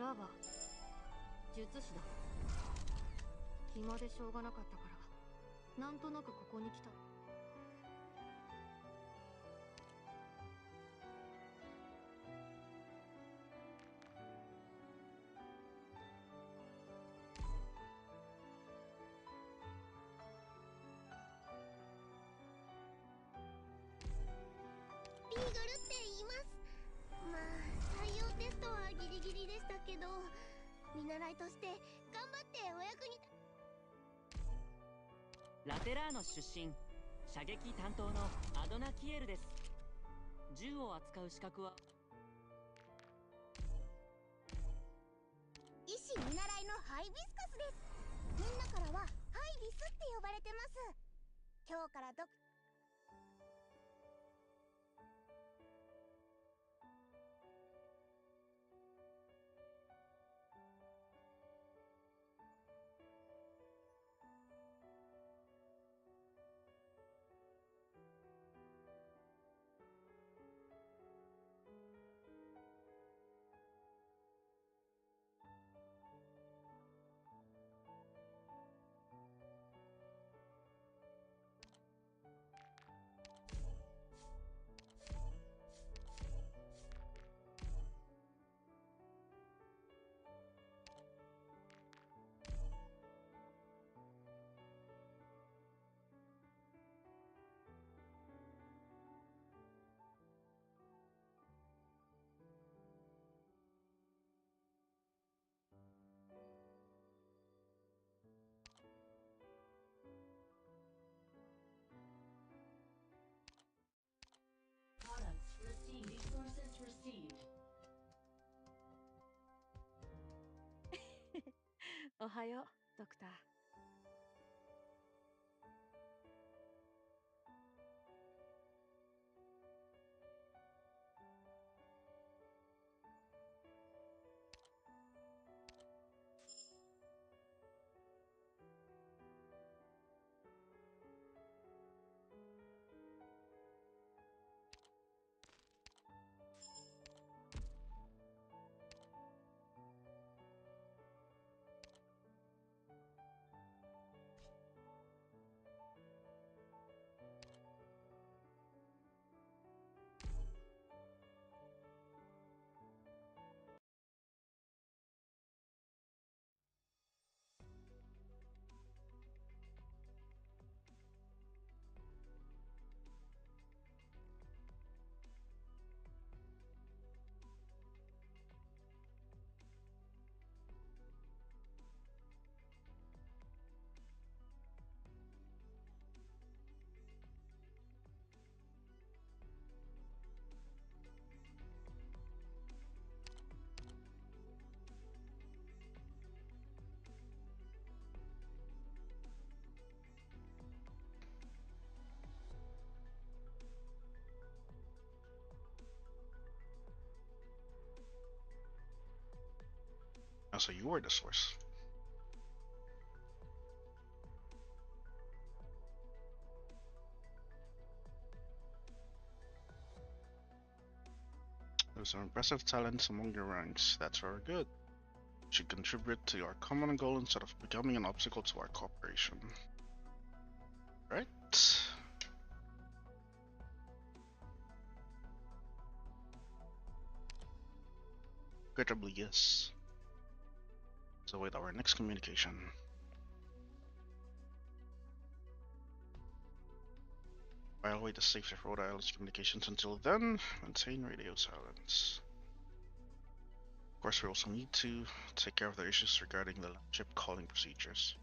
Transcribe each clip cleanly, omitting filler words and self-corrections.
ラバ、術師だ。暇でしょうがなかったから、なんとなくここに来た。リーガルって言います。まあ採用テストはギリギリでしたけど、見習いとして頑張ってお役にラテラーノ出身、射撃担当のアドナ・キエルです。銃を扱う資格は医師見習いのハイビスカスです。みんなからはハイビスって呼ばれてます。今日からおはよう、ドクター。Oh, so you were the source. There's some impressive talents among your ranks. That's very good. You should contribute to our common goal instead of becoming an obstacle to our cooperation. Right? Regrettably, yes. So wait, our next communication. I'll wait the safety of Rhode Island's communications until then. Maintain radio silence. Of course, we also need to take care of the issues regarding the ship calling procedures.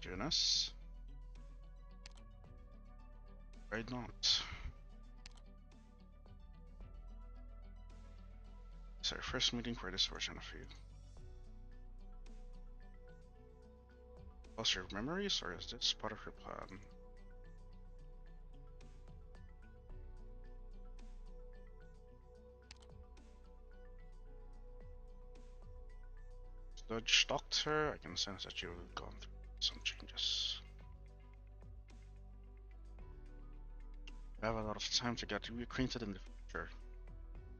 Join us? Right not. It's our first meeting for this version of you. Lost your memories, or is this part of your plan? Judge Doctor, I can sense that you've gone through some changes. I have a lot of time to get reacquainted in the future.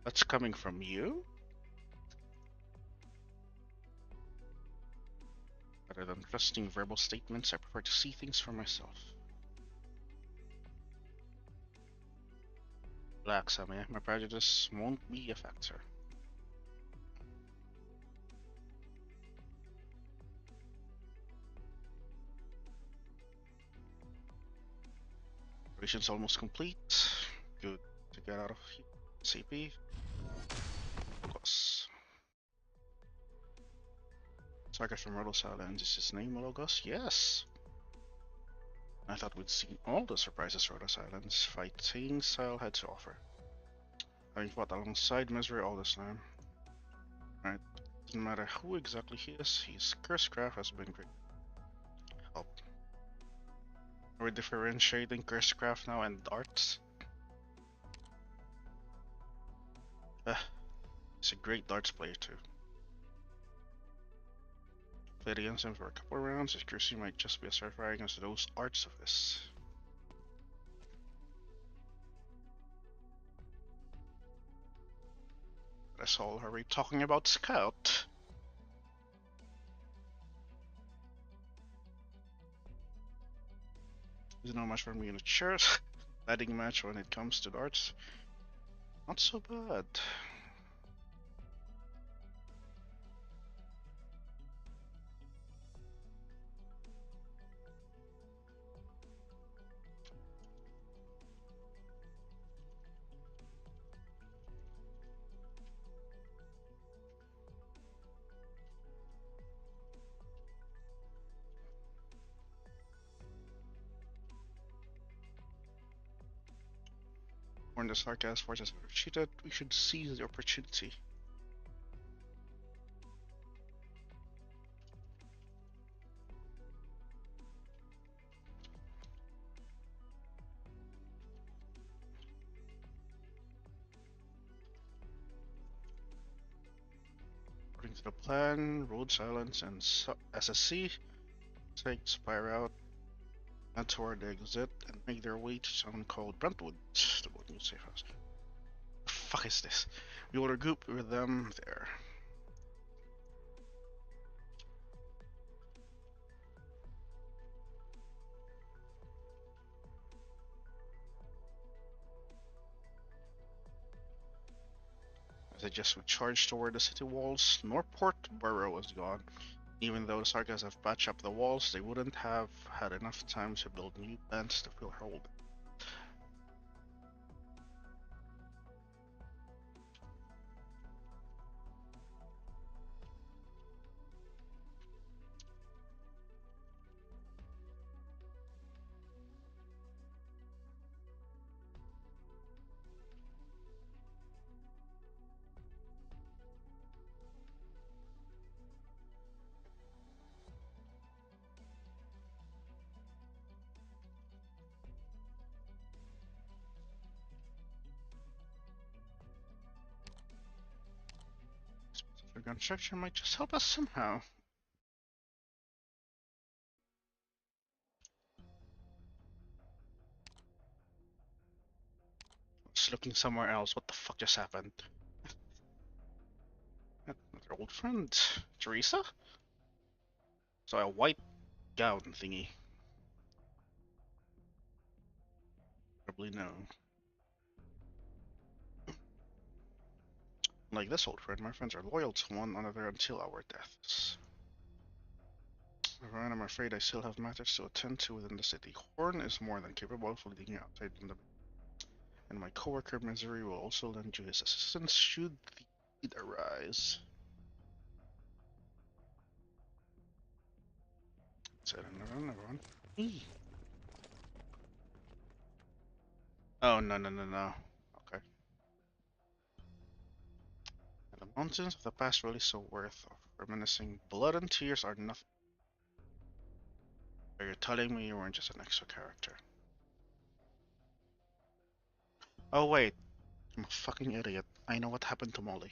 That's coming from you? Rather than trusting verbal statements, I prefer to see things for myself. Relax, Ame. My prejudice won't be a factor. Operation's almost complete. Good to get out of here. CP. Logos. Target from Rhodos Island. Is his name Logos? Yes! I thought we'd seen all the surprises Rhodos Island's fighting style had to offer. Having fought alongside Misery all this time. Right. Doesn't matter who exactly he is, his Cursecraft has been great help. We're differentiating Cursecraft now and darts. He's a great darts player too. Played against him for a couple of rounds, his accuracy might just be as terrifying as those arts of his. That's all. Are we talking about Scout? There's not much for me in a shirt. Batting match when it comes to darts. Not so bad. When the Sarkaz forces are cheated, we should seize the opportunity. According to the plan, Rhodes Islands and SSC take Spy route and toward the exit and make their way to something called Brentwood. The boat needs safe house. The fuck is this? We will regroup with them there. As they just charged toward the city walls, Norport Borough was gone. Even though the Sarkas have patched up the walls, they wouldn't have had enough time to build new plants to fill her hole. Specific construction might just help us somehow. Just looking somewhere else. What the fuck just happened? Another old friend, Teresa? So a white gown thingy. Probably no. Like this old friend, my friends are loyal to one another until our deaths. Ryan, I'm afraid I still have matters to attend to within the city. Horn is more than capable of leading you outside in the... And my coworker Misery will also lend you his assistance should the need arise. Said another one. Eee. Oh, no. Okay. And the mountains of the past really so worth of reminiscing. Blood and tears are nothing. Are you telling me you weren't just an extra character? Oh wait, I'm a fucking idiot. I know what happened to Molly.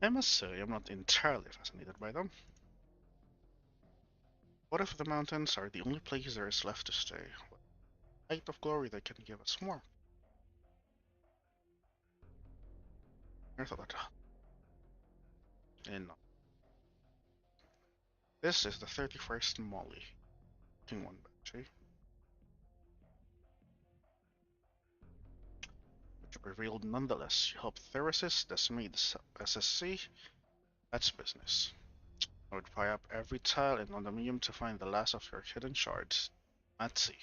I must say, I'm not entirely fascinated by them. What if the mountains are the only place there is left to stay? What light of glory they can give us more? North of that. And this is the 31st Molly. King one battery. Which revealed nonetheless. You help Theresis decimate the SSC. That's business. I would pry up every tile in Londonium to find the last of your hidden shards. Matsi.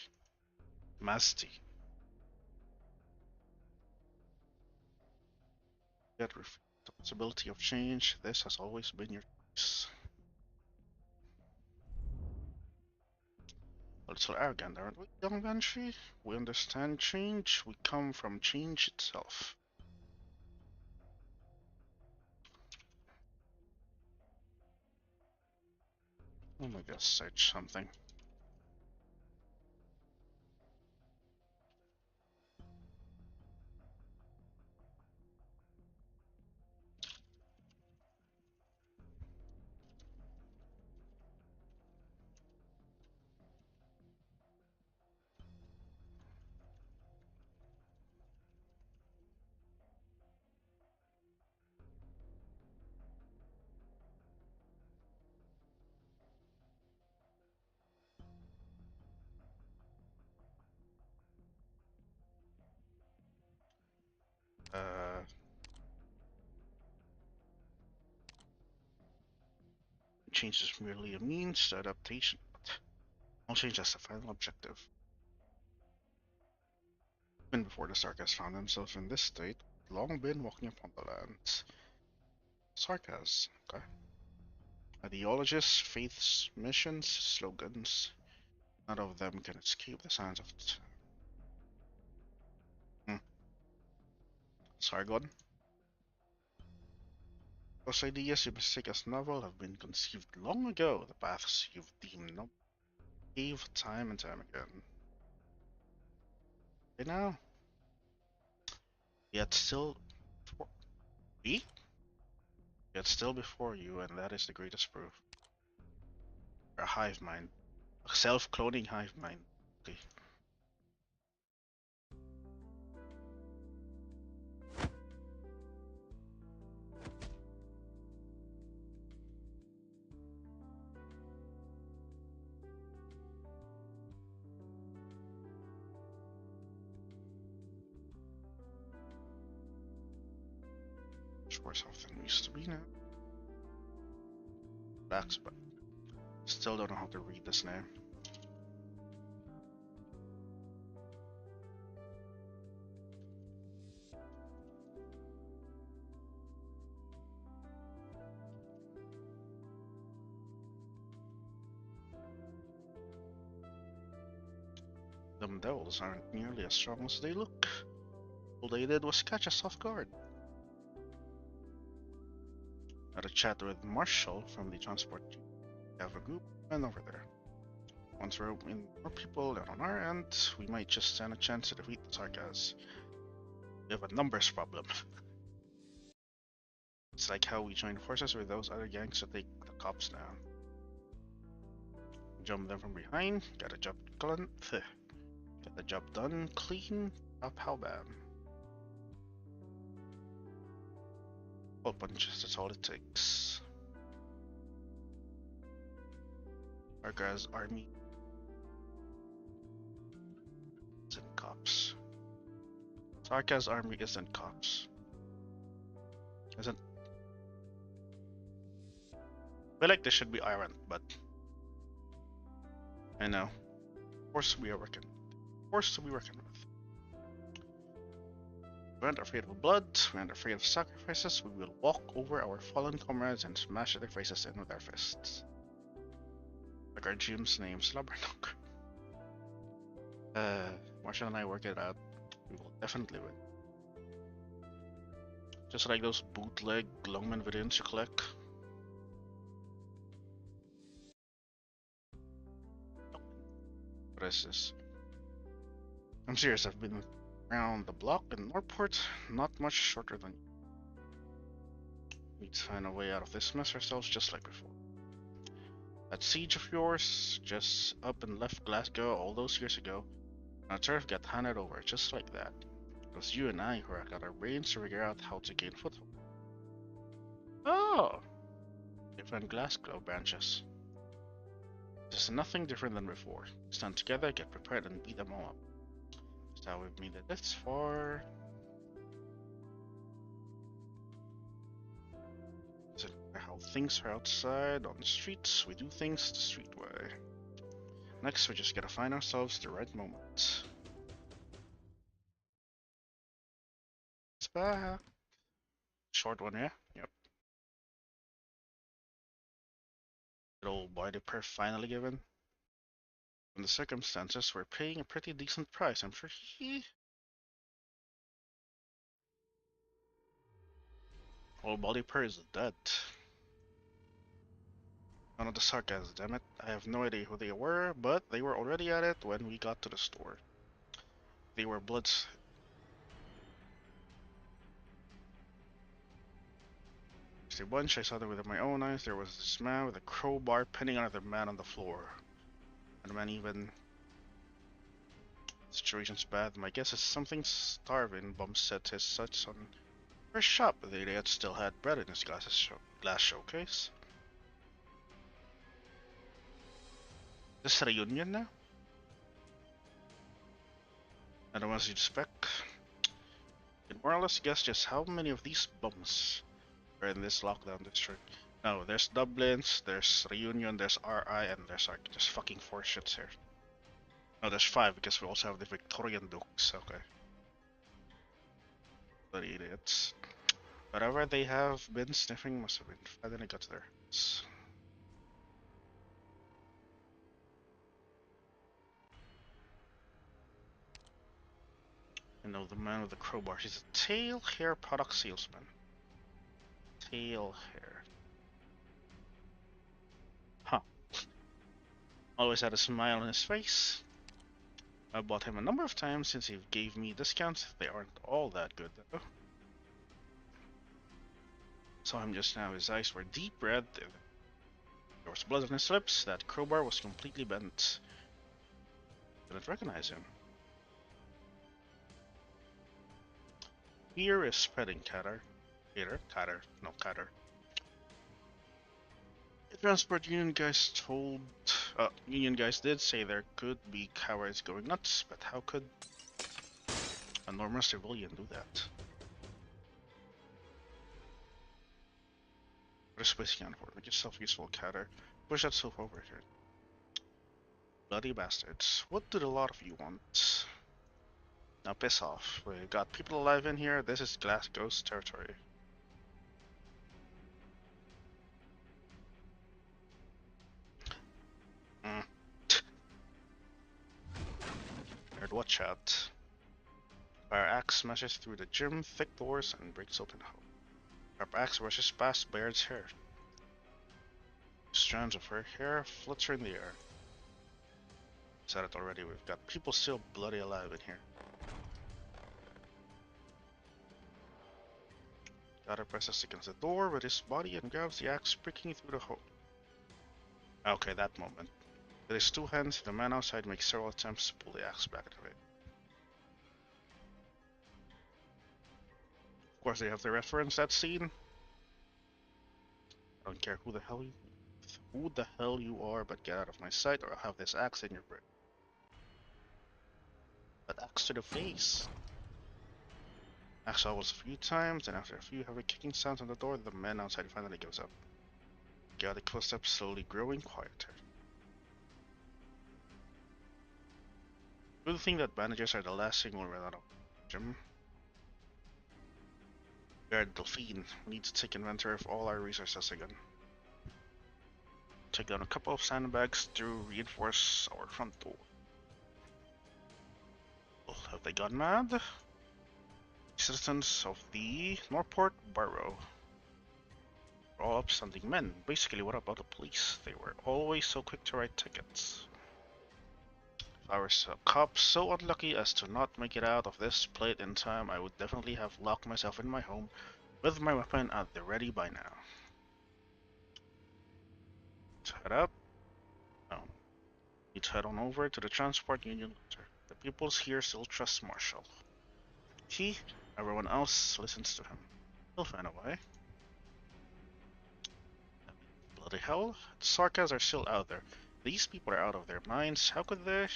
Masti. Yet refuse the possibility of change. This has always been your choice. A little arrogant, aren't we, young Banshee? We understand change. We come from change itself. Let me just search something. Change is merely a means to adaptation, but all change has a final objective. Even before the Sarkas found themselves in this state, had long been walking upon the lands. Sarkas, okay. Ideologies, faiths, missions, slogans. None of them can escape the sands of Sargon. Those ideas you mistake as novel have been conceived long ago. The paths you've deemed noble gave time and time again. They now, yet still, we? Yet still before you, and that is the greatest proof. A hive mind, a self-cloning hive mind. Okay. Worse off than we used to be now. Relax, but still don't know how to read this name. Them devils aren't nearly as strong as they look. All they did was catch us off guard. Had a chat with Marshall from the transport team. We have a group and over there. Once we're in more people than on our end, we might just stand a chance to defeat the Sarkas. We have a numbers problem. It's like how we joined forces with those other gangs to take the cops down. Jump them from behind, get the job done clean, up how bad. All punches, that's all it takes. Sarka's army isn't cops. Sarka's army isn't cops. Isn't. I feel like this should be Iron, but I know. Force we are working. Force to be reckoned with. We aren't afraid of blood, we aren't afraid of sacrifices, we will walk over our fallen comrades and smash their faces in with our fists. Like our GM's name, Slubbernok. Marshall and I work it out. We will definitely win. Just like those bootleg Longman videos you collect. What is this? I'm serious, I've been around the block in Northport, not much shorter than you. Need to find a way out of this mess ourselves just like before. That siege of yours, just up and left Glasgow all those years ago, and our turf got handed over just like that. It was you and I who got our brains to figure out how to gain foothold. Oh! Different glass glow branches. This is nothing different than before. Stand together, get prepared, and beat them all up. That's how we've made it this far. Is it how things are outside on the streets? We do things the street way. Next, we just gotta find ourselves the right moment. It's back. Short one, yeah? Yep. Good old boy, the perf finally given. In the circumstances, we're paying a pretty decent price. I'm sure he... Old body per is dead. None of the sarcasm, damn it. I have no idea who they were, but they were already at it when we got to the store. They were bloods. There's a bunch, I saw them with my own eyes. There was this man with a crowbar pinning another man on the floor. And the man even... Situation's bad. My guess is something starving. Bum set his sights on her shop. The idiot still had bread in his glass showcase. This a reunion now? And the ones you'd expect. You can more or less guess just how many of these bums are in this lockdown district. No, there's Dublins, there's Reunion, there's RI, and there's like just fucking 4 shits here. No, there's 5 because we also have the Victorian Dukes, okay. Bloody idiots. Whatever they have been sniffing must have been fed and it got to their heads. I know the man with the crowbar. He's a tail hair product salesman. Tail hair. Huh. Always had a smile on his face. I bought him a number of times since he gave me discounts. They aren't all that good though. Saw him just now. His eyes were deep red. There was blood on his lips. That crowbar was completely bent. Didn't recognize him. Fear is spreading, Catter. Catter. The transport union guys union guys did say there could be cowards going nuts, but how could a normal civilian do that? What is space can for? Make yourself useful, Catter. Push that stuff over here. Bloody bastards. What do a lot of you want? Now piss off. We got people alive in here. This is Glass Ghost territory. Nerd, watch out. Our axe smashes through the gym, thick doors, and breaks open a hole. Our axe rushes past Baird's hair. Strands of her hair flutter in the air. Said it already, we've got people still bloody alive in here. Gotta presses against the door with his body and grabs the axe, pricking through the hole. Okay, that moment. With his 2 hands, the man outside makes several attempts to pull the axe back into it. Of course, they have to reference that scene. I don't care who the hell you are, but get out of my sight, or I'll have this axe in your brain. But axe to the face. Axe wobbles a few times, and after a few heavy kicking sounds on the door, the man outside finally gives up. Chaotic footsteps slowly growing quieter. Good thing that bandages are the last thing we'll run out of, Jim. We are Delphine. We need to take inventory of all our resources again. Take down a couple of sandbags to reinforce our front door. Well, have they gone mad? Citizens of the Northport Borough. We're all upstanding men. Basically, what about the police? They were always so quick to write tickets. If I were a cop so unlucky as to not make it out of this place in time, I would definitely have locked myself in my home with my weapon at the ready by now. Let's head up. No. Need to head on over to the transport union later. The peoples here still trust Marshall. Everyone else listens to him. He'll find a way. Bloody hell, the Sarkas are still out there. These people are out of their minds. How could they?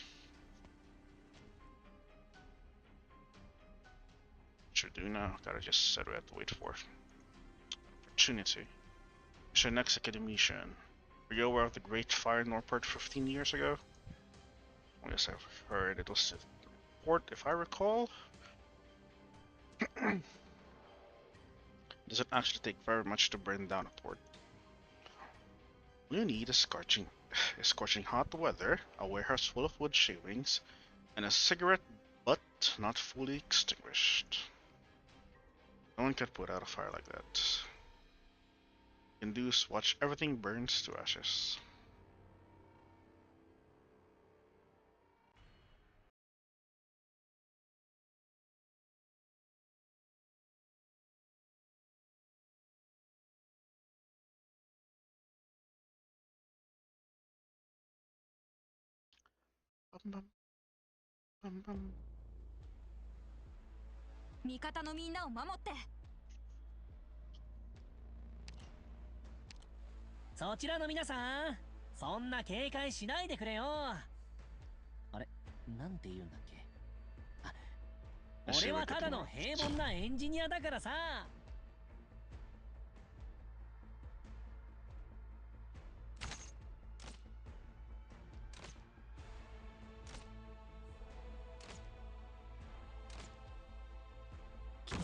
Should do now. Gotta just said we have to wait for opportunity. Mission next academician. Were you aware of the Great Fire in Norport 15 years ago? Yes, I've heard it was a port, if I recall. Doesn't actually take very much to burn down a port. All you need is scorching hot weather, a warehouse full of wood shavings, and a cigarette butt not fully extinguished. No one can put out a fire like that. You can do is watch everything burns to ashes. Bum, bum, bum, bum. 味方のみんなを守って。そちらの皆さん、そんな警戒しないでくれよ。あれ、なんて言うんだっけ。あ、俺はただの平凡なエンジニアだからさ。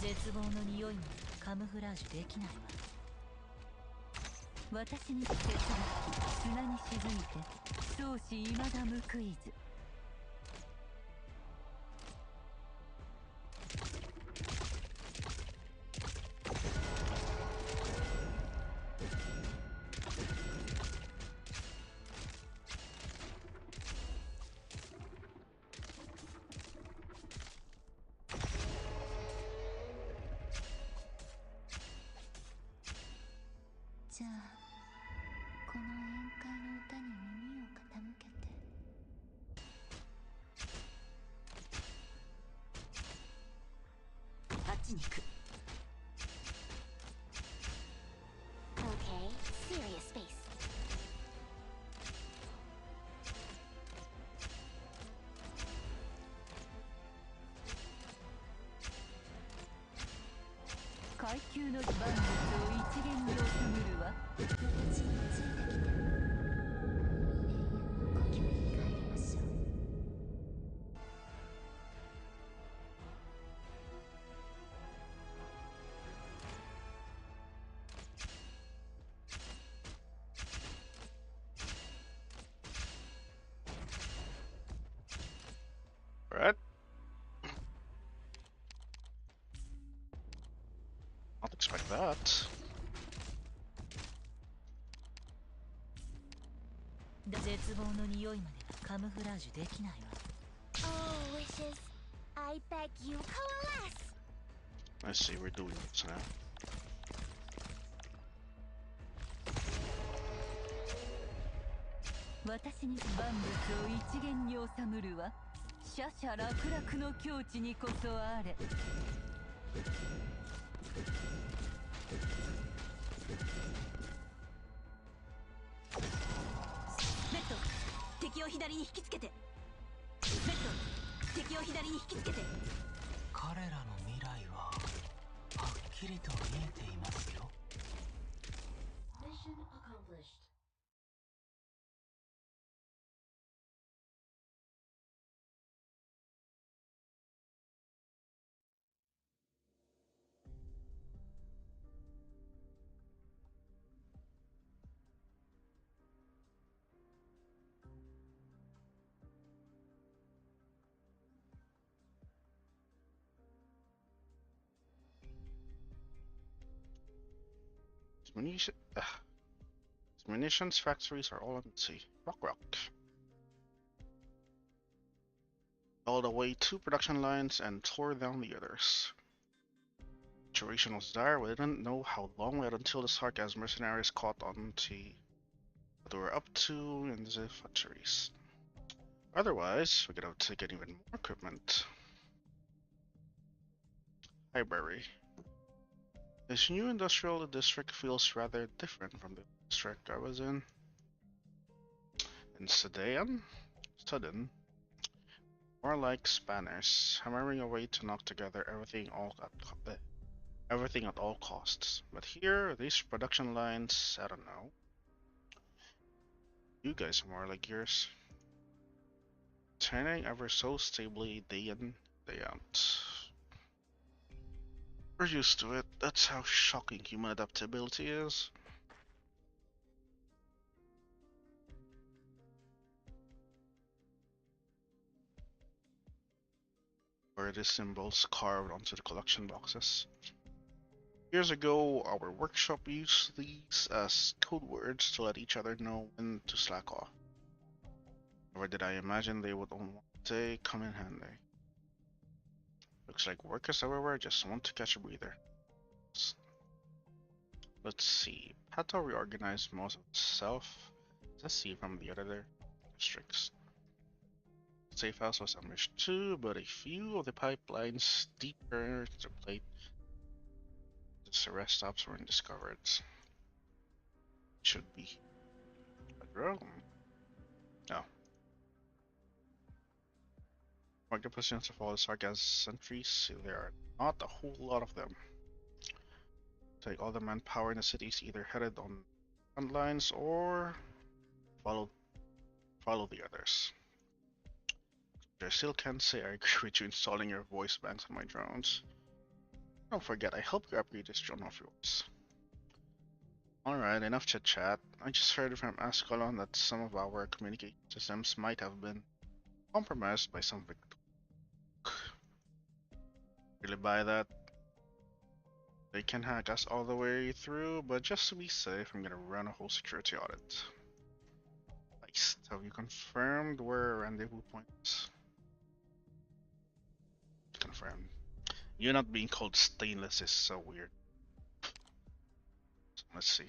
絶望の匂いもカムフラージュできないわ。私に鉄が砂に沈みて相思未だ報いず。じゃあこの宴会の歌に耳を傾けて。あっちに行く。 Okay, serious space. 階級の万物を一元に収めるわ。私についてきて。永遠の故郷に帰りましょう。Alright. I'll expect that. 絶望の匂いまではカムフラージュできないわ。 Oh, wishes. I beg you, coalesce. I see, we're doing this now. 私に万物を一元に収むるわ。シャシャ楽々の境地にこそあれ。ベッド、敵を左に引きつけて。ベッド、敵を左に引きつけて。彼らの未来ははっきりと見えていますよ。 Mission accomplished. Munitions factories are all empty. Rock. Hauled away 2 production lines and tore down the others. The situation was dire. We didn't know how long we had until the Sarkas mercenaries caught on to what they were up to in the factories. Otherwise, we could have taken even more equipment. Library. This new industrial district feels rather different from the district I was in. In Sudan? Sudden. More like Spanish, hammering away to knock together everything at all costs. But here, these production lines, I don't know. You guys are more like yours. Turning ever so stably day in, day out. We're used to it. That's how shocking human adaptability is. Where the symbols carved onto the collection boxes. Years ago, our workshop used these as code words to let each other know when to slack off. Never did I imagine they would on one day come in handy. Looks like workers everywhere just want to catch a breather. Let's see. Pato reorganized most of itself. Let's see from the other districts. Safe house was ambushed too, but a few of the pipelines deeper to the plate. The rest stops weren't discovered. Should be. But Rome. No. Mark the positions of all the Sargas sentries. There are not a whole lot of them. Take all the manpower in the cities either headed on front lines or follow the others. I still can't say I agree with you installing your voice banks on my drones. Don't forget, I helped you upgrade this drone of yours. Alright, enough chit chat. I just heard from Ascalon that some of our communication systems might have been compromised by some victim. Really buy that? They can hack us all the way through, but just to be safe, I'm gonna run a whole security audit. Nice. Have you confirmed where rendezvous points? Confirmed. You not being called stainless is so weird. So let's see.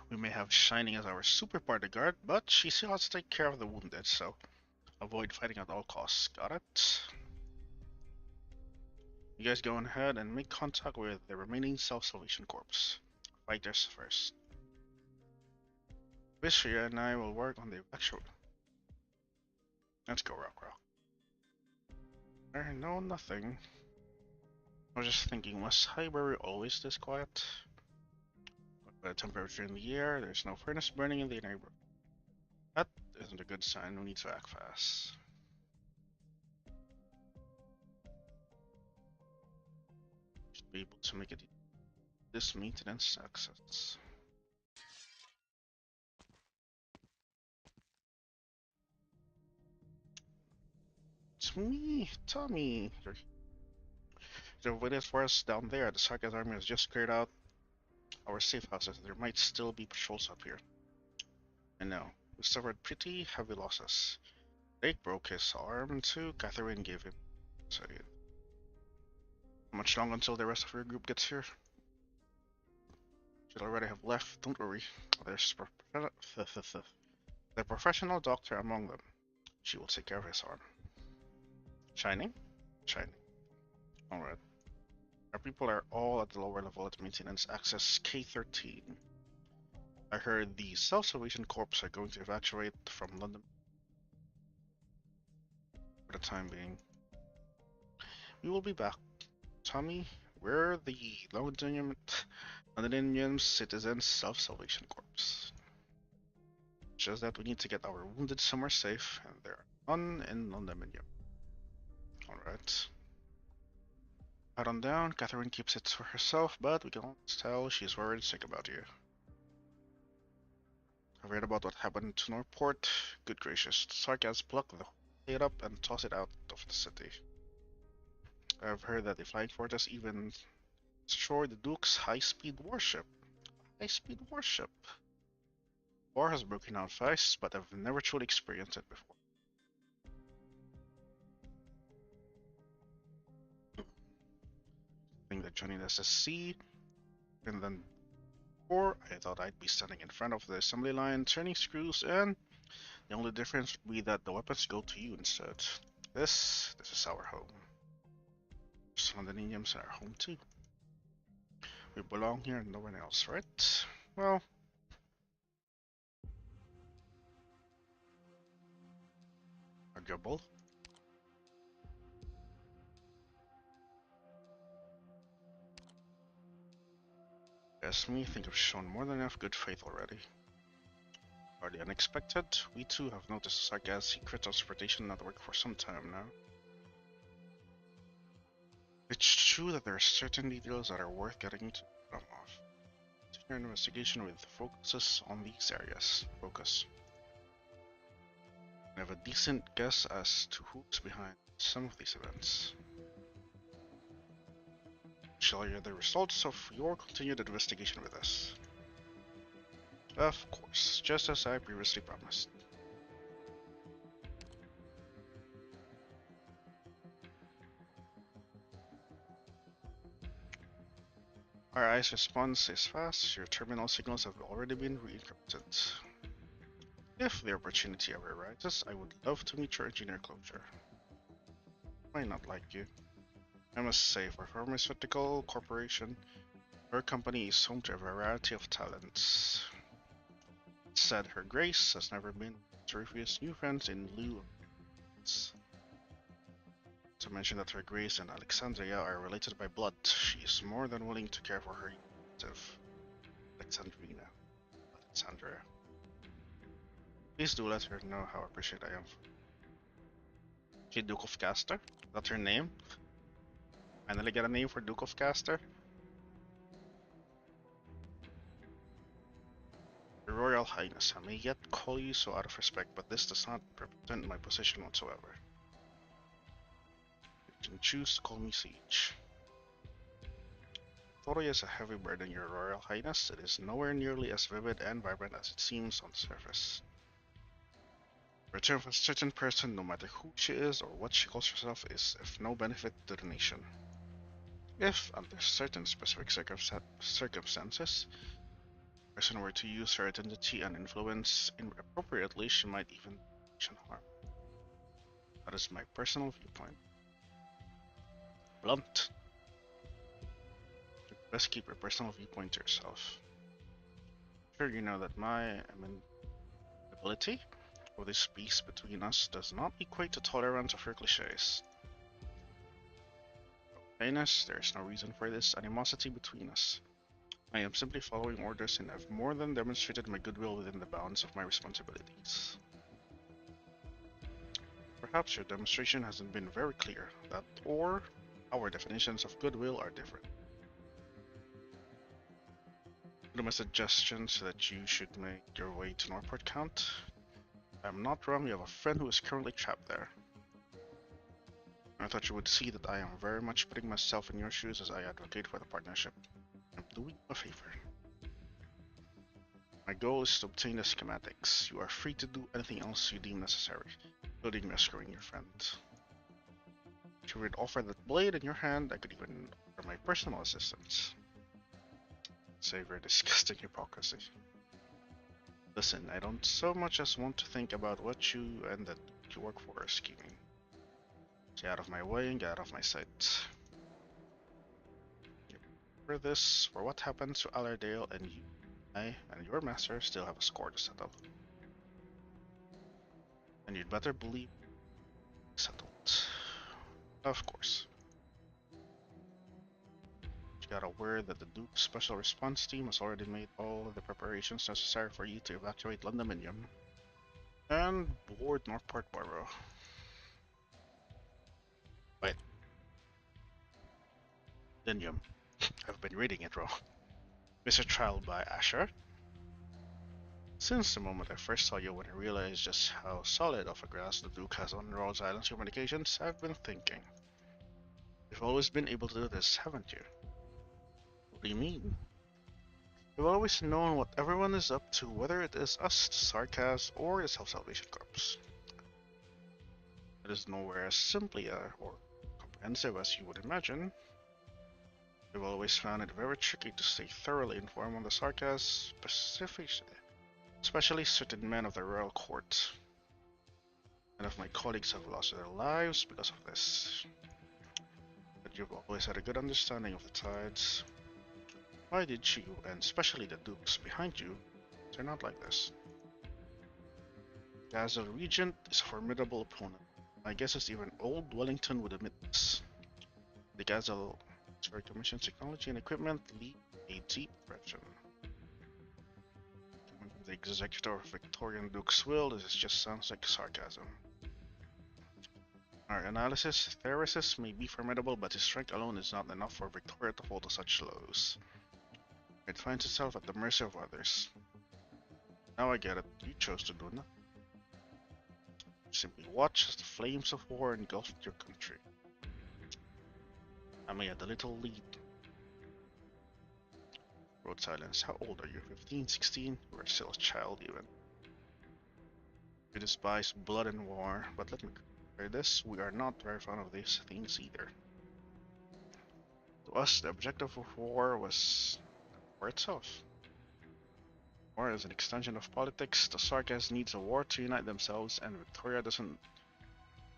We may have Shining as our super party guard, but she still has to take care of the wounded, so avoid fighting at all costs. Got it? You guys go ahead and make contact with the remaining Self-Salvation Corps. Fighters first. Vishya and I will work on the actual. Let's go, Rock. No, nothing. I was just thinking, was Highbury always this quiet? By the temperature in the air, there's no furnace burning in the neighborhood. That isn't a good sign. We need to act fast. Should be able to make it this maintenance access. It's me, Tommy. They're waiting for us down there. The Sarkaz army has just cleared out our safe houses. There might still be patrols up here. I know. We suffered pretty heavy losses. Drake broke his arm too. Catherine gave him. So, how much longer until the rest of your group gets here? Should already have left. Don't worry. There's the professional doctor among them. She will take care of his arm. Shining? Shining. Alright. Our people are all at the lower level at maintenance access K13. I heard the Self-Salvation Corps are going to evacuate from London for the time being. We will be back. Tommy, we're the Londonian Citizen Self-Salvation Corps. Just that we need to get our wounded somewhere safe, and there are none in London. Alright. Out on down, Catherine keeps it for herself, but we can almost tell she's worried sick about you. I've read about what happened to Northport. Good gracious, Sarkaz plucked the whole plate up and tossed it out of the city. I've heard that the Flying Fortress even destroyed the Duke's high-speed warship. High-speed warship? War has broken out fast, but I've never truly experienced it before. I think that joining the SSC, and then before, I thought I'd be standing in front of the assembly line, turning screws, and the only difference would be that the weapons go to you instead. This is our home. Some of the Indians are our home too. We belong here and no one else, right? Well, arguable. As me, think I've shown more than enough good faith already. Hardly unexpected, we too have noticed Saga's secret transportation network for some time now. It's true that there are certain details that are worth getting to the bottom of. Your investigation with focuses on these areas. I have a decent guess as to who's behind some of these events. Shall I hear the results of your continued investigation with us? Of course, just as I previously promised. Our eyes response is fast. Your terminal signals have already been re-encrypted. If the opportunity ever arises, I would love to meet your engineer closure. I might not like you. I must say, for a pharmaceutical corporation, her company is home to a variety of talents. Said Her Grace has never been to refuse new friends in lieu of friends. To mention that Her Grace and Alexandria are related by blood, she is more than willing to care for her relative, Alexandria. Please do let her know how appreciated I am. She Duke of Caster? That's her name? Finally get a name for Duke of Caster? Your Royal Highness, I may yet call you so out of respect, but this does not represent my position whatsoever. You can choose to call me Siege. Authority is a heavy burden, Your Royal Highness. It is nowhere nearly as vivid and vibrant as it seems on the surface. Return of a certain person, no matter who she is or what she calls herself, is of no benefit to the nation. If, under certain specific circumstances, a person were to use her identity and influence inappropriately, she might even do nation harm. That is my personal viewpoint. Blunt. You best keep your personal viewpoint to yourself. Sure, you know that my ability for this peace between us does not equate to tolerance of your cliches. Highness, there is no reason for this animosity between us. I am simply following orders and have more than demonstrated my goodwill within the bounds of my responsibilities. Perhaps your demonstration hasn't been very clear, that or our definitions of goodwill are different. Do my suggestions that you should make your way to Northport count? If I'm not wrong, you have a friend who is currently trapped there. I thought you would see that I am very much putting myself in your shoes as I advocate for the partnership. I'm doing you a favor. My goal is to obtain the schematics. You are free to do anything else you deem necessary, including rescuing your friend. If you would offer that blade in your hand, I could even offer my personal assistance. Save your disgusting hypocrisy. Listen, I don't so much as want to think about what you and that you work for are scheming. Stay out of my way and get out of my sight. For this, for what happens to Allerdale, and you, I and your master still have a score to settle. And you'd better believe settled. Of course. You got aware that the Duke's Special Response Team has already made all of the preparations necessary for you to evacuate Londyminium and board Northport Borough. Wait. Linium. I've been reading it wrong. Mr. Trial by Asher. Since the moment I first saw you when I realized just how solid of a grasp the Duke has on Rhodes Island's communications, I've been thinking. You've always been able to do this, haven't you? What do you mean? You've always known what everyone is up to, whether it is us, the Sarkaz, or the Self-Salvation Corps. It is nowhere as simply or comprehensive as you would imagine. We've always found it very tricky to stay thoroughly informed on the Sarkaz, especially certain men of the royal court. Many of my colleagues have lost their lives because of this. But you've always had a good understanding of the tides. Why did you, and especially the dukes behind you, turn out like this? Gazel Regent is a formidable opponent. My guess is even old Wellington would admit this. The Gazel Commission's technology and equipment leave a deep impression. The executor of Victorian Duke's will, this just sounds like sarcasm. Our analysis, Theresis may be formidable, but his strength alone is not enough for Victoria to fall to such lows. It finds itself at the mercy of others. Now I get it, you chose to do nothing. Simply watch as the flames of war engulfed your country. I may add a little lead. Road silence. How old are you? 15, 16? You are still a child even. You despise blood and war, but let me clear this, we are not very fond of these things either. To us, the objective of war was war itself. War is an extension of politics. The Sarkas needs a war to unite themselves, and Victoria doesn't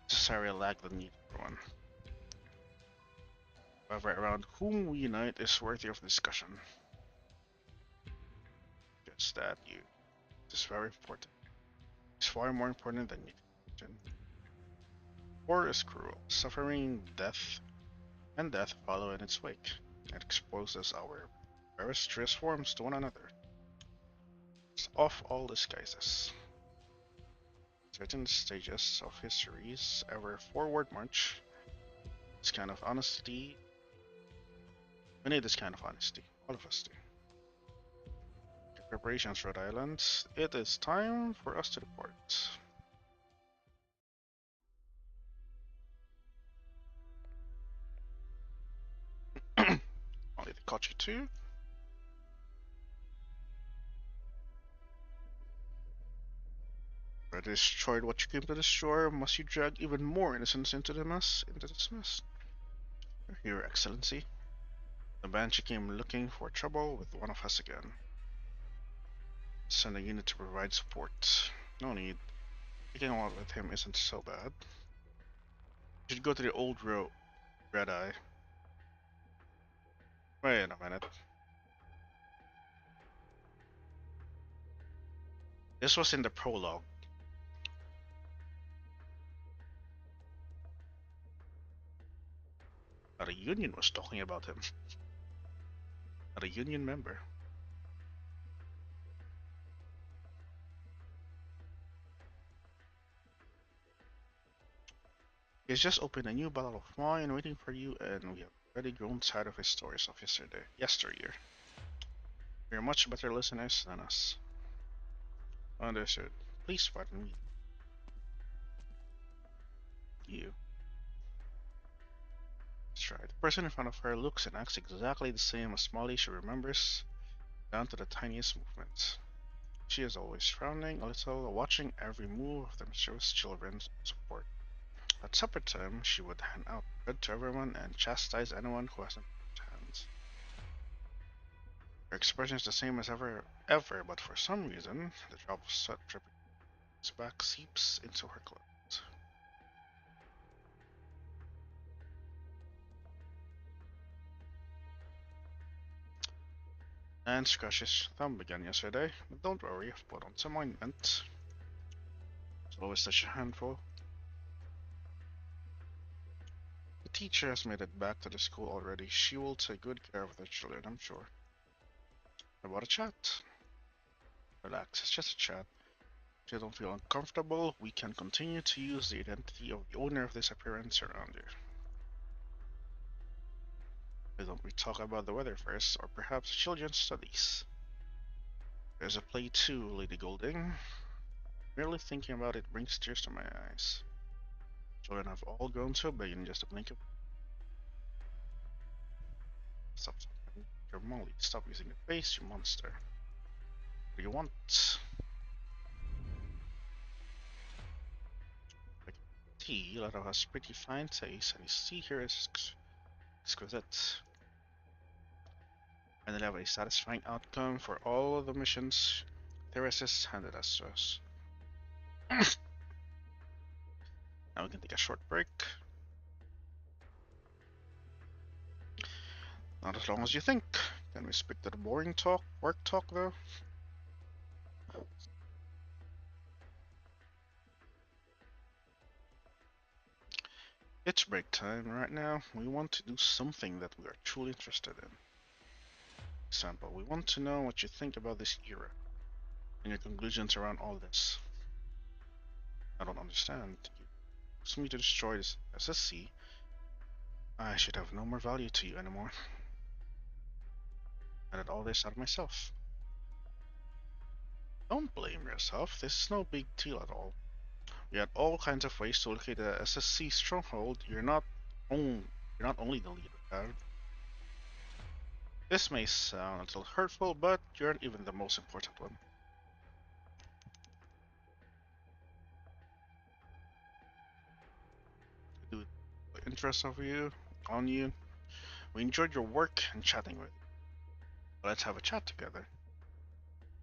necessarily lack the need for one. However, around whom we unite is worthy of discussion. Just that you. It is very important. It's far more important than you can imagine. War is cruel. Suffering, death, and death follow in its wake. It exposes our various truest forms to one another. It's off all disguises. Certain stages of history's ever forward march. This kind of honesty. We need this kind of honesty. All of us do. Preparations, Rhode Island. It is time for us to depart. Only the Kochi 2. I destroyed what you came to destroy. Must you drag even more innocents into this mess? Your Excellency. The Banshee came looking for trouble with one of us again. Send a unit to provide support. No need. Taking a lot with him isn't so bad. You should go to the old Red Eye. Wait a minute. This was in the prologue. Not a Union was talking about him. Not a Union member. He's just opened a new bottle of wine waiting for you, and we have already grown tired of his stories of yesteryear. You're much better listeners than us. Understood. Please pardon me. You. That's right. The person in front of her looks and acts exactly the same as Molly she remembers, down to the tiniest movement. She is always frowning a little, watching every move of the mischievous children support. At supper time, she would hand out bread to everyone and chastise anyone who hasn't washed hands. Her expression is the same as ever, but for some reason, the drop of sweat dripping from his back seeps into her clothes. And scratched his thumb again yesterday, but don't worry, I've put on some ointment. It's always such a handful. The teacher has made it back to the school already. She will take good care of the children, I'm sure. About a chat? Relax, it's just a chat. If you don't feel uncomfortable, we can continue to use the identity of the owner of this appearance around here. Why don't we talk about the weather first, or perhaps children's studies? There's a play too, Lady Golding. Merely thinking about it brings tears to my eyes. Children have all grown so big in just a blink of... Stop. You're Molly. Stop using your face, you monster. What do you want? Like tea, Leto has pretty fine taste, and his tea here is exquisite. And they'll have a satisfying outcome for all of the missions Theresis handed us to us. Now we can take a short break. Not as long as you think. Can we speak that boring talk, work talk though? It's break time right now. We want to do something that we are truly interested in. For example, we want to know what you think about this era and your conclusions around all this. I don't understand. You forced me to destroy this SSC. I should have no more value to you anymore. I did all this out of myself. Don't blame yourself. This is no big deal at all. We had all kinds of ways to locate the SSC stronghold. You're not only the leader, Dad. This may sound a little hurtful, but you're not even the most important one. Do the interest of you on you. We enjoyed your work and chatting with you. Let's have a chat together.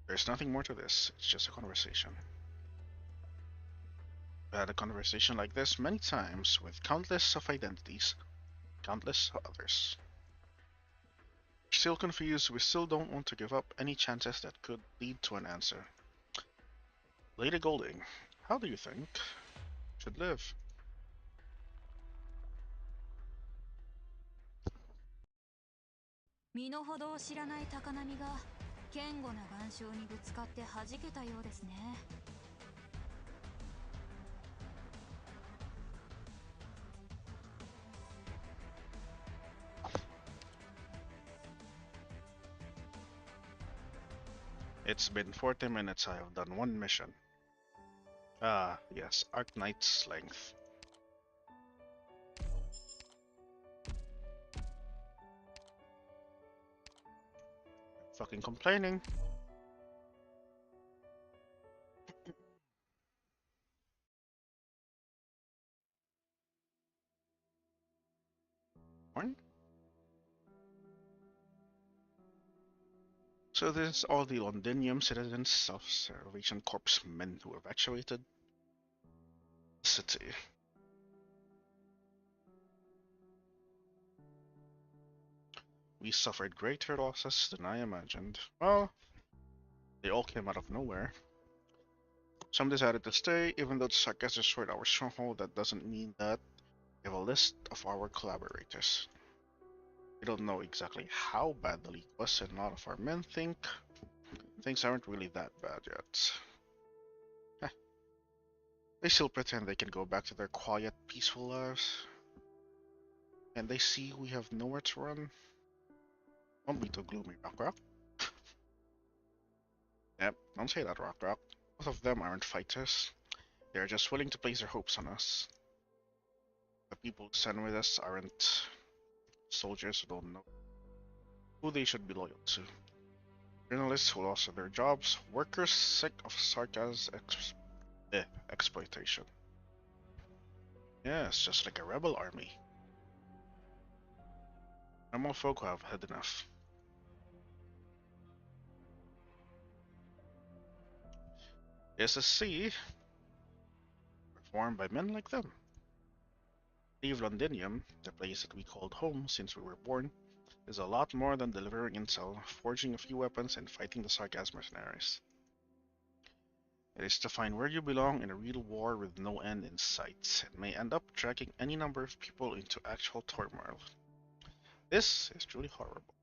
There's nothing more to this. It's just a conversation. I've had a conversation like this many times with countless of identities, countless others. We're still confused. We still don't want to give up any chances that could lead to an answer. Lady Golding, how do you think should live? 身の程を知らない高波が堅固な岩礁にぶつかって弾けたようですね。It's been 40 minutes. I have done one mission. Ah, yes, Arknights length. Fucking complaining. One. So this is all the Londinium citizens, Self-Salvation Corps men who evacuated the city. We suffered greater losses than I imagined. Well, they all came out of nowhere. Some decided to stay, even though the Sarkas destroyed our stronghold. That doesn't mean that we have a list of our collaborators. We don't know exactly how bad the leak was, and a lot of our men think things aren't really that bad yet. They still pretend they can go back to their quiet, peaceful lives. And they see we have nowhere to run. Don't be too gloomy, Rock. Yep, don't say that, Rock. Both of them aren't fighters. They are just willing to place their hopes on us. The people who stand with us aren't soldiers who don't know who they should be loyal to. Journalists who lost their jobs, workers sick of Sarkas' exploitation. Yeah, it's just like a rebel army. Normal folk who have had enough. SSC were formed by men like them. Leave Londinium, the place that we called home since we were born, is a lot more than delivering intel, forging a few weapons, and fighting the Sarkas mercenaries. It is to find where you belong in a real war with no end in sight, and may end up dragging any number of people into actual turmoil. This is truly horrible.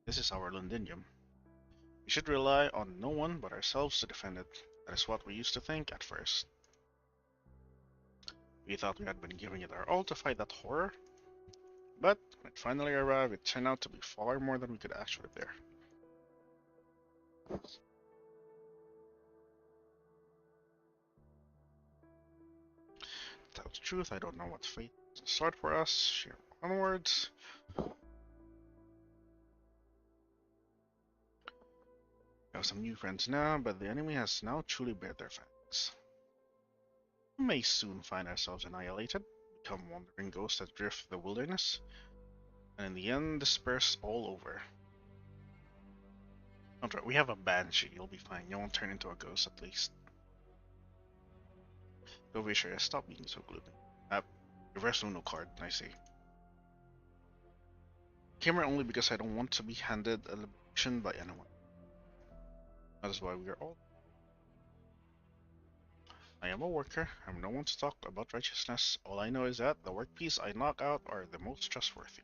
This is our Londinium. We should rely on no one but ourselves to defend it. That is what we used to think at first. We thought we had been giving it our all to fight that horror, but when it finally arrived, it turned out to be far more than we could actually bear. To tell the truth, I don't know what fate is in store for us. Sheer onwards. We have some new friends now, but the enemy has now truly bared their fangs. We may soon find ourselves annihilated, become wandering ghosts that drift through the wilderness, and in the end disperse all over. Don't worry, we have a banshee, you'll be fine. You won't turn into a ghost at least. Go be sure, stop being so gloomy. Reverse Uno card, I see. Came here only because I don't want to be handed a liberation by anyone. That is why we are all. I am a worker. I'm no one to talk about righteousness. All I know is that the work piece I knock out are the most trustworthy.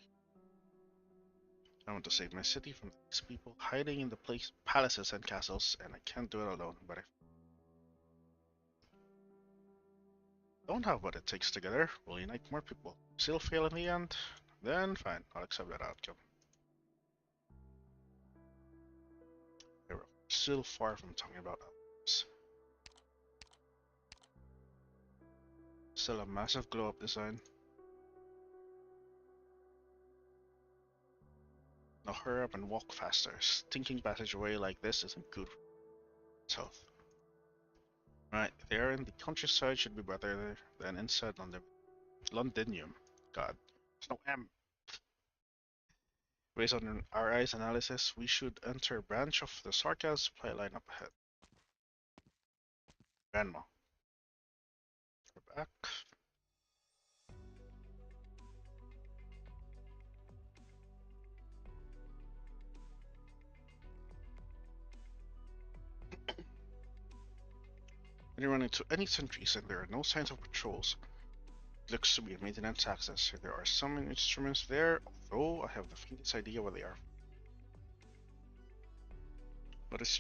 I want to save my city from these people hiding in the palaces and castles, and I can't do it alone, but I don't have what it takes together. We'll unite more people. Still fail in the end? Then fine, I'll accept that outcome. We're still far from talking about others. Still a massive glow-up design. Now hurry up and walk faster. Stinking passageway like this isn't good for health. Right, there in the countryside should be better than inside Londinium. God, there's no M. Based on our eyes analysis, we should enter a branch of the Sarkaz supply line up ahead. Grandma. We're back. When you run into any sentries and there are no signs of patrols, it looks to be a maintenance access. There are some instruments there, although I have the faintest idea where they are. But it's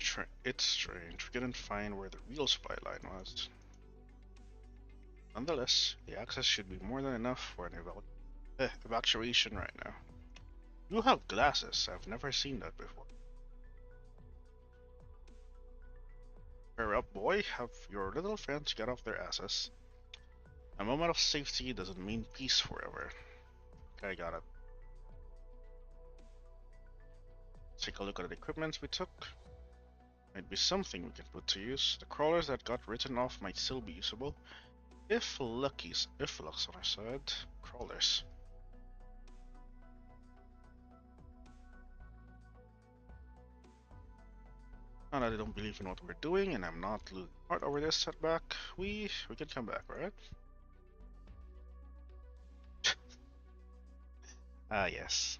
strange. We couldn't find where the real supply line was. Nonetheless, the access should be more than enough for an evacuation right now. You have glasses. I've never seen that before. Hurry up, boy. Have your little friends get off their asses. A moment of safety doesn't mean peace forever. Okay, got it. Take a look at the equipment we took. Might be something we can put to use. The crawlers that got written off might still be usable. If luck's on our side. Crawlers. Now that I don't believe in what we're doing and I'm not losing heart over this setback, we can come back, right? Ah, yes.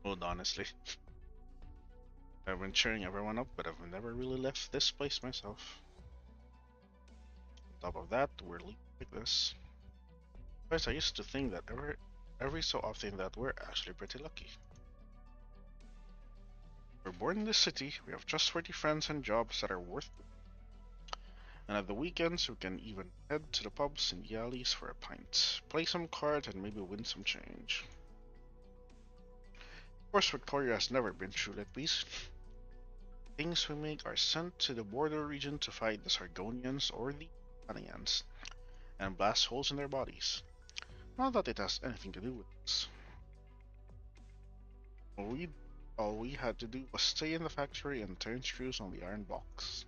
Well, honestly. I've been cheering everyone up, but I've never really left this place myself. On top of that, we're leaving like this. Guys, I used to think that every so often that we're actually pretty lucky. We're born in this city, we have trustworthy friends and jobs that are worth it. And at the weekends, we can even head to the pubs and the alleys for a pint, play some cards, and maybe win some change. Of course, Victoria has never been truly at peace. Things we make are sent to the border region to fight the Sargonians or the Arknights and blast holes in their bodies. Not that it has anything to do with this. All we had to do was stay in the factory and turn screws on the iron box.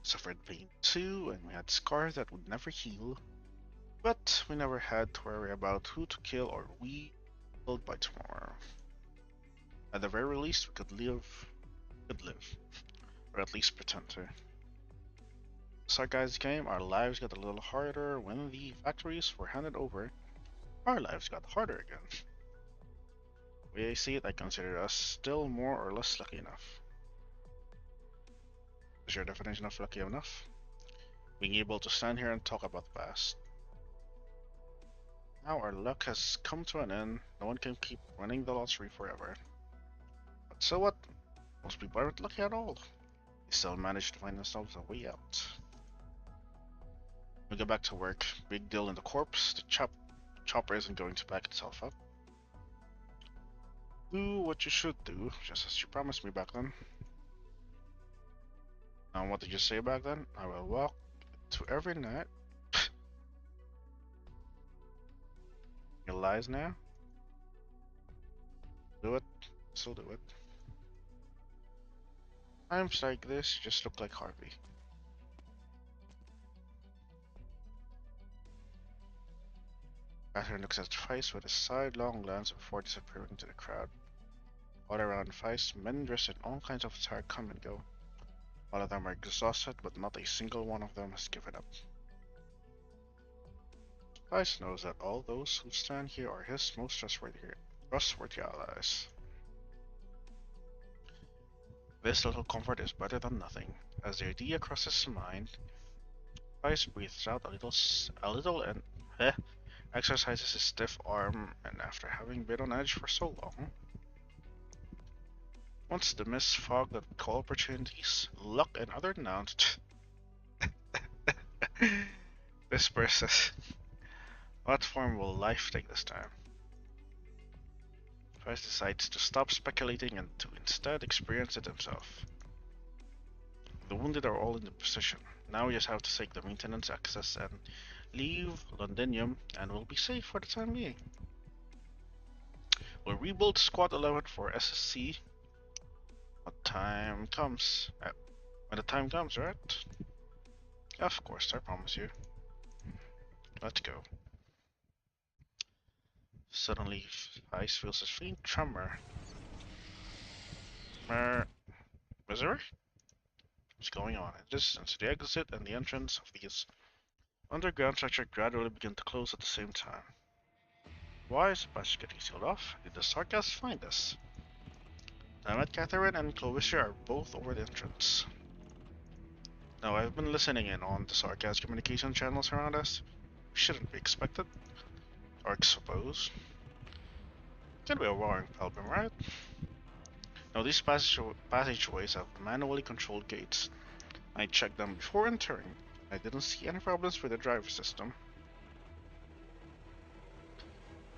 Suffered pain too, and we had scars that would never heal. But we never had to worry about who to kill or we killed by tomorrow. At the very least, we could live, or at least pretend to. So guys, game, our lives got a little harder when the factories were handed over. Our lives got harder again. The way I see it, I consider us still more or less lucky enough. Is your definition of lucky enough? Being able to stand here and talk about the past. Now our luck has come to an end. No one can keep winning the lottery forever. But so what? Most people aren't lucky at all. They still manage to find themselves a way out. We go back to work. Big deal in the corpse. The chopper isn't going to back itself up. Do what you should do, just as you promised me back then. And what did you say back then? I will walk to every night. Your lies now? Do it. Still do it. Times like this just look like Harvey. Catherine looks at Feist with a sidelong glance before disappearing into the crowd. All around Feist, men dressed in all kinds of attire come and go. All of them are exhausted, but not a single one of them has given up. Vice knows that all those who stand here are his most trustworthy allies. This little comfort is better than nothing. As the idea crosses his mind, Vice breathes out a little and exercises his stiff arm, and after having been on edge for so long, once the mist fog that we call opportunities, luck, and other nouns disperses. What form will life take this time? Vice decides to stop speculating and to instead experience it himself. The wounded are all in the position. Now we just have to take the maintenance access and leave Londinium, and we'll be safe for the time being. We'll rebuild Squad 11 for SSC when the time comes. Right? Of course, I promise you. Let's go. Suddenly, Ice feels a faint tremor. Misery? What's going on? In the distance, the exit and the entrance of these underground structure gradually begin to close at the same time. Why is the passage getting sealed off? Did the Sarkas find us? Damn it, Catherine and Clovisha are both over the entrance. Now, I've been listening in on the Sarkas communication channels around us. Shouldn't be expected. Or exposed. Gonna be a roaring problem, right? Now, these passageways have manually controlled gates. I checked them before entering. I didn't see any problems with the driver system.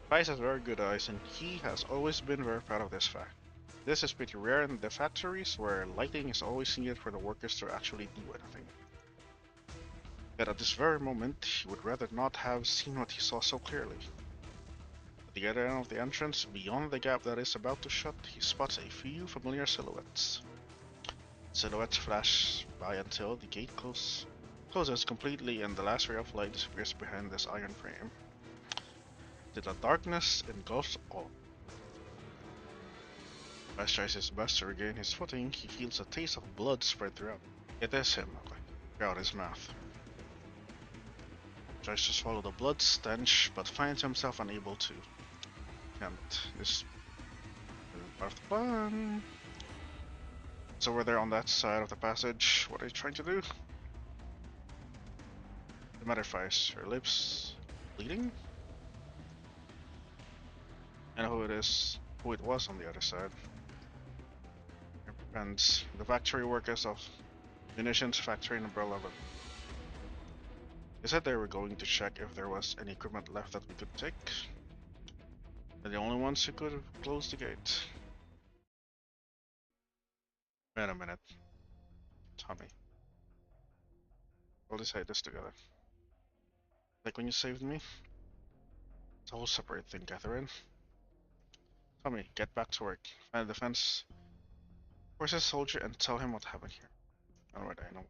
Vice has very good eyes, and he has always been very proud of this fact. This is pretty rare in the factories, where lighting is always needed for the workers to actually do anything. Yet at this very moment, he would rather not have seen what he saw so clearly. At the other end of the entrance, beyond the gap that is about to shut, he spots a few familiar silhouettes. Silhouettes flash by until the gate closes completely and the last ray of light disappears behind this iron frame. The darkness engulfs all. Vice tries his best to regain his footing. He feels a taste of blood spread throughout. It is him, throughout his mouth. Tries to swallow the blood stench, but finds himself unable to. Can't. This is part of the plan. It's over there on that side of the passage. What are you trying to do? The matter, Vice. Her lips bleeding? I know who it was on the other side. And the factory workers of munitions factory number 11. They said they were going to check if there was any equipment left that we could take. They're the only ones who could have closed the gate. Wait a minute. Tommy. We'll decide this together. Like when you saved me? It's a whole separate thing, Catherine. Tommy, get back to work. Find the defense forces soldier and tell him what happened here. Alright, I know.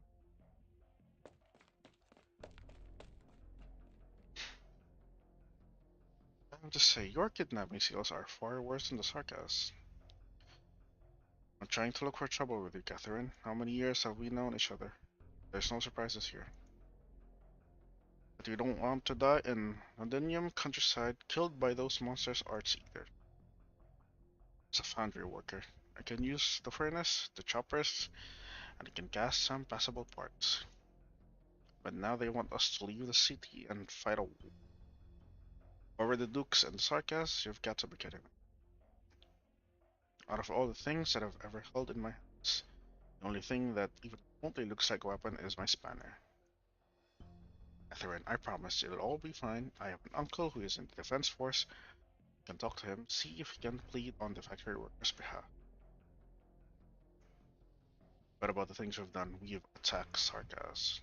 I have to say, your kidnapping skills are far worse than the Sarkas. I'm trying to look for trouble with you, Catherine. How many years have we known each other? There's no surprises here. But you don't want to die in Londinium countryside, killed by those monsters arts either. As a foundry worker, I can use the furnace, the choppers, and I can cast some passable parts. But now they want us to leave the city and fight a war. Over the Dukes and Sarkas, you've got to be kidding me. Out of all the things that I've ever held in my hands, the only thing that even remotely looks like a weapon is my spanner. Catherine, I promise it'll all be fine. I have an uncle who is in the defense force. You can talk to him, see if he can plead on the factory workers' behalf. What about the things we've done? We've attacked Sarkas.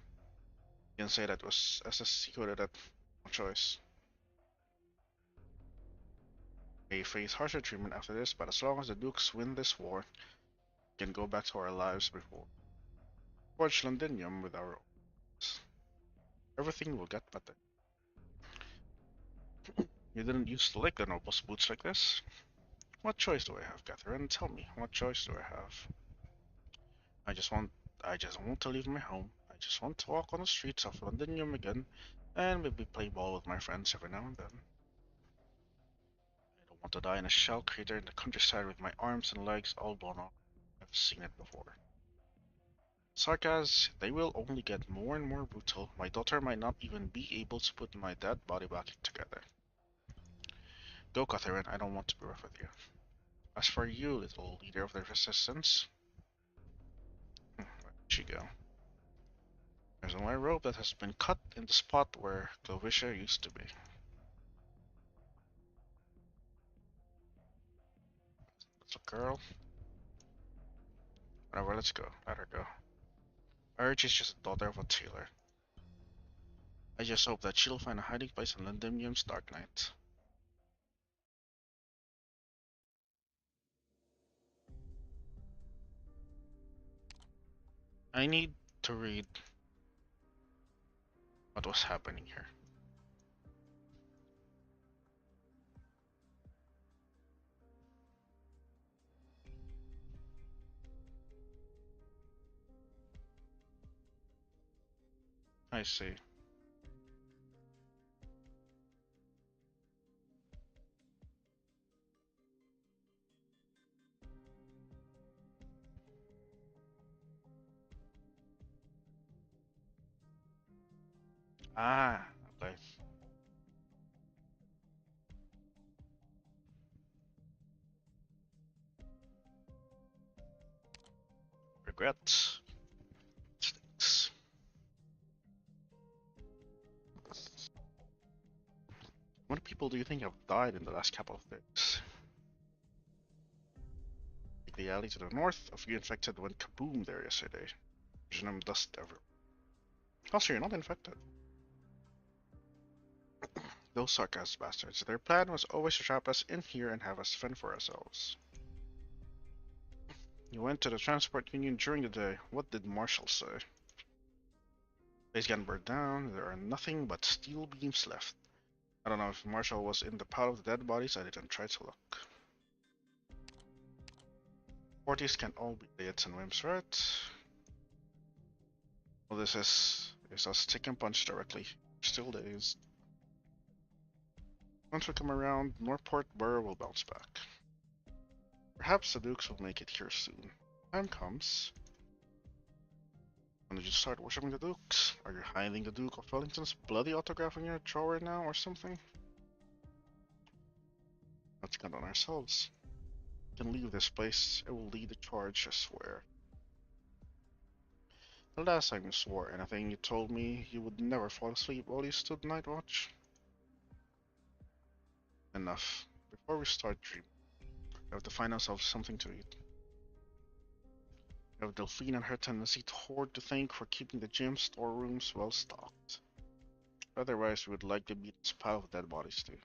You can say that was SSC who did it. No choice. May face harsher treatment after this, but as long as the Dukes win this war, we can go back to our lives before. Forge Londinium with our own. Everything will get better. You didn't used to like the nobles' boots like this. What choice do I have, Catherine? Tell me, what choice do I have? I just want to leave my home. I just want to walk on the streets of Londinium again And maybe play ball with my friends every now and then. I don't want to die in a shell crater in the countryside with my arms and legs all blown off. I've seen it before. Sarkaz, they will only get more and more brutal. My daughter might not even be able to put my dead body back together. Go, Catherine, I don't want to be rough with you. As for you, little leader of the resistance, where did she go? There's a wire rope that has been cut in the spot where Clovisha used to be. It's a girl. Whatever, let's go. Let her go. Urge is just a daughter of a tailor. I just hope that she'll find a hiding place in Lindimium's Dark Knight. I need to read what was happening here. I see. Ah, okay. Regrets. Stinks. How many people do you think have died in the last couple of days? Like the alley to the north, a few infected went kaboom there yesterday. Venom dust everywhere. Also, you're not infected. Those sarcastic bastards. Their plan was always to trap us in here and have us fend for ourselves. You went to the transport union during the day. What did Marshall say? Place got burned down. There are nothing but steel beams left. I don't know if Marshall was in the pile of the dead bodies. I didn't try to look. 40s can all be idiots and whims, right? Well, this is us take and punch directly. Still days. Once we come around, Northport Borough will bounce back. Perhaps the Dukes will make it here soon. Time comes. When did you start worshipping the Dukes? Are you hiding the Duke of Wellington's bloody autograph in your drawer now or something? Let's count on ourselves. We can leave this place. It will lead the charge, I swear. The last time you swore anything, you told me you would never fall asleep while you stood night watch. Enough. Before we start dreaming, we have to find ourselves something to eat. We have Delphine and her tendency to hoard to thank for keeping the gym storerooms well stocked. Otherwise, we would likely be this pile of dead bodies too.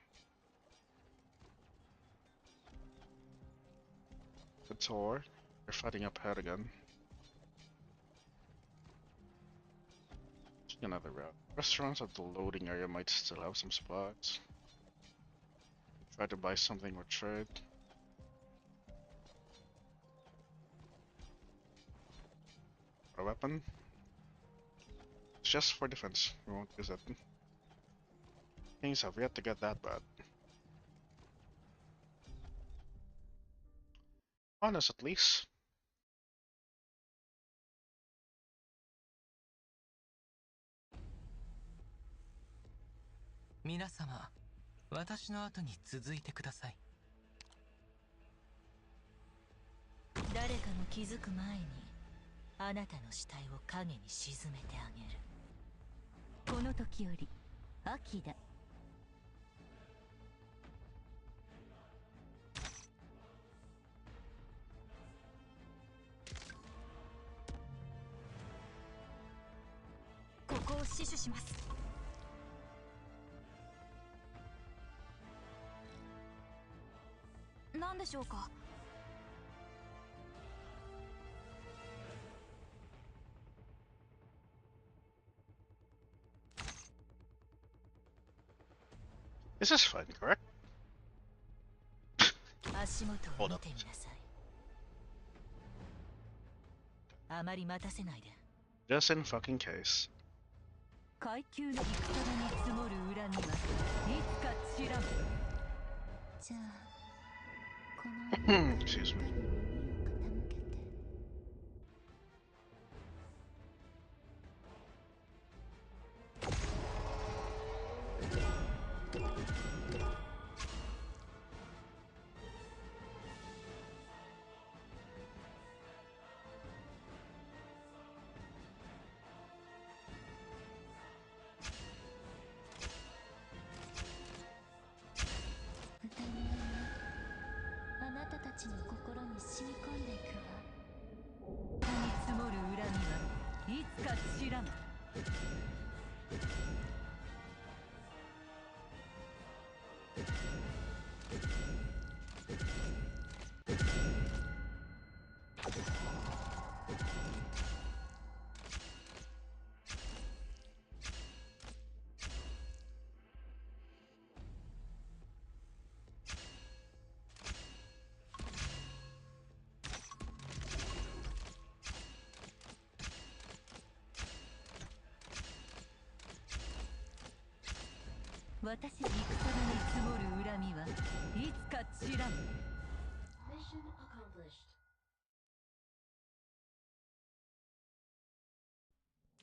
The tour, they're fighting up ahead again. Take another route. Restaurants at the loading area might still have some supplies. Try to buy something or trade. A weapon? It's just for defense. We won't use it. Things have yet to get that bad. Honest at least.皆様、私の後に続いてください。誰かの気づく前にあなたの死体を影に沈めてあげる。この時より秋だ。ここを死守します。何でしょうか。This is fun, correct? 足元を見てみなさい。あまり待たせないで。Just in fucking case. 階級の戦場に恨みはいつか散らん。じゃあこの Excuse me. あなたたちの心に染み込んでいくわ。に積もる恨みはいつか散らん。私に戦に積もる恨みはいつか散らん。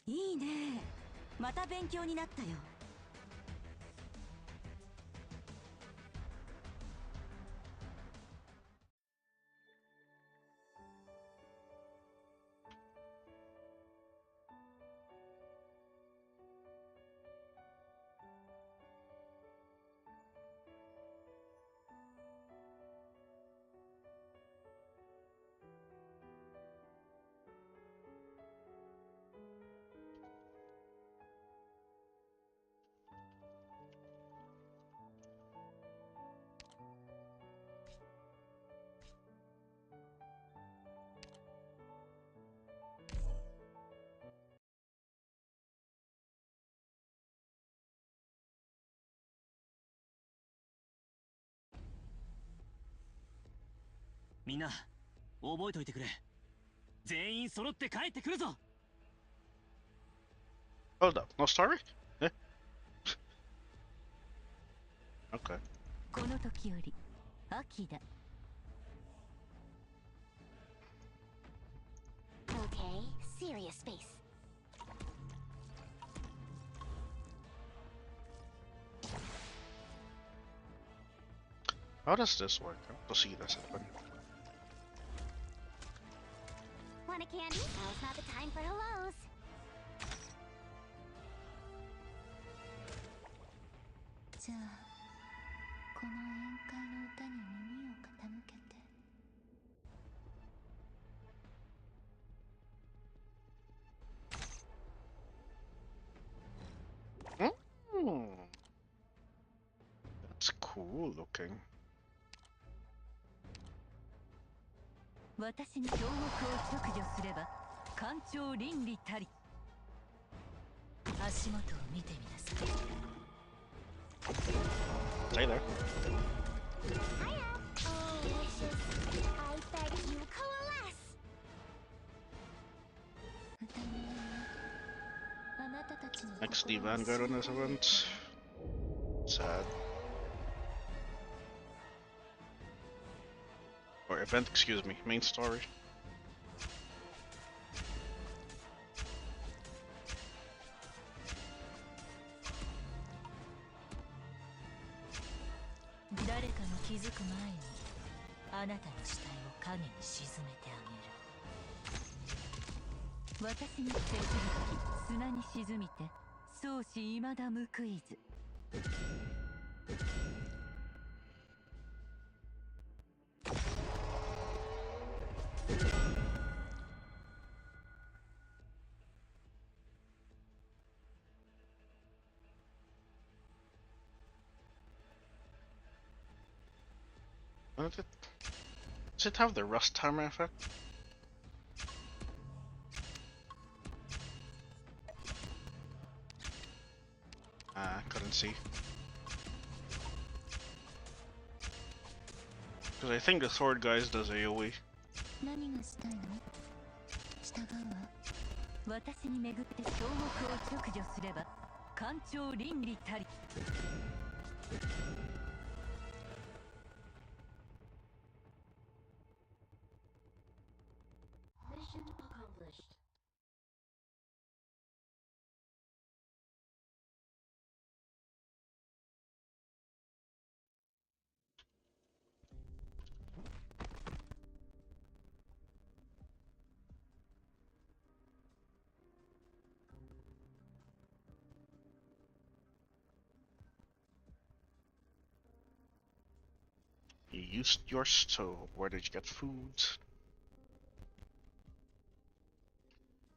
いいね。また勉強になったよ。みんな覚えといてくれ。全員揃って帰ってくるぞ。 Hold up, no story? Eh? Okay. この時より秋だ。Okay, serious space. How does this work? I want to see this happen. Want a candy? Now's not the time for hellos. じゃあこの宴会の歌に耳を傾けて。That's cool looking. 私に標木を直除すれば官庁倫理たり。足元を見てみなさい。Stay there. Hiya! Oh, wishes. I beg you, coalesce! 歌のようにあなたたちの Next, the 心に Vanguard on this 染み込んで event. Sad. Or event, excuse me. Main story. 誰かの気づく前にあなたの死体を影に沈めてあげる。私に接するとき砂に沈みて相思未だ報いず。Does it have the rust timer effect? Couldn't see. Because I think the sword guys does AoE. 何がしたいの？従うわ。私に巡って標木を直除すれば官庁倫理たり。Mission accomplished. You used your stove. Where did you get food?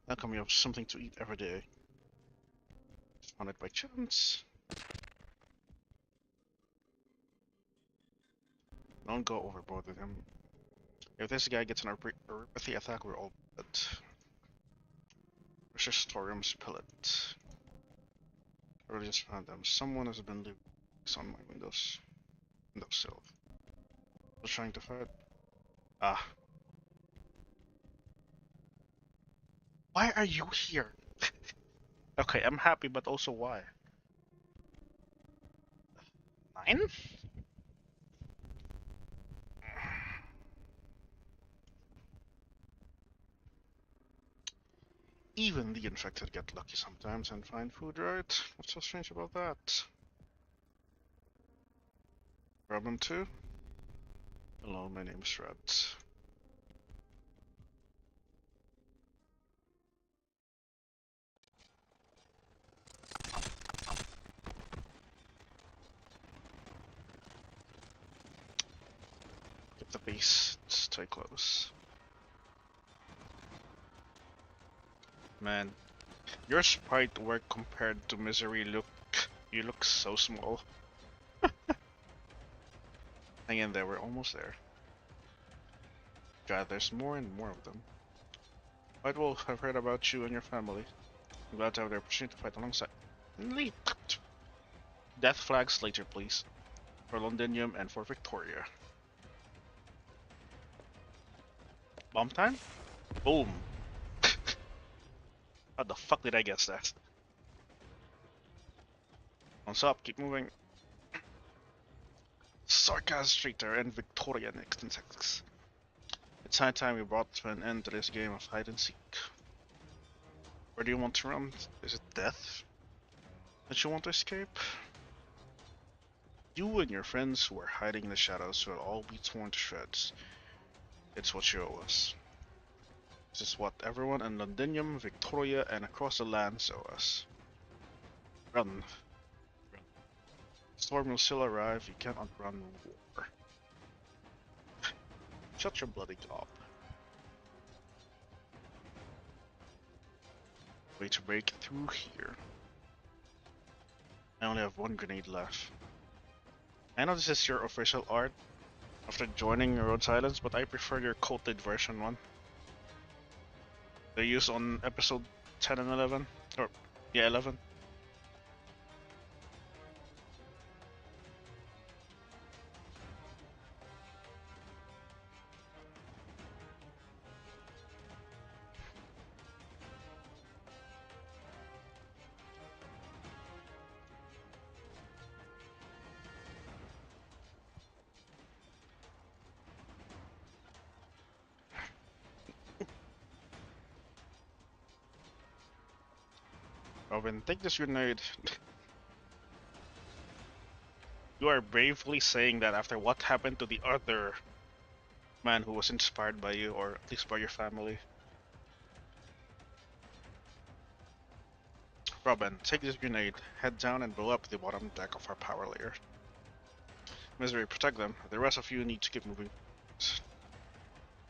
How come you have something to eat every day? Found it by chance. Don't go overboard with him. If this guy gets an earthy attack, we're all dead. Resistorium's pellet. I really just found them. Someone has been leaving on my windowsill. Was trying to fight. Ah. Why are you here? Okay, I'm happy, but also why? 9? Even the infected get lucky sometimes and find food, right? What's so strange about that? Problem 2? Hello, my name is Red. Get the base, stay close. Man, your sprite work compared to Misery you look so small. Hang in there, we're almost there. God, there's more and more of them. White Wolf, I've heard about you and your family. I'm glad to have the opportunity to fight alongside. Death flags later, please. For Londinium and for Victoria. Bomb time? Boom. How the fuck did I guess that? What's up? Keep moving. Sarkaz Traitor and Victoria next in 6. It's high time we brought to an end to this game of hide and seek. Where do you want to run? Is it death that you want to escape? You and your friends who are hiding in the shadows will all be torn to shreds. It's what you owe us. This is what everyone in Londinium, Victoria, and across the lands owe us. Run. Storm will still arrive, you can't outrun war. Shut your bloody gob. Way to break through here. I only have one grenade left. I know this is your official art after joining Road Silence, but I prefer your coated version one. They used on episode 10 and 11. Or, yeah, 11. Robin, take this grenade. You are bravely saying that after what happened to the other man who was inspired by you, or at least by your family. Robin, take this grenade, head down and blow up the bottom deck of our power layer. Misery, protect them. The rest of you need to keep moving.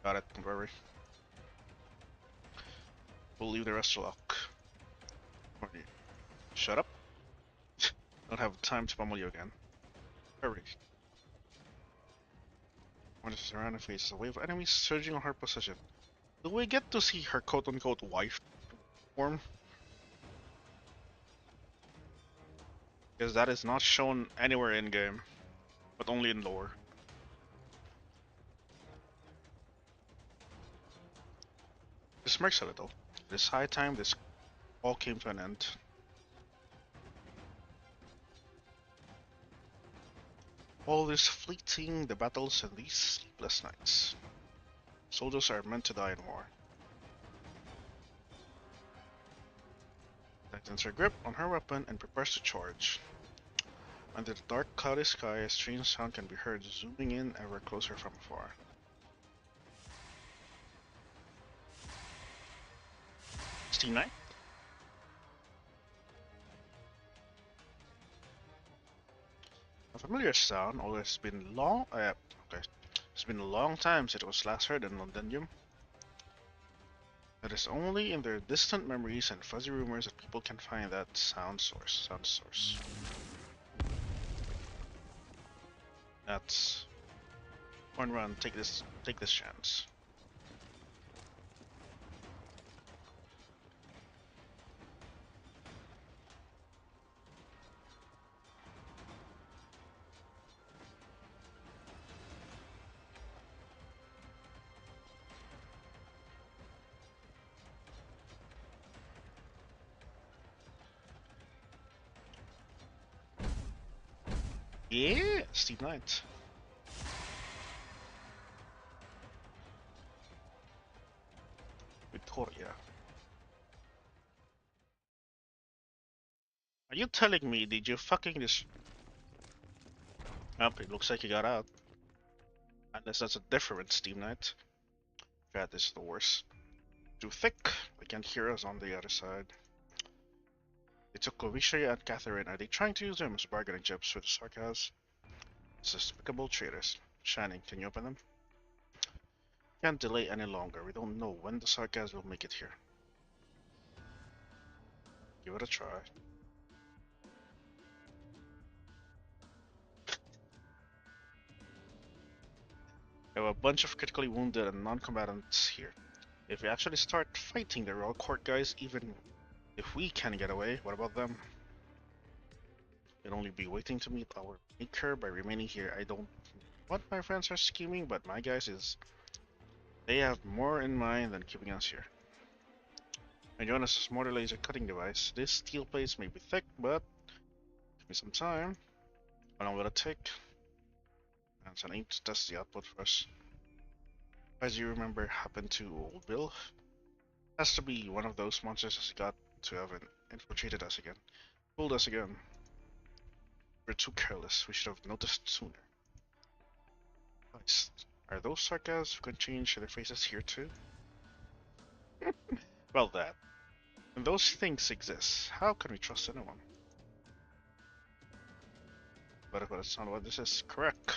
Got it, don't worry. We'll leave the rest to luck. Shut up. Don't have time to pummel you again. Hurry. When the surrounding faces a wave of enemies surging on her position. Do we get to see her quote-unquote wife form? Because that is not shown anywhere in-game, but only in lore. This smirks a little. It is high time this all came to an end. All is fleeting, the battles and these sleepless nights. Soldiers are meant to die in war. Tightens her grip on her weapon and prepares to charge. Under the dark, cloudy sky, a strange sound can be heard zooming in ever closer from afar. Steam Knight? A familiar sound, although it's been it's been a long time since it was last heard in Londinium. It is only in their distant memories and fuzzy rumors that people can find that sound source. That's one run. Take this chance. Yeah, Steve Knight. Victoria. Are you telling me, did you fucking just... Up, it looks like you got out. Unless that's a different Steam Knight. God, this is the worst. Too thick, they can't hear us on the other side. They took Lovisha and Catherine. Are they trying to use them as bargaining chips with the sarcasm? Despicable traitors. Shining, can you open them? Can't delay any longer. We don't know when the sarcasm will make it here. Give it a try. We have a bunch of critically wounded and non-combatants here. If we actually start fighting the Royal Court guys, even if we can get away, what about them? They'll only be waiting to meet our maker by remaining here. I don't know what my friends are scheming, but my guys they have more in mind than keeping us here. And join us a smarter laser cutting device. This steel plates may be thick, but give me some time. How long will it take? And so I need to test the output first. As you remember, happened to old Bill. Has to be one of those monsters that's got to have infiltrated us again. Fooled us again. We're too careless. We should have noticed sooner. Nice. Are those sarcasms who can change their faces here too? Well, that. When those things exist, how can we trust anyone? But it's not what this is. Correct.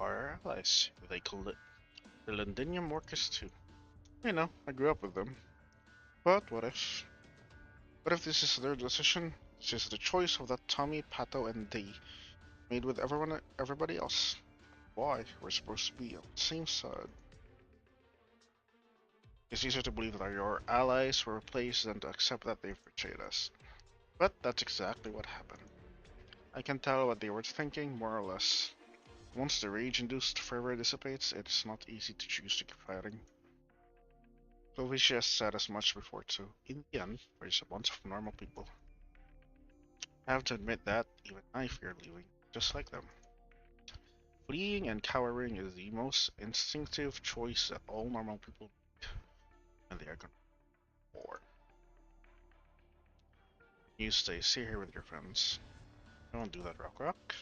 Our allies. They call it the Londinium workers too. I know, I grew up with them. But what if? What if this is their decision? This is the choice of that Tommy, Pato, and they made with everybody else. Why? We're supposed to be on the same side. It's easier to believe that your allies were replaced than to accept that they've betrayed us. But that's exactly what happened. I can tell what they were thinking, more or less. Once the rage-induced fervor dissipates, it's not easy to choose to keep fighting. Clovis has said as much before too. In the end, we're just a bunch of normal people. I have to admit that even I fear leaving, just like them. Fleeing and cowering is the most instinctive choice that all normal people make, and they are going to war. You stay here with your friends. Don't do that, Rock.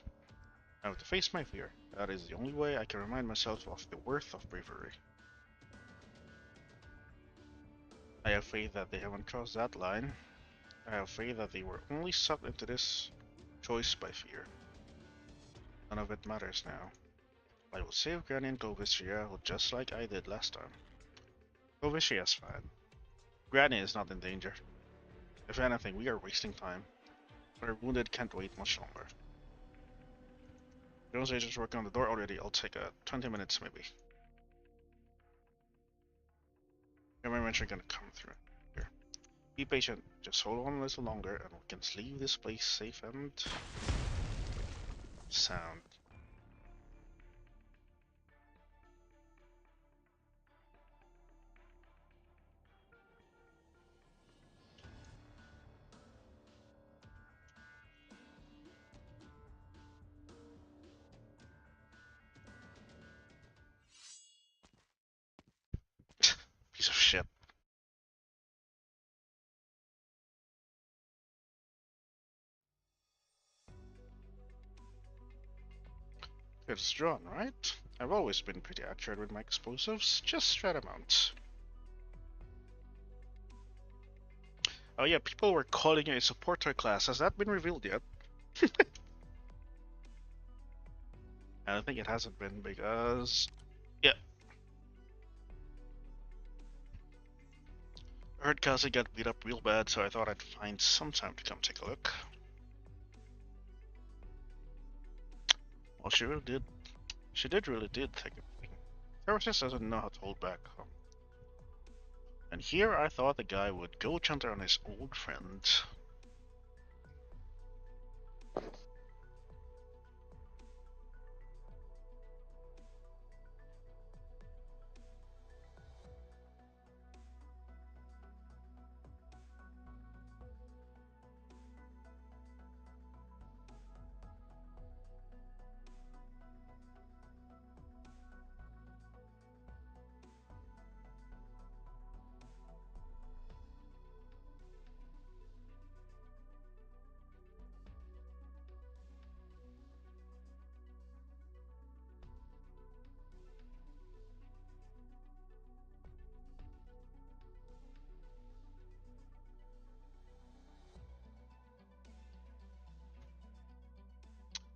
I have to face my fear. That is the only way I can remind myself of the worth of bravery. I have faith that they haven't crossed that line. I have faith that they were only sucked into this choice by fear. None of it matters now. I will save Granny and Govishia just like I did last time. Govishia's fine. Granny is not in danger. If anything, we are wasting time. But our wounded can't wait much longer. Jones agents working on the door already. I'll take 20 minutes maybe. Your mention gonna come through here. Be patient. Just hold on a little longer and we can leave this place safe and sound. Piece of shit. It's drawn, right? I've always been pretty accurate with my explosives, just right amount. Oh yeah, people were calling you a supporter class. Has that been revealed yet? I don't think it hasn't been because... Yeah. I heard Cassie got beat up real bad, so I thought I'd find some time to come take a look. Well, she really did. She really did take a beating. Sarah just doesn't know how to hold back. And here I thought the guy would go chanter on his old friend.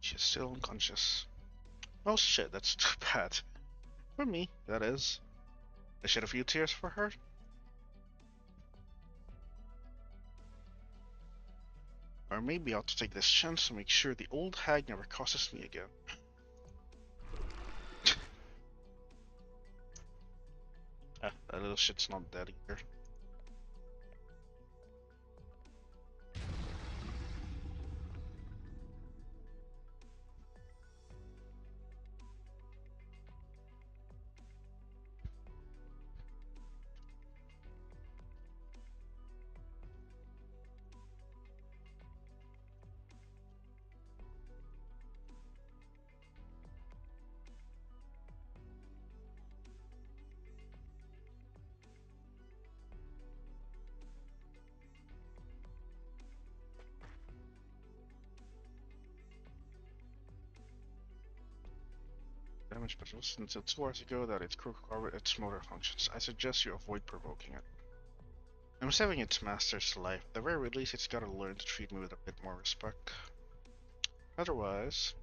She's still unconscious. Oh shit, that's too bad. For me, that is. I shed a few tears for her. Or maybe I ought to take this chance to make sure the old hag never crosses me again. Ah, that little shit's not dead either. Damage specialist until 2 hours ago that its crew covered its motor functions. I suggest you avoid provoking it. I'm saving its master's life. At the very least, it's gotta learn to treat me with a bit more respect. Otherwise...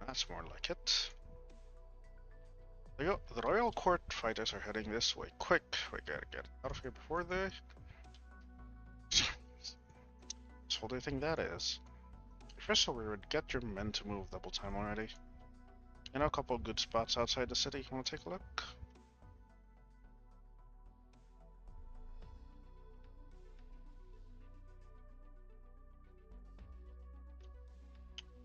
That's more like it. The Royal Court fighters are heading this way. Quick, we gotta get out of here before they... So what do you think that is? First of all, we would get your men to move double time already. You know a couple of good spots outside the city. Wanna take a look?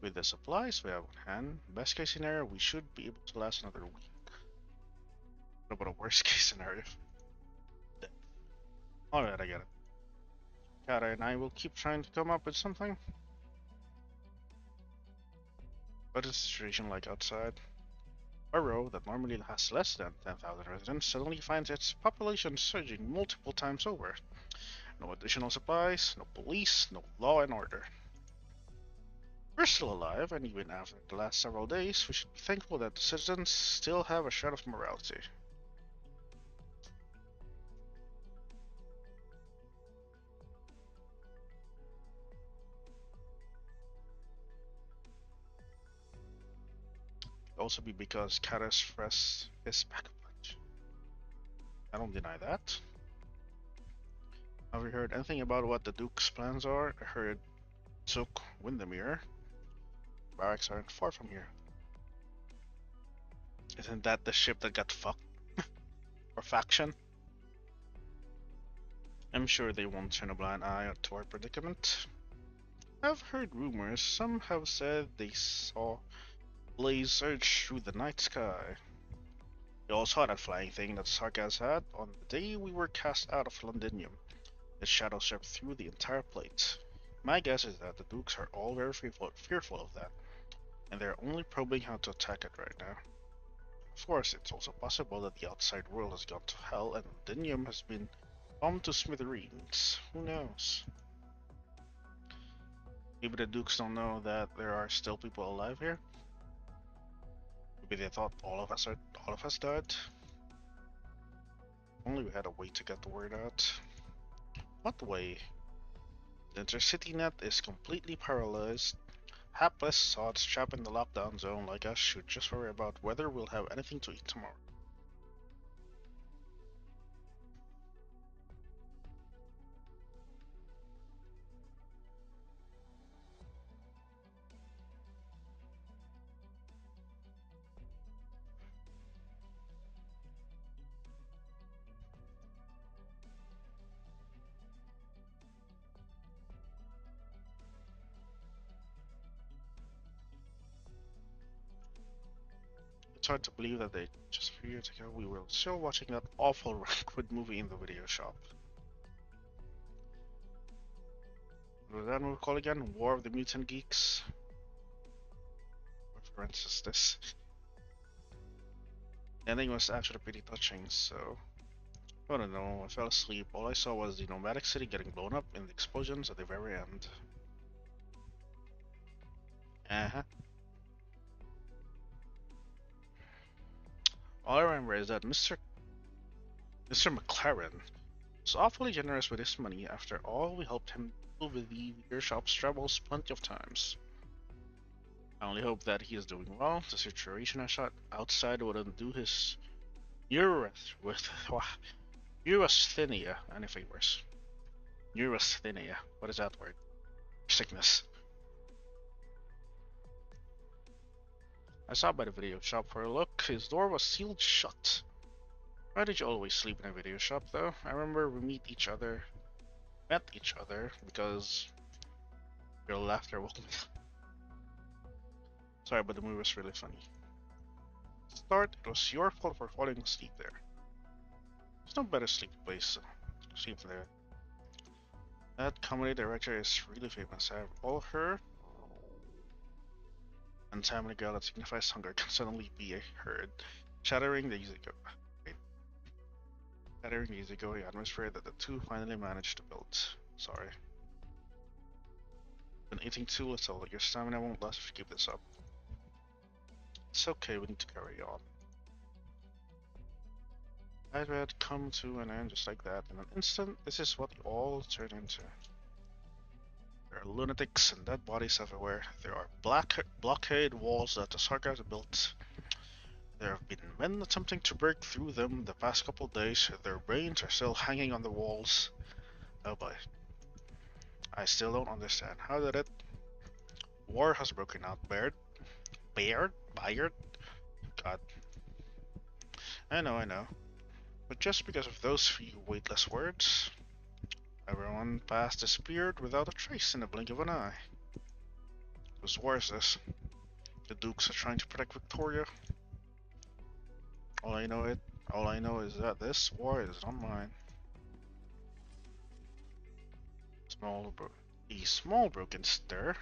With the supplies we have on hand, best case scenario, we should be able to last another week. What about a worst case scenario? Alright, I get it. Kara and I will keep trying to come up with something. What is the situation like outside? Borough that normally has less than 10,000 residents suddenly finds its population surging multiple times over. No additional supplies, no police, no law and order. We're still alive, and even after the last several days, we should be thankful that the citizens still have a shred of morality. also be because Kata's fresh is back a punch. I don't deny that. Have you heard anything about what the Duke's plans are? I heard Zook Windermere. Barracks aren't far from here. Isn't that the ship that got fucked? Or faction? I'm sure they won't turn a blind eye to our predicament. I've heard rumors. Some have said they saw Blaze surge through the night sky. You all saw that flying thing that Sarkaz had on the day we were cast out of Londinium. The shadow swept through the entire plate. My guess is that the Dukes are all very fearful of that, and they're only probing how to attack it right now. Of course, it's also possible that the outside world has gone to hell and Londinium has been bombed to smithereens. Who knows? Maybe the Dukes don't know that there are still people alive here. Maybe they thought all of us died. Only we had a way to get the word out. What way? The intercity net is completely paralyzed. Hapless sods trapped in the lockdown zone like us should just worry about whether we'll have anything to eat tomorrow. It's hard to believe that just a few years ago we were still watching that awful Rankwood movie in the video shop. What was that movie called again? War of the Mutant Geeks? What reference is this? The ending was actually pretty touching, so I don't know, I fell asleep. All I saw was the nomadic city getting blown up in the explosions at the very end. All I remember is that Mr. McLaren was awfully generous with his money. After all, we helped him deal with the video shop's troubles plenty of times. I only hope that he is doing well. The situation I shot outside wouldn't do his neurasthenia any favors. Neurasthenia. What is that word? Sickness. I stopped by the video shop for a look. His door was sealed shut. Why did you always sleep in a video shop, though? I remember we met each other because your laughter woke me up. Sorry, but the movie was really funny. To start, it was your fault for falling asleep there. There's no better sleep place to sleep there. That comedy director is really famous. I've all heard. And time and a girl that signifies hunger can suddenly be heard, shattering the easygoing atmosphere that the two finally managed to build. Sorry. Been eating too little. Your stamina won't last if you keep this up. It's okay, we need to carry on. I'd had come to an end just like that. In an instant, this is what you all turn into. There are lunatics and dead bodies everywhere. There are blockade walls that the Sarkaz built. There have been men attempting to break through them the past couple days. Their brains are still hanging on the walls. Oh boy. I still don't understand. How did it? War has broken out, Bayard? God. I know. But just because of those few weightless words, everyone past disappeared without a trace in the blink of an eye. Whose war is this? The Dukes are trying to protect Victoria. All I know is that this war is not mine. A small broken stir,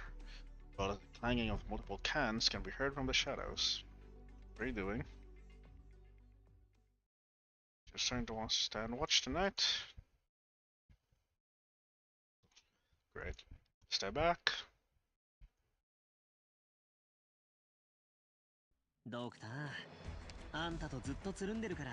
while the clanging of multiple cans can be heard from the shadows. What are you doing? You're starting to want to stand watch tonight? Great. Step back. ドクター、あんたとずっとつるんでるから、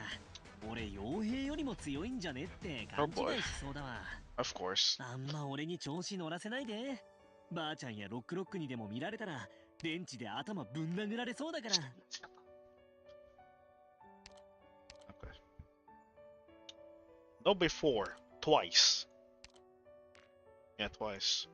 俺傭兵よりも強いんじゃねって勘違いしそうだわ。Of course. あんま俺に調子乗らせないで。ばあちゃんやロックにでも見られたら、電池で頭ぶん殴られそうだから。No, before. Twice. Yeah, twice.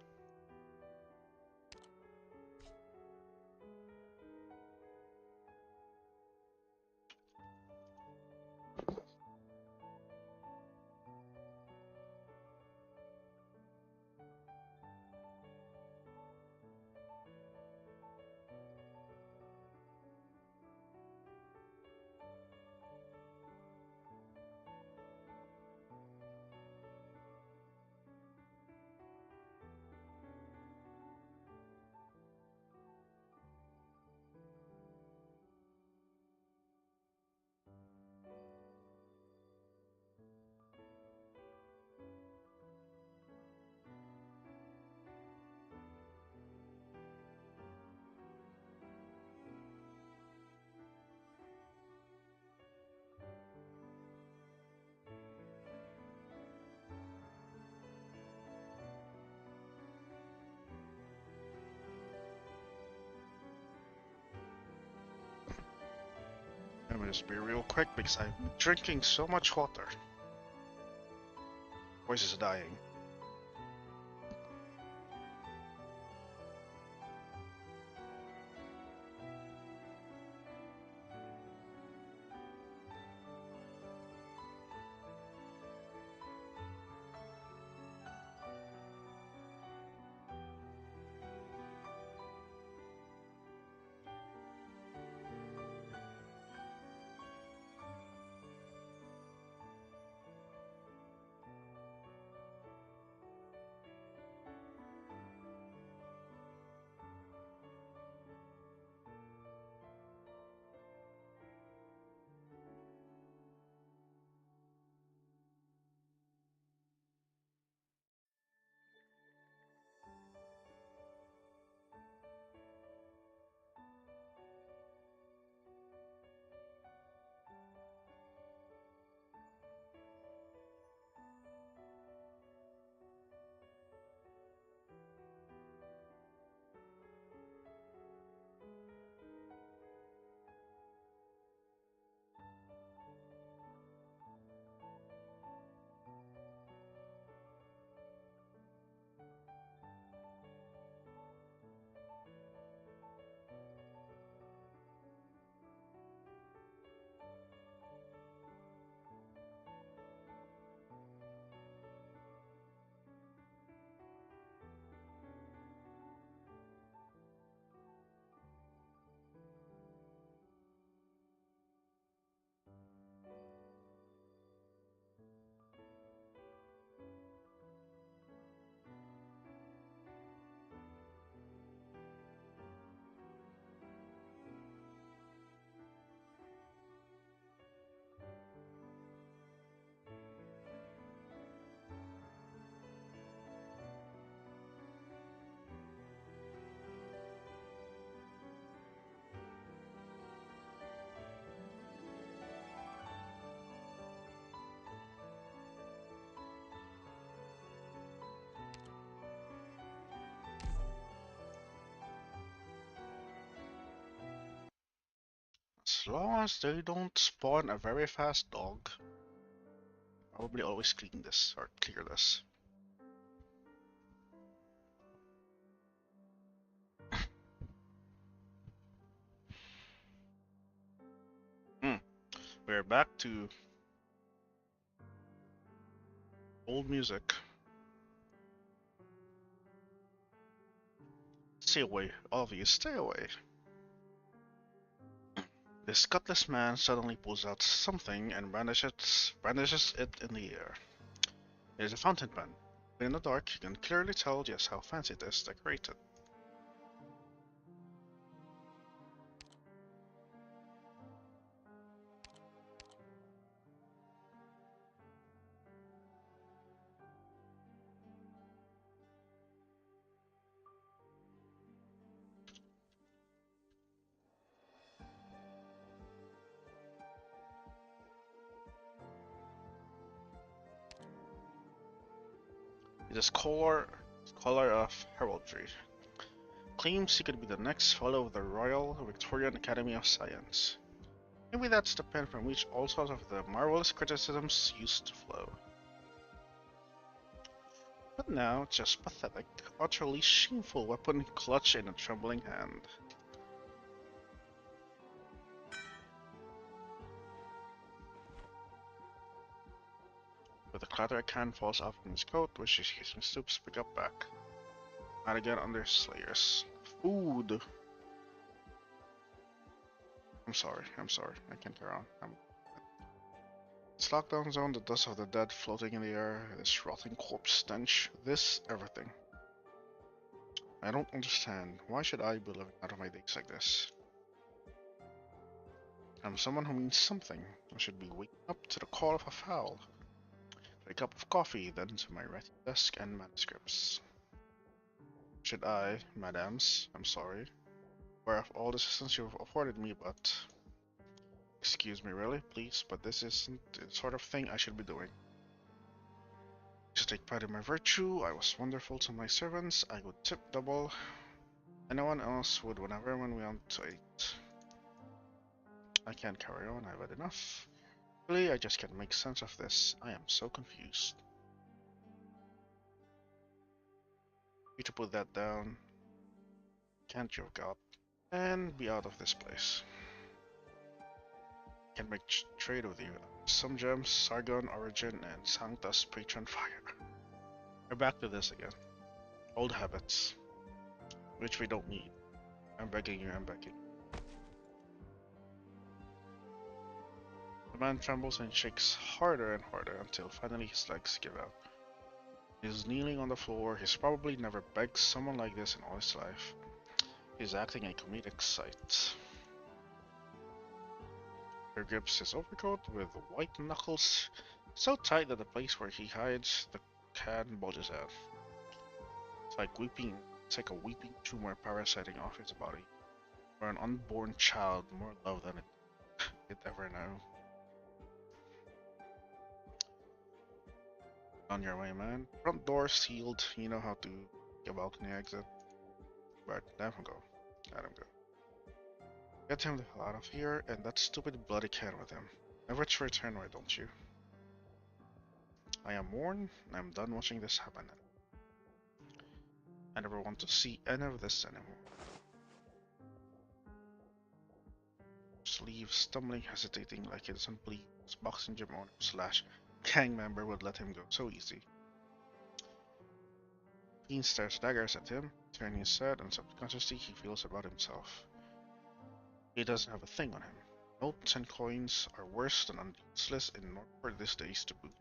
Let me just be real quick because I'm drinking so much water. Voice is dying. As long as they don't spawn a very fast dog, probably always clean this or clear this. We're back to old music. Stay away, all of you, stay away. This gutless man suddenly pulls out something and brandishes it in the air. It is a fountain pen. In the dark, you can clearly tell just how fancy it is decorated. It is scholar of heraldry. Claims he could be the next fellow of the Royal Victorian Academy of Science. Maybe that's the pen from which all sorts of the marvelous criticisms used to flow. But now, just pathetic, utterly shameful weapon clutched in a trembling hand. With a clatter, a can falls off from his coat, which he stoops to pick up back. Not again under his layers. Food! I'm sorry, I can't carry on. This lockdown zone, the dust of the dead floating in the air, this rotting corpse stench, this everything. I don't understand. Why should I be living out of my days like this? I'm someone who means something. I should be waking up to the call of a fowl. A cup of coffee, then to my writing desk and manuscripts. Should I, madams, I'm sorry, aware of all the assistance you've afforded me, but... Excuse me, really, please, but this isn't the sort of thing I should be doing. To take pride in my virtue, I was wonderful to my servants, I would tip double, and no one else would whenever when we went to eat. I can't carry on, I've had enough. Really, I just can't make sense of this. I am so confused. Need to put that down. Can't joke up. And be out of this place. Can make trade with you. Some gems, Sargon, Origin, and Sanctus Patron Fire. We're back to this again. Old habits. Which we don't need. I'm begging you, I'm begging. The man trembles and shakes harder and harder until finally his legs give out. He's kneeling on the floor. He's probably never begged someone like this in all his life. He's acting a comedic sight. He grips his overcoat with white knuckles so tight that the place where he hides the can bulges out. It's like a weeping tumor parasiting off his body. For an unborn child, more love than it ever know. On your way, man. Front door sealed. You know how to get balcony exit. Right, let him go. Let him go. Get him the hell out of here, and that stupid bloody can with him. Never to return, why don't you? I am worn, and I'm done watching this happen. I never want to see any of this anymore. Just leave, stumbling, hesitating, like he doesn't believe his boxing gym owner / gang member would let him go so easy. Fiend stares daggers at him, turning his head, and subconsciously he feels about himself. He doesn't have a thing on him. Notes and coins are worse than useless in Northport these days to boot.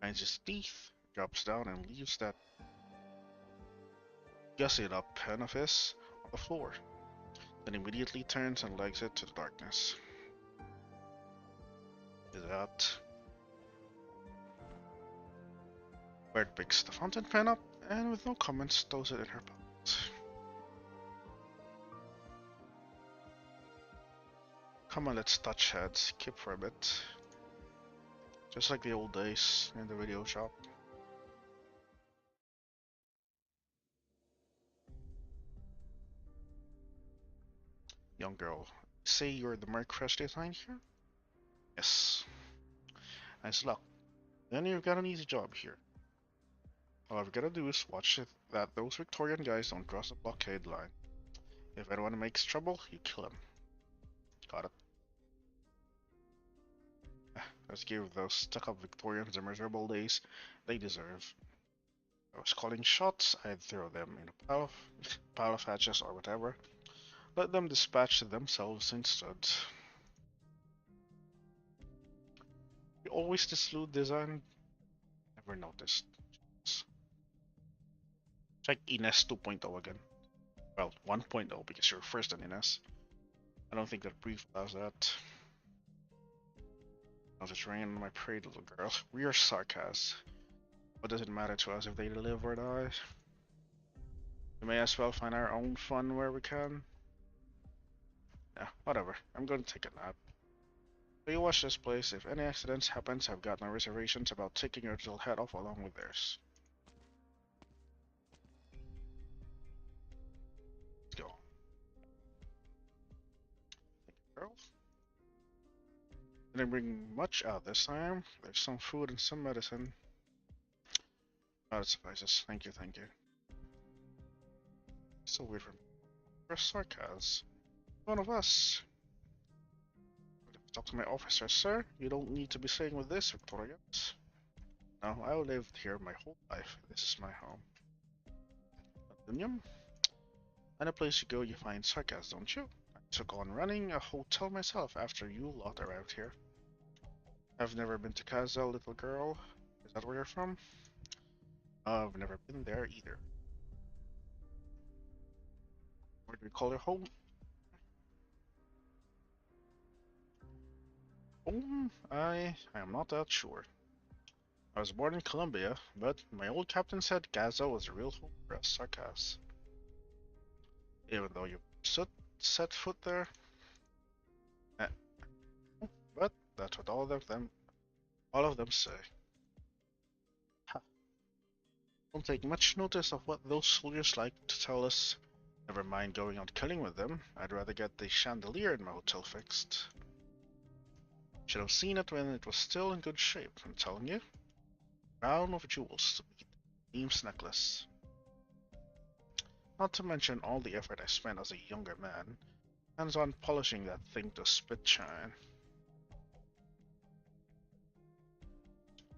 Finds his teeth, drops down and leaves that gusset up pen of his on the floor, then immediately turns and legs it to the darkness. Is that... Bird picks the fountain pen up and with no comments throws it in her pocket. Come on, let's touch heads, keep for a bit. Just like the old days in the video shop. Young girl, say you're the Merc Fresh design here? Yes. Nice luck. Then you've got an easy job here. All I've gotta do is watch it that those Victorian guys don't cross the blockade line. If anyone makes trouble, you kill him. Got it. Let's give those stuck-up Victorians the miserable days they deserve. If I was calling shots, I'd throw them in a pile of hatches or whatever. Let them dispatch themselves instead. You always this loot design? Never noticed. Check Ines 2.0 again. Well, 1.0 because you're first on Ines. I don't think that brief does that. Now just rain on my parade, little girl. We are sarcasm. What does it matter to us if they live or die? We may as well find our own fun where we can. Yeah, whatever. I'm going to take a nap. So you watch this place. If any accidents happens, I've got no reservations about taking your little head off along with theirs. Let's go. Thank you, girl. Didn't bring much out this time. There's some food and some medicine. Oh, that suffices. Thank you, thank you. So weird from sarcasm. One of us. Talk to my officer, sir. You don't need to be staying with this, Victorians. No, I lived here my whole life. This is my home. Londinium? Any place you go, you find sarcasm, don't you? I took on running a hotel myself after you lot arrived here. I've never been to Kazal, little girl. Is that where you're from? I've never been there either. Where do we call your home? Home? I am not that sure. I was born in Colombia, but my old captain said Gaza was a real home for us Sarkas. Even though you set foot there. Eh, but that's what all of them say. Ha. Don't take much notice of what those soldiers like to tell us. Never mind going out killing with them. I'd rather get the chandelier in my hotel fixed. Should have seen it when it was still in good shape, I'm telling you. Crown of jewels to beat Eames necklace. Not to mention all the effort I spent as a younger man, hands on polishing that thing to spit shine.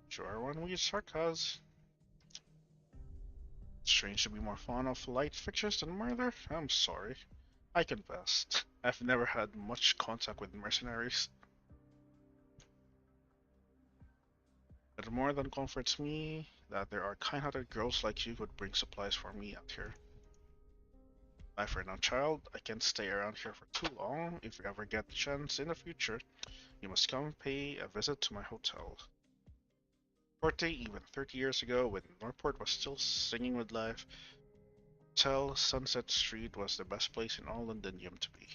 Sure one we sarcasm. Strange to be more fond of light fixtures than murder? I'm sorry. I confess, I've never had much contact with mercenaries. It more than comforts me that there are kind-hearted girls like you who would bring supplies for me out here. My friend and child, I can't stay around here for too long. If you ever get the chance in the future, you must come pay a visit to my hotel. 40, even 30 years ago, when Norport was still singing with life, Hotel Sunset Street was the best place in all Londinium to be.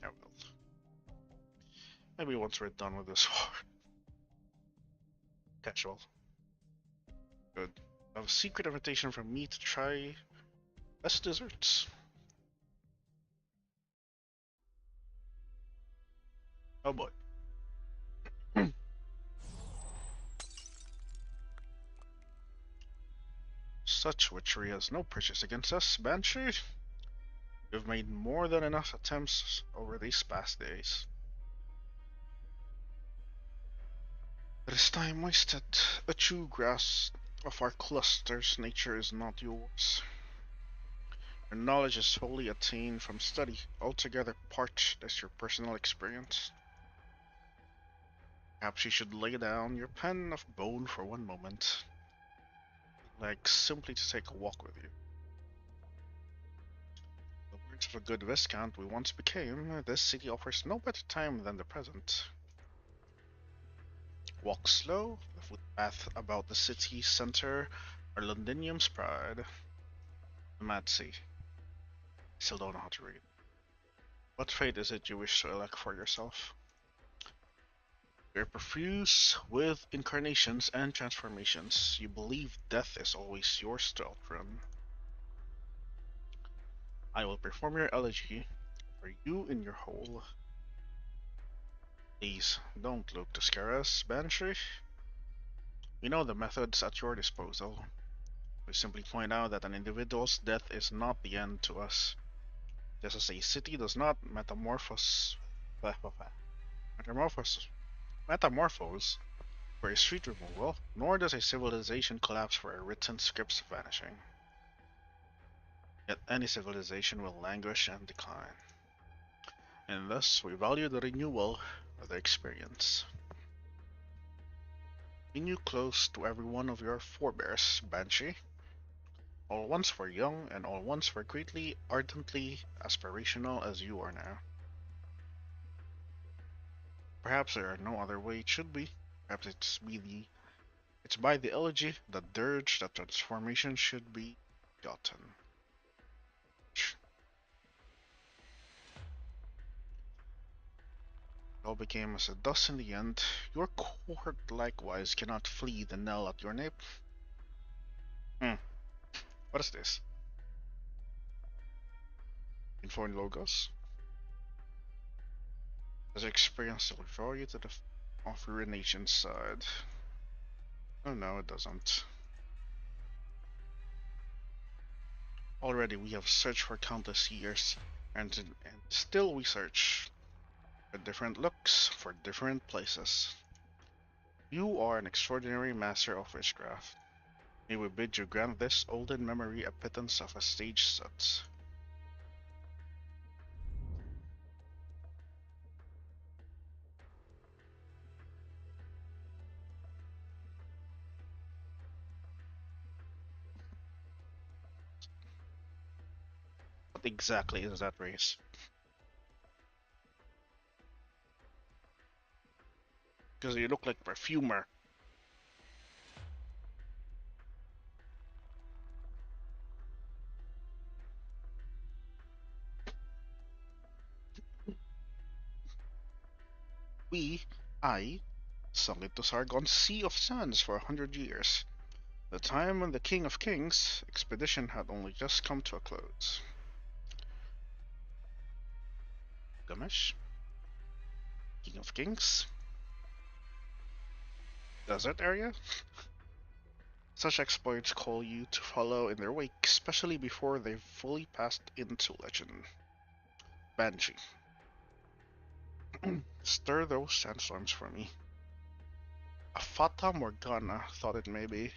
Yeah, well. Maybe once we're done with this war. Casual. Good. I have a secret invitation from me to try best desserts. Oh boy. Such witchery has no purchase against us, Banshee. You've made more than enough attempts over these past days. It is time wasted. A true grasp of our cluster's nature is not yours. Your knowledge is wholly attained from study, altogether part as your personal experience. Perhaps you should lay down your pen of bone for one moment. Like simply to take a walk with you. The words of a good viscount we once became, this city offers no better time than the present. Walk slow, the footpath about the city center are Londinium's pride. The Mad Sea. Still don't know how to read. What fate is it you wish to elect for yourself? You're profuse with incarnations and transformations. You believe death is always yours to outrun. I will perform your elegy for you in your hole. Please, don't look to scare us, Banshee. We know the methods at your disposal. We simply point out that an individual's death is not the end to us. Just as a city does not metamorphose for a street removal, nor does a civilization collapse for a written script's vanishing. Yet any civilization will languish and decline. And thus we value the renewal of the experience. Bring you close to every one of your forebears, Banshee. All once were young, and all once were greatly, ardently aspirational as you are now. Perhaps there are no other way it should be. Perhaps it's by the elegy, the dirge, that transformation should be gotten. It all became as a dust in the end. Your court likewise cannot flee the knell at your nape. What is this? Inform logos? Does experience will draw you to the of urination side? Oh no, it doesn't. Already we have searched for countless years, and still we search for different looks, for different places. You are an extraordinary master of witchcraft. May we bid you grant this olden memory a pittance of a stage set. What exactly is that race? Because you look like perfumer. I, sunk into Sargon's Sea of Sands for 100 years. The time when the King of Kings expedition had only just come to a close. Gamish? King of Kings? Desert area? Such exploits call you to follow in their wake, especially before they've fully passed into legend. Banshee. Stir those sandstorms for me. A Fata Morgana thought it may be.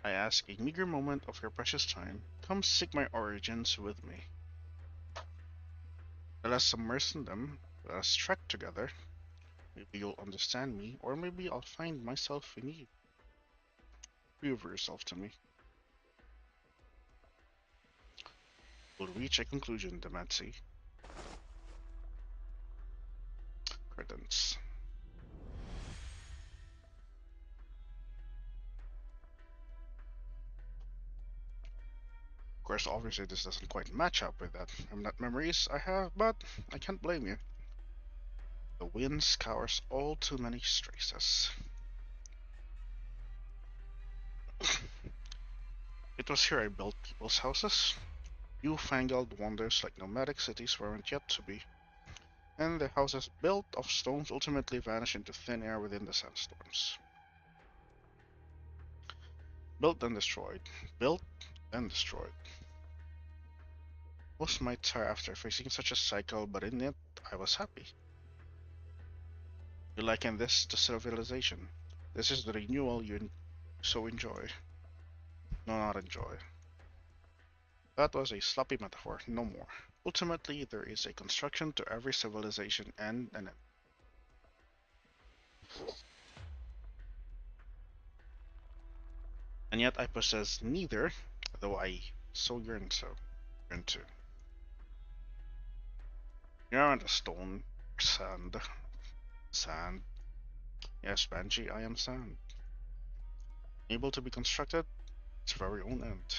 I ask a meager moment of your precious time. Come seek my origins with me. Let us submerge in them. Let us trek together. Maybe you'll understand me, or maybe I'll find myself in you. Prove yourself to me. We'll reach a conclusion, Demansy. Credence. Of course, obviously this doesn't quite match up with that memories I have, but I can't blame you. The wind scours all too many traces. It was here I built people's houses. Newfangled wonders like nomadic cities weren't yet to be. And the houses built of stones ultimately vanish into thin air within the sandstorms. Built and destroyed. Built and destroyed. Most might tire after facing such a cycle, but in it, I was happy. You liken this to civilization. This is the renewal you so enjoy. No, not enjoy. That was a sloppy metaphor, no more. Ultimately, there is a construction to every civilization and an end. And yet I possess neither, though I so yearn to. You aren't a stone, sand. Sand. Yes, Banshee, I am sand. Able to be constructed, its very own end.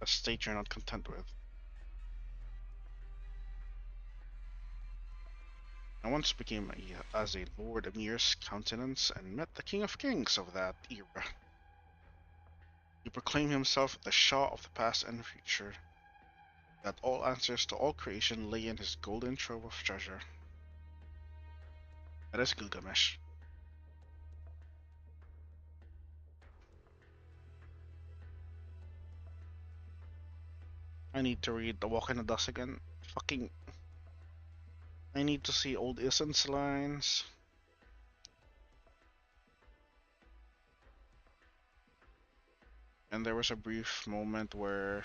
A state you're not content with. I once became as a Lord Emir's countenance and met the King of Kings of that era. He proclaimed himself the Shah of the past and future, that all answers to all creation lay in his golden trove of treasure. That is Gilgamesh. I need to read The Walk in the Dust again. Fucking... I need to see old Aszyen's lines. And there was a brief moment where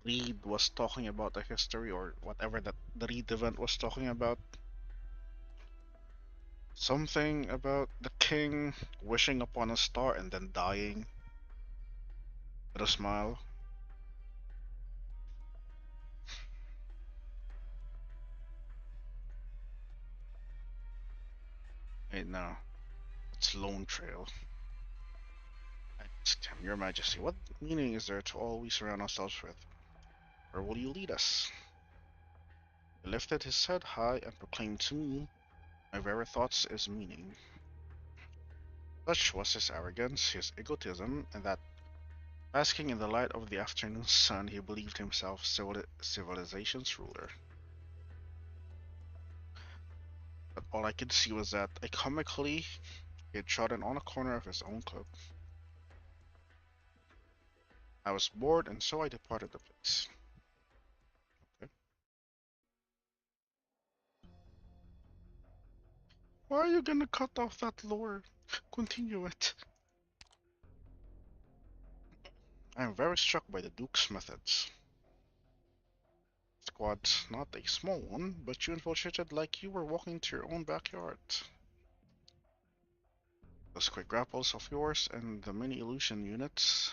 Reed was talking about the history or whatever that the Reed event was talking about. Something about the king wishing upon a star and then dying with a smile. Wait, no. It's Lone Trail. I asked him, Your Majesty, what meaning is there to all we surround ourselves with? Where will you lead us? He lifted his head high and proclaimed to me, My very thoughts is meaning. Such was his arrogance, his egotism, and that Basking in the light of the afternoon sun, he believed himself civilization's ruler. But all I could see was that, comically, he had trodden on a corner of his own club. I was bored, and so I departed the place. Okay. Why are you gonna cut off that lore? Continue it. I am very struck by the Duke's methods. Squad's not a small one, but you infiltrated like you were walking to your own backyard. Those quick grapples of yours and the many illusion units.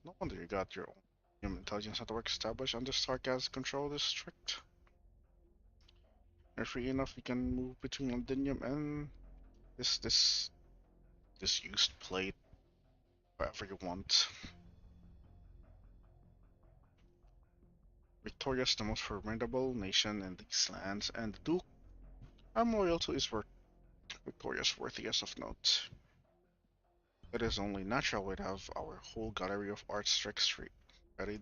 No wonder you got your own human intelligence network established under Sarkaz's control district. You're free enough you can move between Londinium and this used plate wherever you want. Victoria's the most formidable nation in these lands, and the Duke I'm loyal to is Victoria's worthiest of note. It is only natural we'd have our whole gallery of art tricks ready.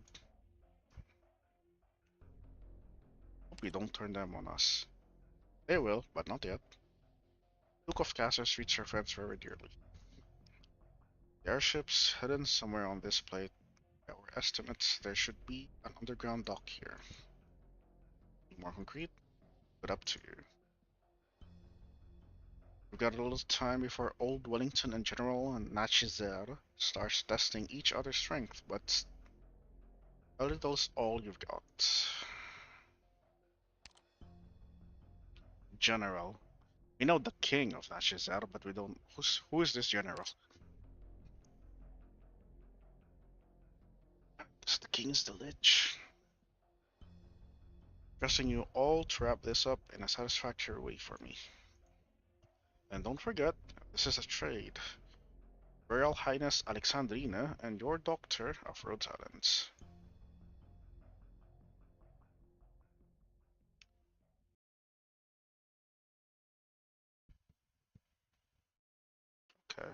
Hope we don't turn them on us. They will, but not yet. Duke of Casters treats her friends very dearly. The airships hidden somewhere on this plate. By our estimates, there should be an underground dock here. Be more concrete? But up to you. We've got a little time before Old Wellington and General Nachizer starts testing each other's strength, but a little's all you've got. General. We know the king of Nachizer, but we don't. Who is this general? The king's the lich. Pressing you all to wrap this up in a satisfactory way for me. And don't forget, this is a trade. Royal Highness Alexandrina and your doctor of Rhodes Islands. Okay.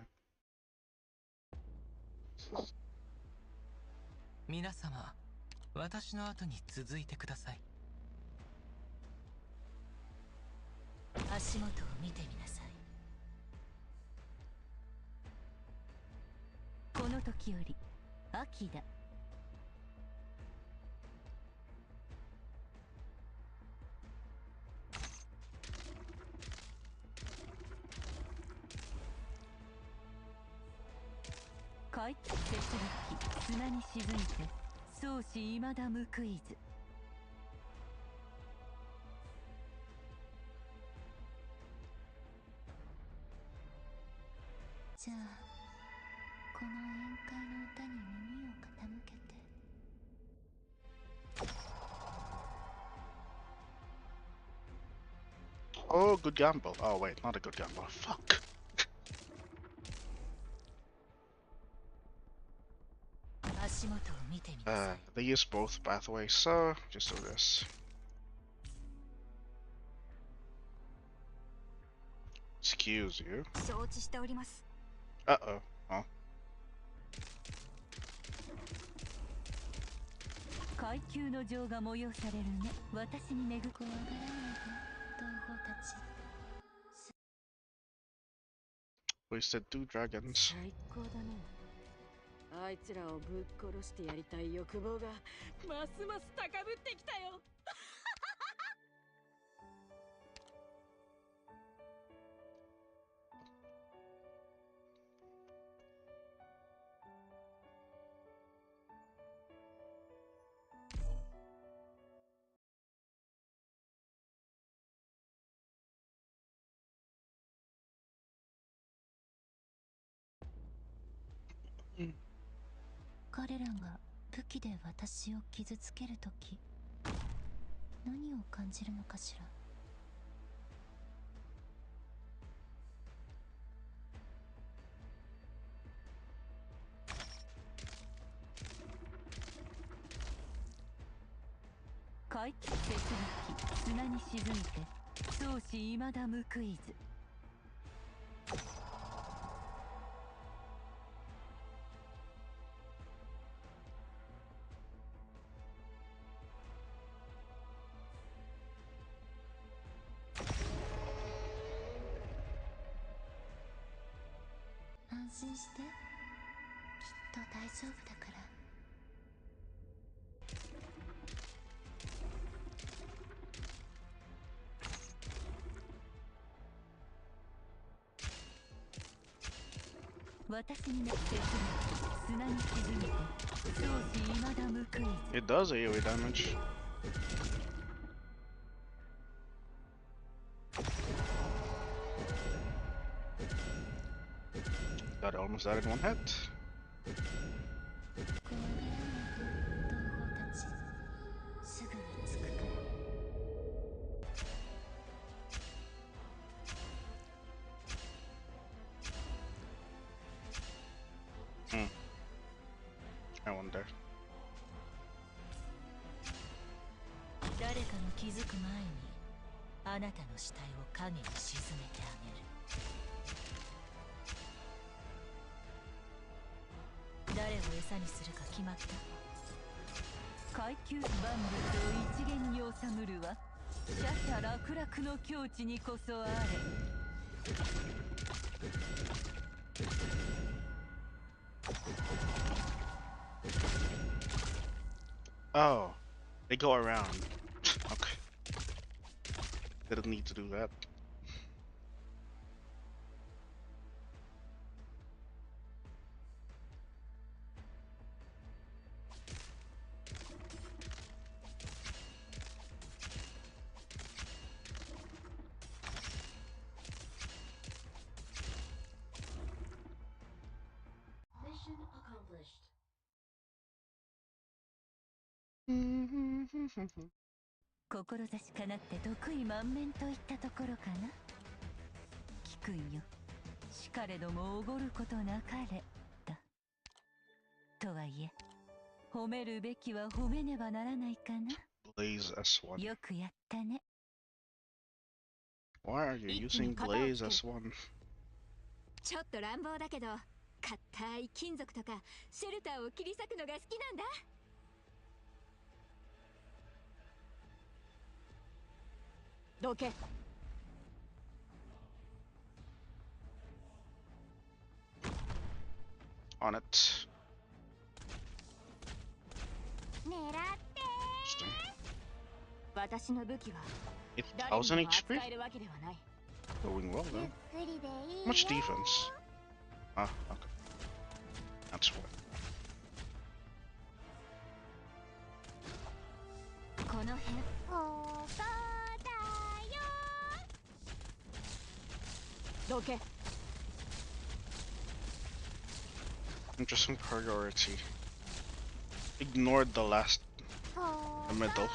皆様、私の後に続いてください。足元を見てみなさい。この時より秋だ。海雪劇砂に沈いて相思未だ報いず。じゃあこの宴会の歌に耳を傾けて。Oh, good gamble. Oh wait, not a good gamble. Fuck. They use both pathways, so just do this. Excuse you. Uh-oh. Oh. 階級の情が催されるね。私にめぐ怖がらないで、同胞たち。Wasted 2 dragons. 最高だね。あいつらをぶっ殺してやりたい欲望がますます高ぶってきたよ。彼らが武器で私を傷つけるとき、何を感じるのかしら。海雪劇砂に沈いて相思未だ報いず。心して、きっと大丈夫だから。私になって砂に沈めて少し未だ報いず。 It does AoE damage. That almost died in one hit. これ同胞たちすぐに着くから。 I wonder. 誰かの気づく前にあなたの死体を影に沈めてあげる。誰を餌にするか決まった。階級万物を一元に収むるは奢々楽々の境地にこそあれ。 Oh, they go around. Okay. Didn't need to do that. Mission accomplished. 志かなって得意満面といったところかな。聞くんよ。しかれどもおごることなかれだ。とはいえ、褒めるべきは褒めねばならないかな。Blaze S1. よくやったね。Why are you using Blaze S1? ちょっと乱暴だけど、硬い金属とかシェルターを切り裂くのが好きなんだ。どけ。On it. 狙って私の武器は 8,000 HP? えるわけではない。 Going well ゆっ though. くりでいいよ。 How much defense? Ah, okay. That's what. この辺。ここだよ。どけ。 Interesting priority. Ignored the last, こ the middle. こだよ。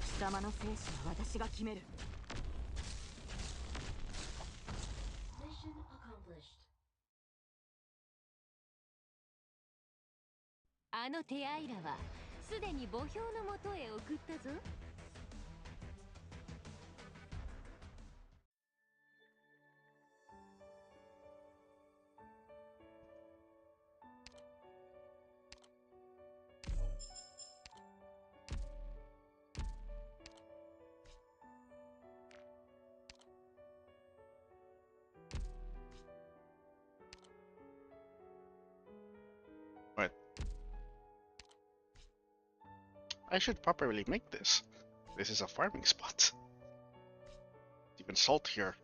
貴様の生死は私が決める。Mission accomplished. あのテアイラはすでに墓標のもとへ送ったぞ。Right. I should properly make this. This is a farming spot. Even salt here.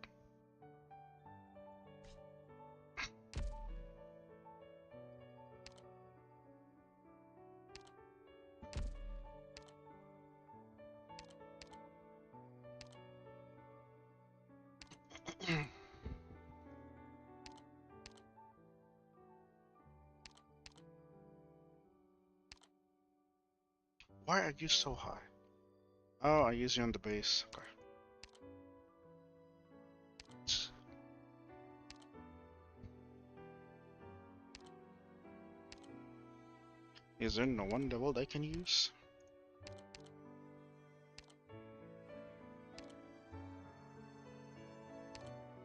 Why are you so high? Oh, I use you on the base. Okay. Is there no one leveled I can use?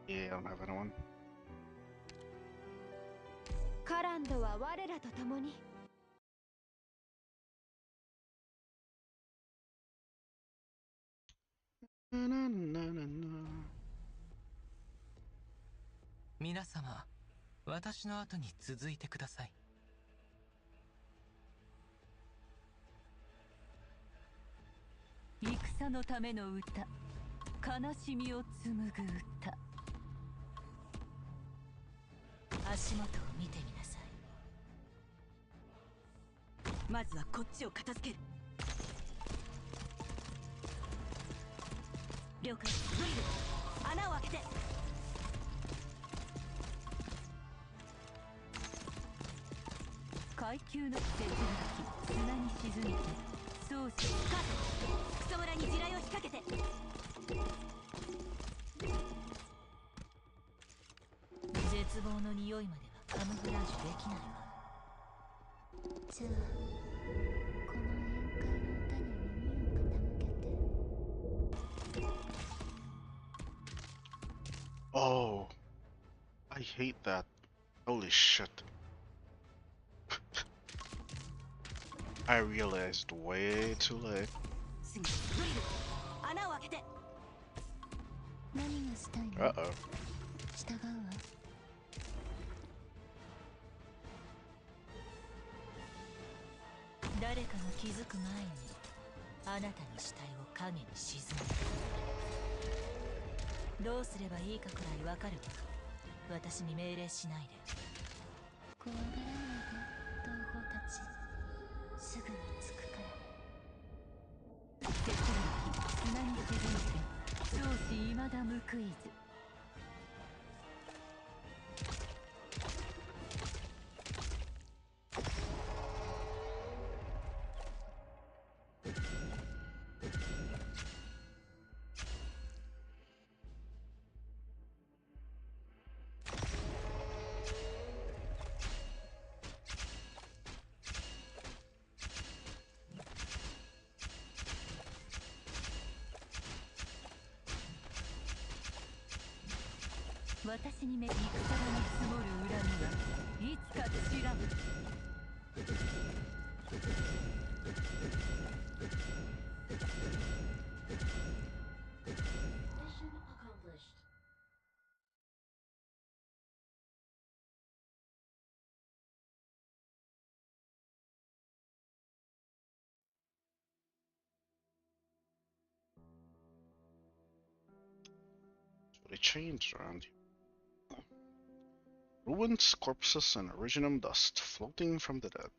Yeah, I don't have anyone. カランドは我らと共に。Na, na, na, na, na. 皆様、私の後に続いてください。戦のための歌、悲しみを紡ぐ歌。足元を見てみなさい。まずはこっちを片付ける。了解。ドリル、穴を開けて。階級の接続機、砂に沈めてそうし。カート、クソ村に地雷を引っ掛けて。絶望の匂いまではカムフラージュできないわ。じゃあこの宴会の歌に耳を傾けて。 Oh, I hate that. Holy shit. I realized way too late. すぐドリル、穴を開けて。何がしたいの？ Uh-oh. 従うわ。誰かが気づく前にあなたの死体を影に沈める。どうすればいいかくらいわかるわ。私に命令しないで。怖がらないで同胞たち、すぐに着くから。鉄の砂に沈めて少子未だ報いず。私にめ戦場に積もる恨みはいつか散らぶ。So they changed around here. Ruins, corpses, and originum dust floating from the dead.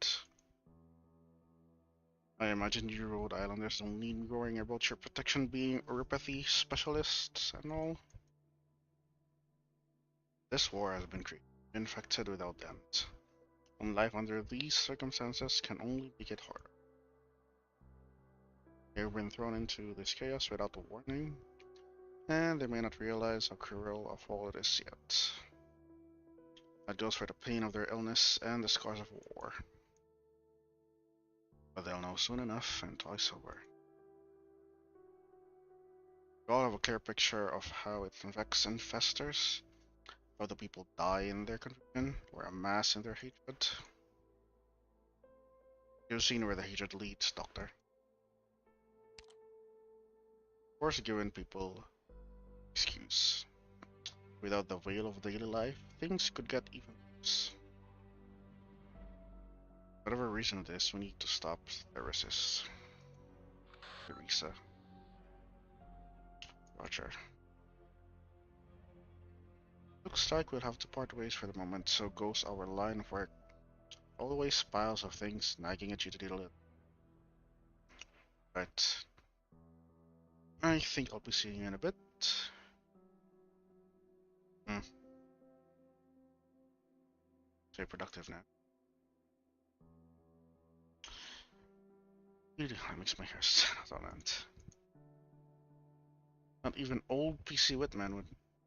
I imagine you Rhode Islanders don't need me worrying about your protection being uropathy specialists and all. This war has been infected without end, and life under these circumstances can only make it harder. They've been thrown into this chaos without a warning, and they may not realize how cruel of all it is yet. That goes for the pain of their illness and the scars of war. But they'll know soon enough and twice over. We all have a clear picture of how it infects and festers, how the people die in their confusion or amass in their hatred. You've seen where the hatred leads, Doctor. Of course, giving people excuse. Without the veil of daily life, things could get even worse. Whatever reason it is, we need to stop the resist. Teresa. Roger. Looks like we'll have to part ways for the moment, so goes our line of work. Always piles of things nagging at you to deal with. Right. I think I'll be seeing you in a bit. Stay productive now. Really, that makes my hair stand on end. Not even old PC Whitman would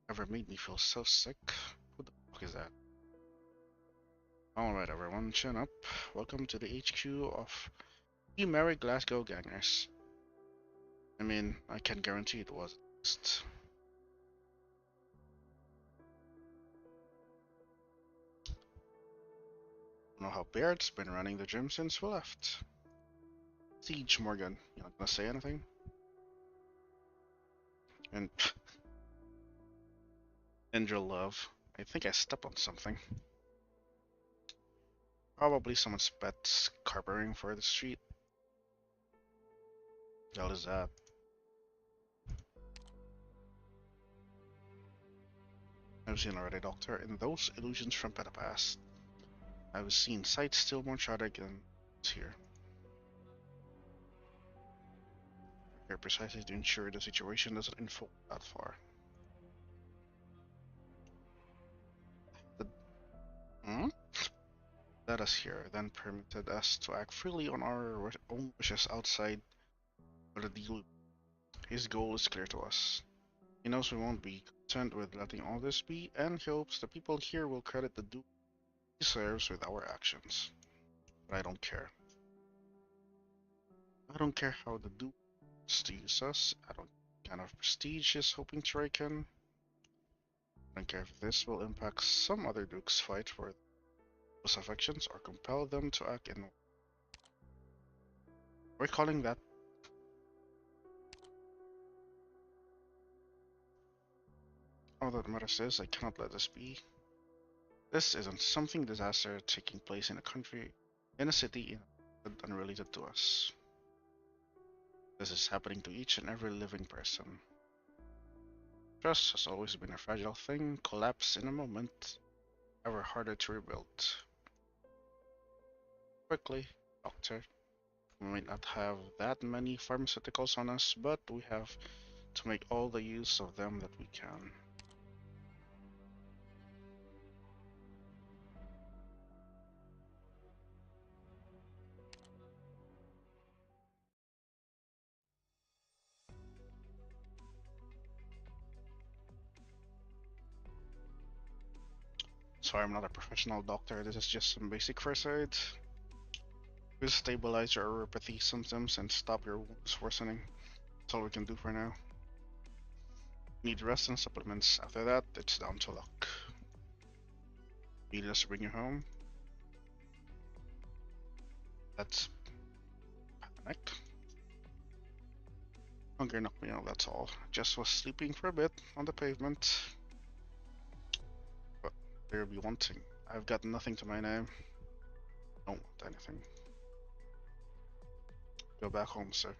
ever made me feel so sick. Who the fuck is that? Alright everyone, chin up. Welcome to the HQ of the Merry Glasgow Gangers. I mean, I can guarantee it was at least. I don't know how Baird's been running the gym since we left. Siege Morgan, you not gonna say anything? And Angel Love, I think I stepped on something. Probably someone's pet carpering for the street. What the hell is that? I've seen already, Doctor. In those illusions from the past, I've seen sights still more tragic than here. Here precisely to ensure the situation doesn't unfold that far. Let us here then permitted us to act freely on our own wishes outside of the deal. His goal is clear to us. He knows we won't be content with letting all this be, and he hopes the people here will credit the Duke he serves with our actions. But I don't care. I don't care how the Duke wants to use us. I don't care what kind of prestige he's hoping to rake in. I don't care if this will impact some other Duke's fight for those affections or compel them to act in. We're calling that. All that matters is I cannot let this be. This isn't something disaster taking place in a country, in a city, unrelated to us. This is happening to each and every living person. Trust has always been a fragile thing, collapse in a moment, ever harder to rebuild. Quickly, Doctor. We might not have that many pharmaceuticals on us, but we have to make all the use of them that we can. Sorry, I'm not a professional doctor, this is just some basic first aid. We'll stabilize your uropathy symptoms and stop your wounds worsening. That's all we can do for now. Need rest and supplements. After that, it's down to luck. Need us to bring you home? That's panic. Hunger knocked me out, that's all. Just was sleeping for a bit on the pavement. But there'll be one thing. I've got nothing to my name. Don't want anything. Go back home, sir.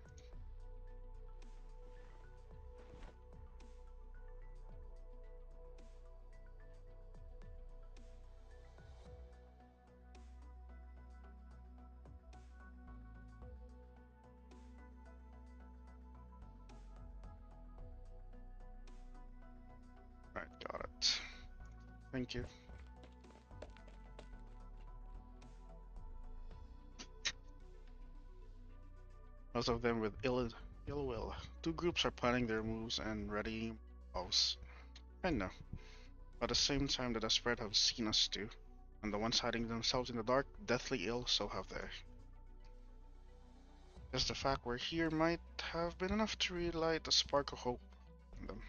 Right, got it. Thank you. Most of them with ill will. Two groups are planning their moves and readying themselves. I know. At the same time, the desperate have seen us too, and the ones hiding themselves in the dark, deathly ill, so have they. Just the fact we're here might have been enough to relight a spark of hope in them.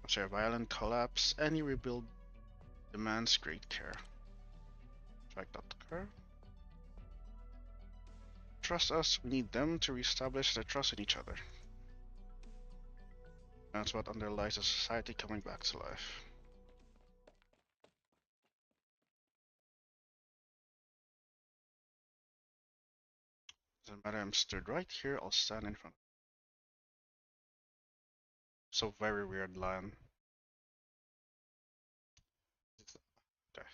After a violent collapse, any rebuild demands great care. Track that occur. Trust us, we need them to reestablish their trust in each other. That's what underlies a society coming back to life. Doesn't matter, I'm stood right here, I'll stand in front. So very weird line. Okay.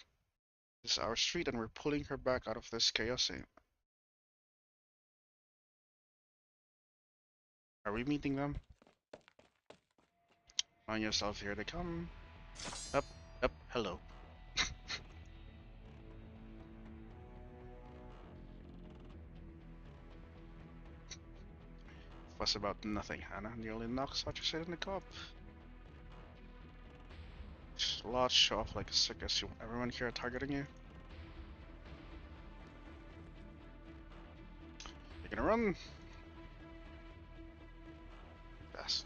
This is our street and we're pulling her back out of this chaos. Are we meeting them? Mind yourself, here they come. Up, hello. Fuss about nothing, Hannah. Nearly knocks out your seat in the cup. Just lots show off like a circus. You want everyone here targeting you? You're gonna run? Yes.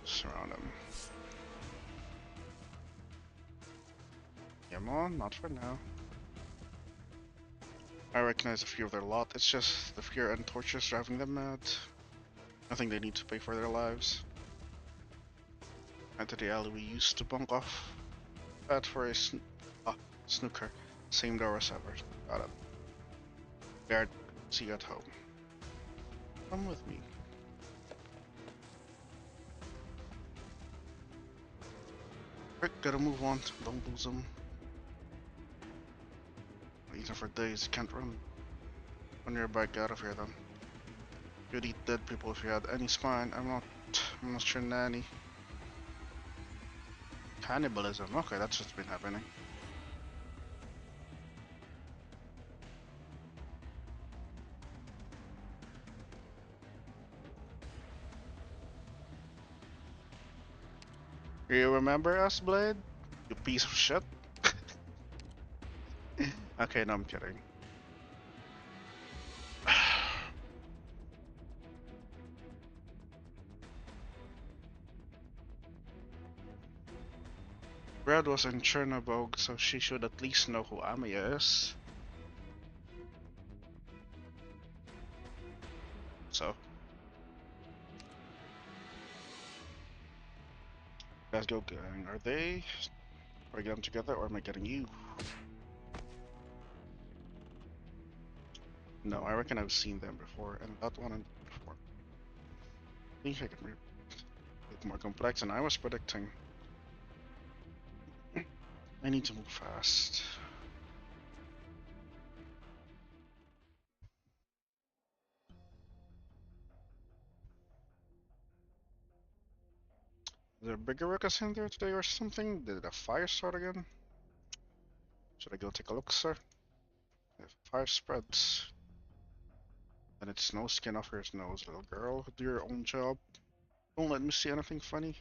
Surround him. Come on, not for now. I recognize a few of their lot. It's just the fear and tortures driving them mad. Nothing they need to pay for their lives. Enter the alley we used to bunk off at for a snooker. Same door as ever. Got it. Guard, see you at home. Come with me. Quick, gotta move on. Don't lose them. Eating for days, can't run. On your bike, out of here then. You'd eat dead people if you had any spine. I'm not sure nanny. Cannibalism, okay, that's what's been happening. You remember us, Blade? You piece of shit. Okay, no, I'm kidding. Brad was in Chernobog, so she should at least know who Amiya is. So. Guys, go gang. Are we getting together or am I getting you? No, I reckon I've seen them before, and that one and before. I think I can make it more complex than I was predicting. I need to move fast. Is there bigger ruckus in there today or something? Did a fire start again? Should I go take a look, sir? If fire spreads, then it's no skin off your nose, little girl. Do your own job. Don't let me see anything funny.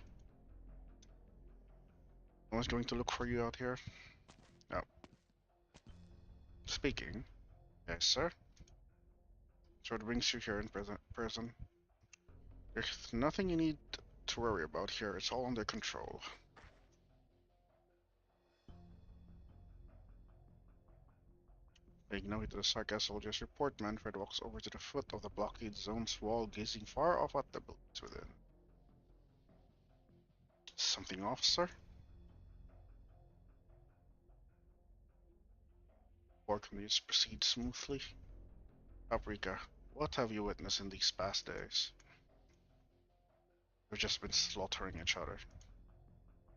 I was going to look for you out here. No. Speaking. Yes, sir. So what brings you here in prison? There's nothing you need to worry about here. It's all under control. Paying no heed to the Sarkaz soldier's report, Manfred walks over to the foot of the blockade zone's wall, gazing far off at the buildings within. Something off, sir? Or can we just proceed smoothly? Paprika, what have you witnessed in these past days? We've just been slaughtering each other.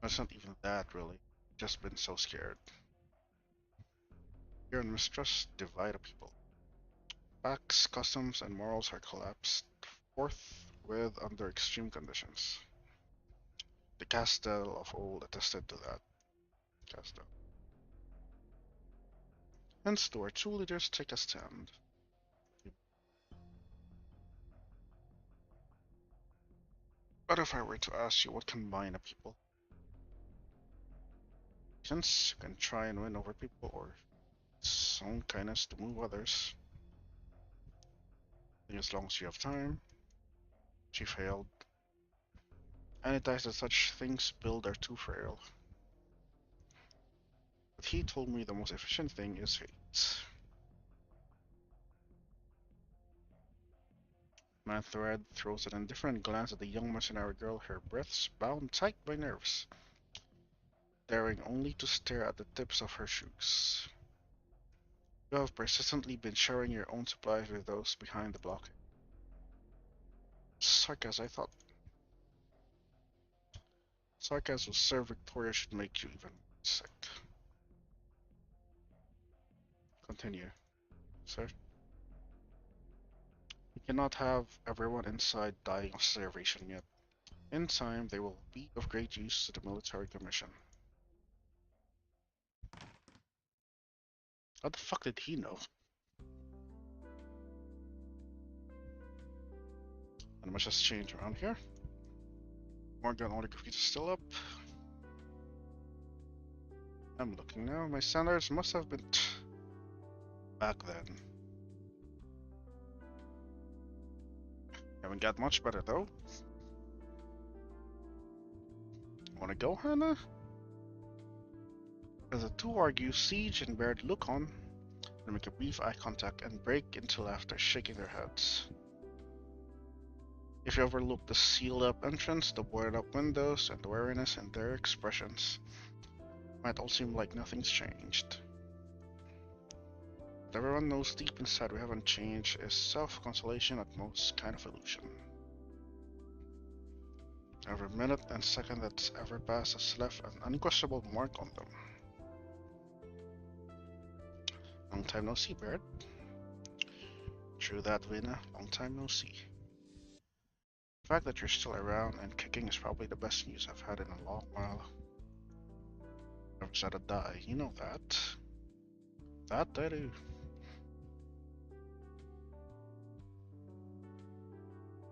It's not even that, really. Just been so scared. Fear and mistrust divide a people. Facts, customs, and morals are collapsed forthwith under extreme conditions. The Castel of old attested to that. Castel. Hence, do our true leaders take a stand? But if I were to ask you what can bind a people? Since you can try and win over people, or some kindness to move others. And as long as you have time. She failed. Any ties that such things build are too frail. But he told me the most efficient thing is hate. Manfred throws an indifferent glance at the young mercenary girl, her breaths bound tight by nerves, daring only to stare at the tips of her shoes. You have persistently been sharing your own supplies with those behind the blockade. Sarkaz, I thought. Sarkaz will serve Victoria should make you even sick. Continue, sir. We cannot have everyone inside dying of starvation yet. In time, they will be of great use to the military commission. How the fuck did he know? Not much has changed around here. Morgan autograph is still up. I'm looking now. My standards must have been back then. Haven't got much better though. Wanna go, Hannah? As the two argue, Siege and Baird look on. They make a brief eye contact and break into laughter, shaking their heads. If you overlook the sealed up entrance, the boarded up windows, and the wariness in their expressions, it might all seem like nothing's changed. But everyone knows deep inside we haven't changed is self-consolation at most kind of illusion. Every minute and second that's ever passed has left an unquestionable mark on them. Long time no see, Baird. True that, Vina. Long time no see. The fact that you're still around and kicking is probably the best news I've had in a long while. Never said I'd die, you know that. That I do.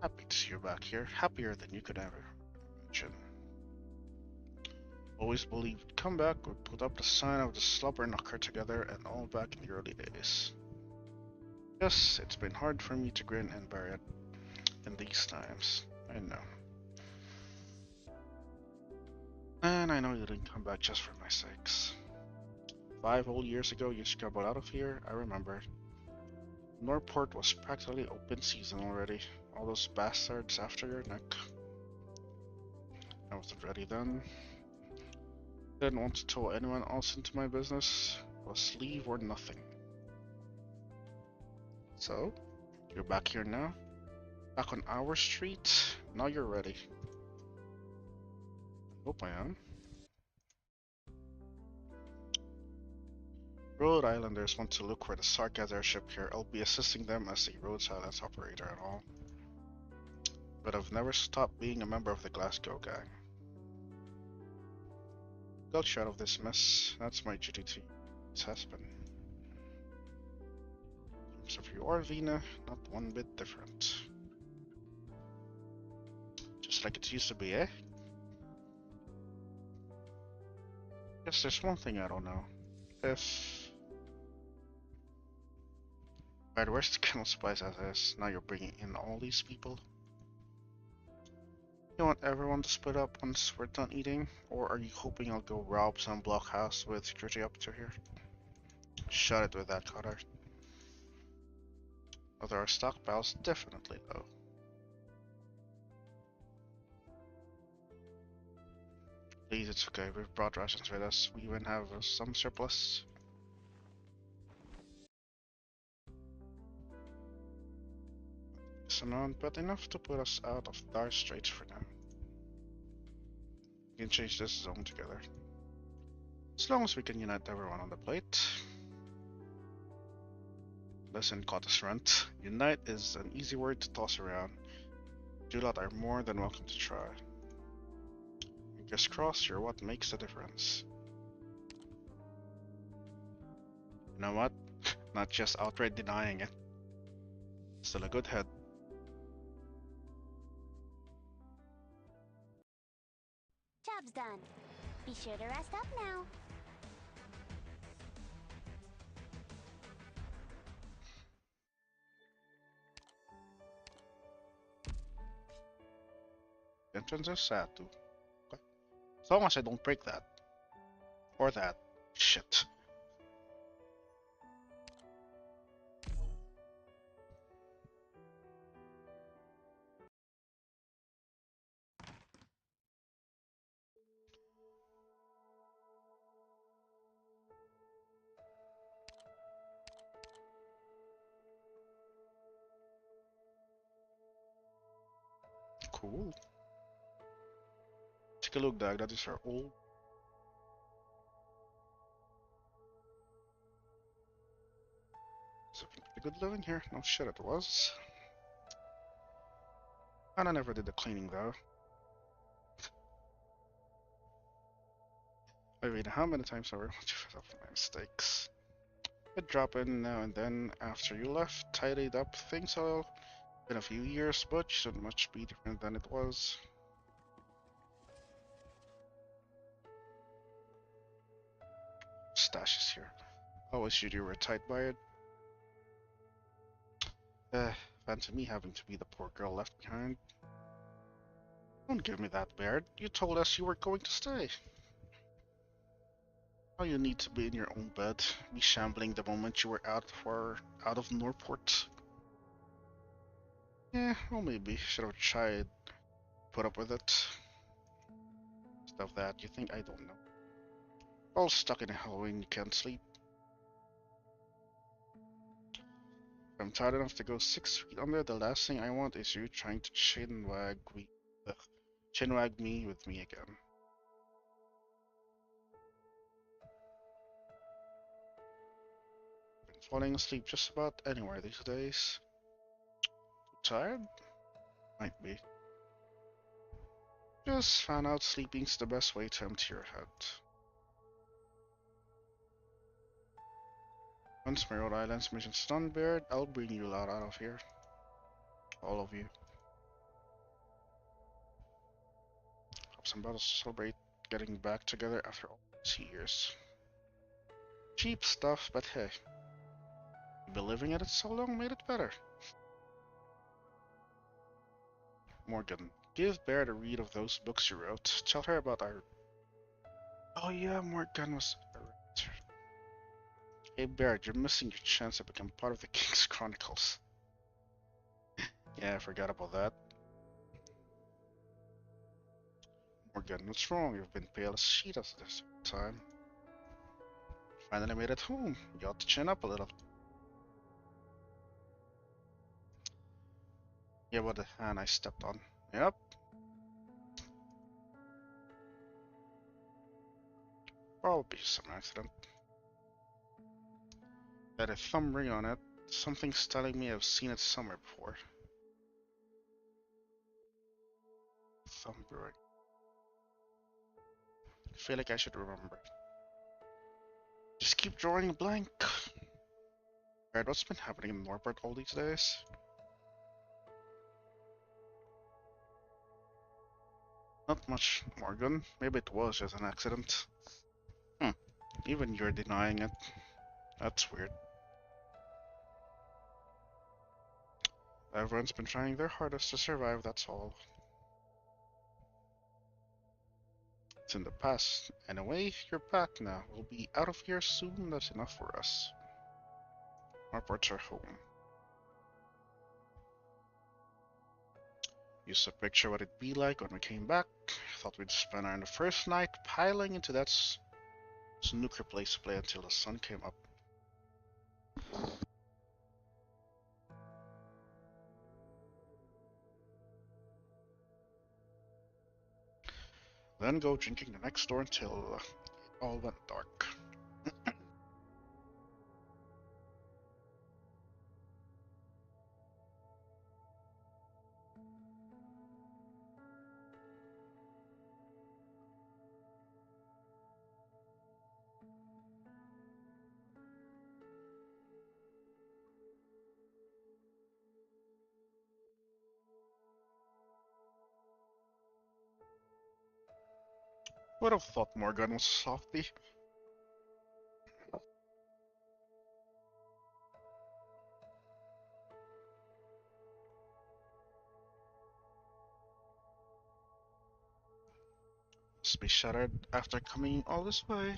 Happy to see you back here, happier than you could ever imagine. Always believed come back would put up the sign of the slobber knocker together and all back in the early days. Yes, it's been hard for me to grin and bear it in these times, I know. And I know you didn't come back just for my sakes. 5 whole years ago you scrambled out of here, I remember. Norport was practically open season already. All those bastards after your neck. I wasn't ready then. Didn't want to throw anyone else into my business. It was leave or nothing. So, you're back here now? Back on our street? Now you're ready. Hope I am. Rhode Islanders want to look for the Sarkaz airship here. I'll be assisting them as a road silence operator and all. But I've never stopped being a member of the Glasgow gang. Got you out of this mess. That's my duty to you. It has been. So for you are Vina, not one bit different. Just like it used to be, eh? Guess there's one thing I don't know. If... Right, where's the kennel spice as is? Now you're bringing in all these people? You want everyone to split up once we're done eating? Or are you hoping I'll go rob some blockhouse with security up to here? Shut it with that, Cotter. Although our stockpile's definitely low. Please, it's okay. We've brought rations with us. We even have some surplus. So not but enough to put us out of dire straits for now. We can change this zone together. As long as we can unite everyone on the plate. Listen, Cottis Runt. Unite is an easy word to toss around. You lot are more than welcome to try. Fingers crossed, you're what makes the difference. You know what? Not just outright denying it. Still a good head. Job's done. Be sure to rest up now. Entrance is sad too. Okay. As long as I don't break that. Or that. Shit. Cool. Take a look, Dag. That is our old. It's a pretty good living here. No shit, it was. And I never did the cleaning though. I mean, how many times have I want to fed up my mistakes? I'd drop in now and then after you left, tidied up things a little. Been a few years, but shouldn't much be different than it was. Stash is here. Always should you were tight by it. Fancy me having to be the poor girl left behind. Don't give me that, Baird. You told us you were going to stay. Now you need to be in your own bed. Me shambling the moment you were out of Norport. Yeah, well maybe. Should have tried put up with it. Stuff that you think I don't know. All stuck in Halloween, you can't sleep. If I'm tired enough to go 6 feet under, the last thing I want is you trying to chinwag me with me again. Been falling asleep just about anywhere these days. Too tired? Might be. Just found out sleeping's the best way to empty your head. Once my Rhode Island's mission's done, Beard, I'll bring you out of here. All of you. Hope I'm about to celebrate getting back together after all these years. Cheap stuff, but hey. You've been living at it so long, made it better. Morgan, give Baird a read of those books you wrote. Tell her about our... Oh yeah, Morgan was a writer. Hey Baird, you're missing your chance to become part of the King's Chronicles. Yeah, I forgot about that. Morgan, what's wrong? You've been pale as sheet as this time. Finally made it home. You ought to chin up a little. Yeah, what the hand I stepped on. Yep. Probably some accident. Had a thumb ring on it. Something's telling me I've seen it somewhere before. Thumb ring. I feel like I should remember. Just keep drawing a blank. Alright, what's been happening in Norbert all these days? Not much, Morgan. Maybe it was just an accident. Even you're denying it. That's weird. Everyone's been trying their hardest to survive, that's all. It's in the past. Anyway, you're back now. We'll be out of here soon, that's enough for us. Our parts are home. Used to picture what it'd be like when we came back. Thought we'd spend our first night piling into that snooker place to play until the sun came up. Then go drinking the next door until it all went dark. Would have thought Morgan was a softie. Must be shattered after coming all this way.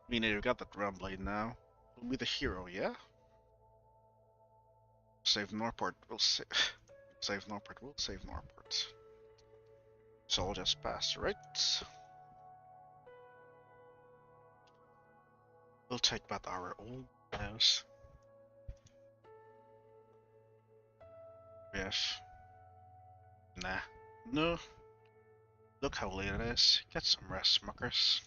Meaning you got that round blade now. You'll be the hero, yeah? Save Norport, we'll save Norport, we'll save Norport. So I'll just pass, right? We'll take back our old house. Yes. Nah. No. Look how late it is. Get some rest, muckers.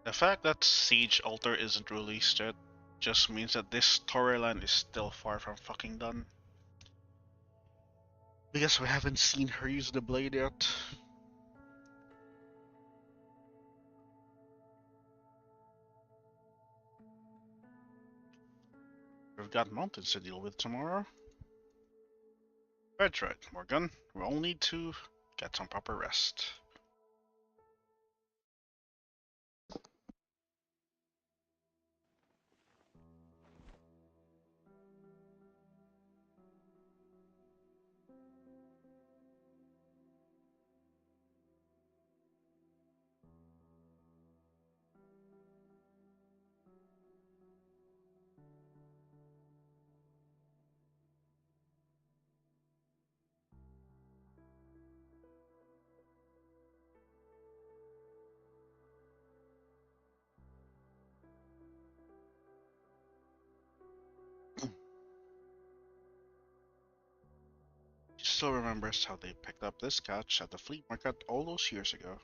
The fact that Siege Altar isn't released yet just means that this storyline is still far from fucking done. Because we haven't seen her use the blade yet. We've got mountains to deal with tomorrow. That's right, Morgan. We all need to get some proper rest. still remembers how they picked up this couch at the flea market all those years ago.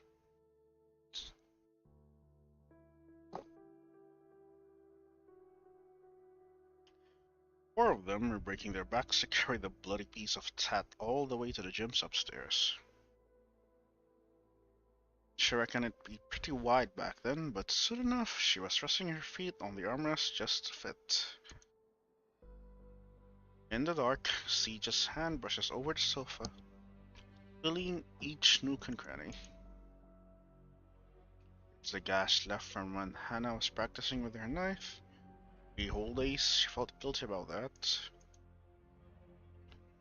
Four of them were breaking their backs to carry the bloody piece of tat all the way to the gyms upstairs. She reckoned it'd be pretty wide back then, but soon enough she was resting her feet on the armrest just to fit. In the dark, Siege's hand brushes over the sofa, filling each nook and cranny. It's the gash left from when Hannah was practicing with her knife. 3 whole days, she felt guilty about that.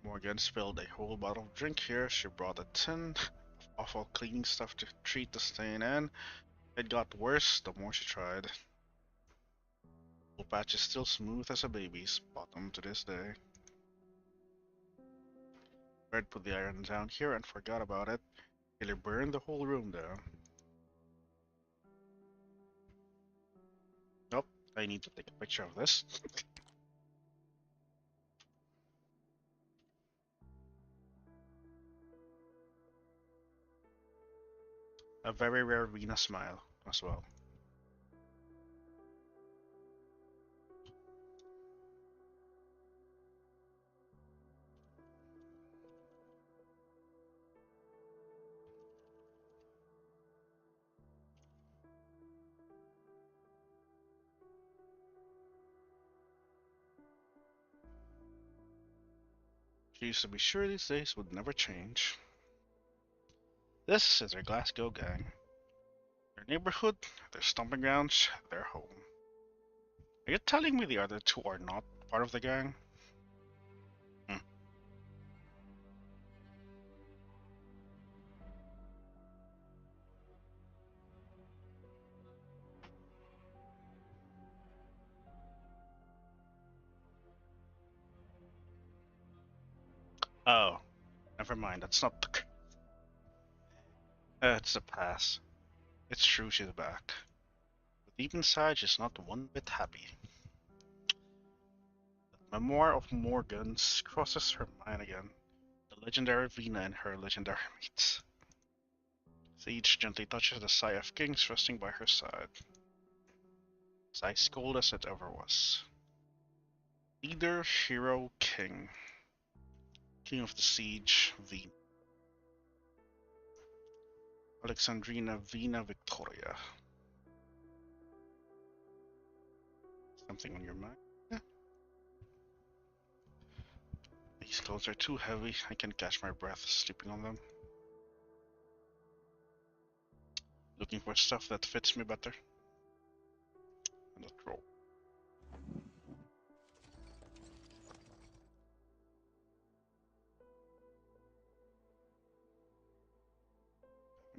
Morgan spilled a whole bottle of drink here. She brought a tin of awful cleaning stuff to treat the stain, and it got worse the more she tried. The patch is still smooth as a baby's bottom to this day. Red put the iron down here and forgot about it. Nearly burned the whole room down. Nope, I need to take a picture of this. A very rare Rena smile as well. She used to be sure these days would never change. This is their Glasgow gang. Their neighborhood, their stomping grounds, their home. Are you telling me the other two are not part of the gang? Oh, never mind, that's not the... It's a pass. It's true she's back. But deep inside, she's not one bit happy. The memoir of Morgan's crosses her mind again. The legendary Vina and her legendary mates. Siege gently touches the Sigh of Kings resting by her side. Sigh as cold as it ever was. Leader, hero, king. King of the Siege, Vina. Alexandrina Vina Victoria. Something on your mind? Yeah. These clothes are too heavy. I can't catch my breath sleeping on them. Looking for stuff that fits me better. And a roll.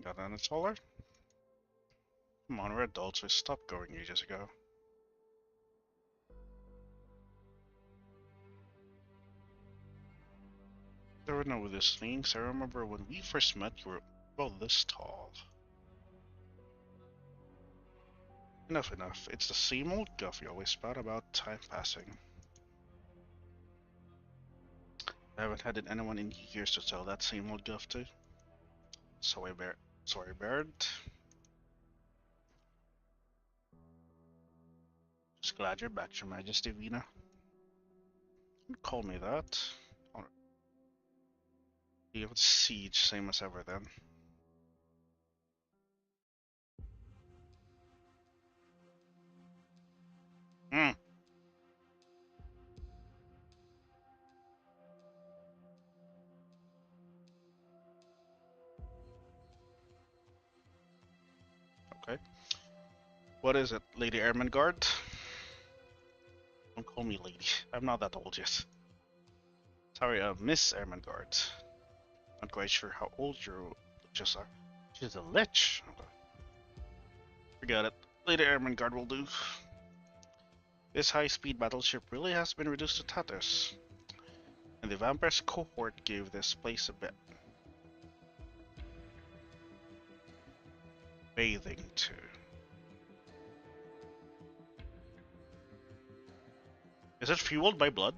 Got an installer? Come on, we're adults. We stopped going ages ago. There were no these things. I remember when we first met, you were about this tall. Enough, enough. It's the same old guff you always spout about time passing. I haven't had anyone in years to tell that same old guff to. Sorry, Baird. Just glad you're back, Your Majesty, Vina. Don't call me that. Alright. You have Siege, same as ever then. Hmm. Okay. What is it, Lady Ermengarde? Don't call me lady. I'm not that old yet. Sorry, Miss Ermengarde. Not quite sure how old your liches are. She's a lich. Forget it. Lady Ermengarde will do. This high-speed battleship really has been reduced to tatters. And the Vampire's cohort gave this place a bit. Bathing too. Is it fueled by blood?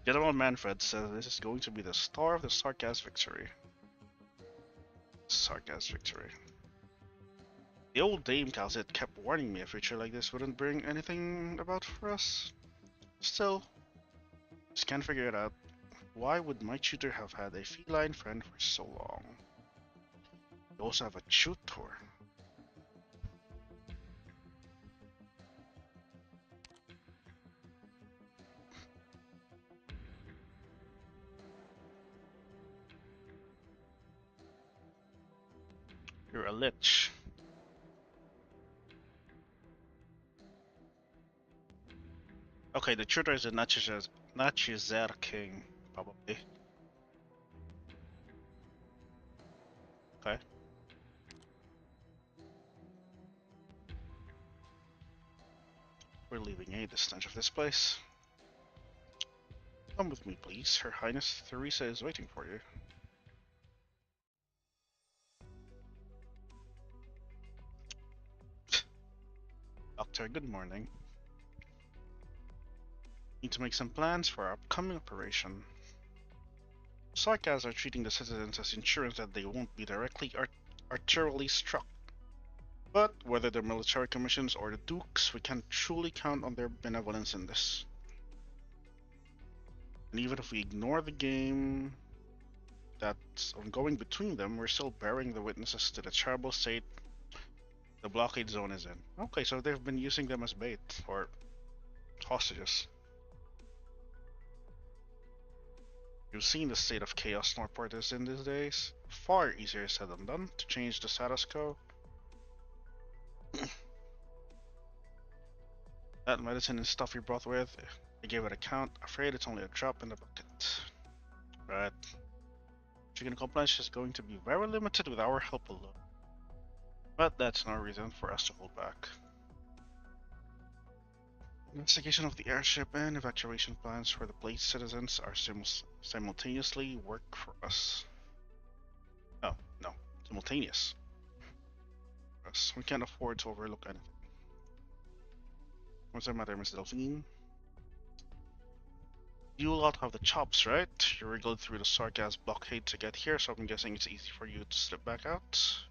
General Manfred says this is going to be the star of the Sarkaz victory. Sarkaz victory. The old Dame Calzit kept warning me a future like this wouldn't bring anything about for us. Still, just can't figure it out. Why would my tutor have had a feline friend for so long? We also have a tutor. You're a lich. Okay, the tutor is a Nachizer king, probably. Okay. We're leaving a stench of this place. Come with me, please. Her Highness Theresa is waiting for you. Doctor, good morning. Need to make some plans for our upcoming operation. Sarkaz are treating the citizens as insurance that they won't be directly arterially struck. But whether they're military commissions or the dukes, we can't truly count on their benevolence in this. And even if we ignore the game that's ongoing between them, we're still bearing the witnesses to the terrible state the blockade zone is in. Okay, so they've been using them as bait, or hostages. You've seen the state of chaos Northport is in these days. Far easier said than done to change the status quo. That medicine and stuff you brought with, I gave it a count. Afraid it's only a drop in the bucket. Right. Chicken compliance is going to be very limited with our help alone. But that's no reason for us to hold back. Investigation of the airship and evacuation plans for the place citizens are simultaneously work for us. Oh, no. Simultaneous. Yes, we can't afford to overlook anything. What's the matter, Miss Delphine? You lot have the chops, right? You wriggled through the Sarkaz blockade to get here, so I'm guessing it's easy for you to slip back out.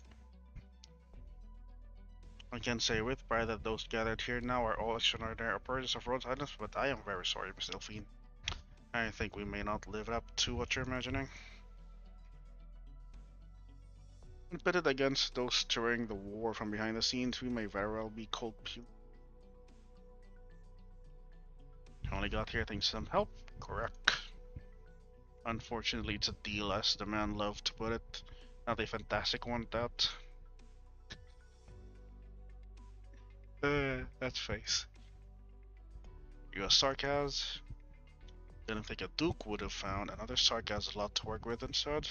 I can say with pride that those gathered here now are all extraordinary operators of Rhodes Island, but I am very sorry, Miss Delphine. I think we may not live up to what you're imagining. When pitted against those stirring the war from behind the scenes, we may very well be cold puke. Only got here thanks to some help? Correct. Unfortunately, it's a deal, as the man loved to put it. Not a fantastic one at that. That face. You a Sarkaz? Didn't think a Duke would have found another Sarkaz a lot to work with instead.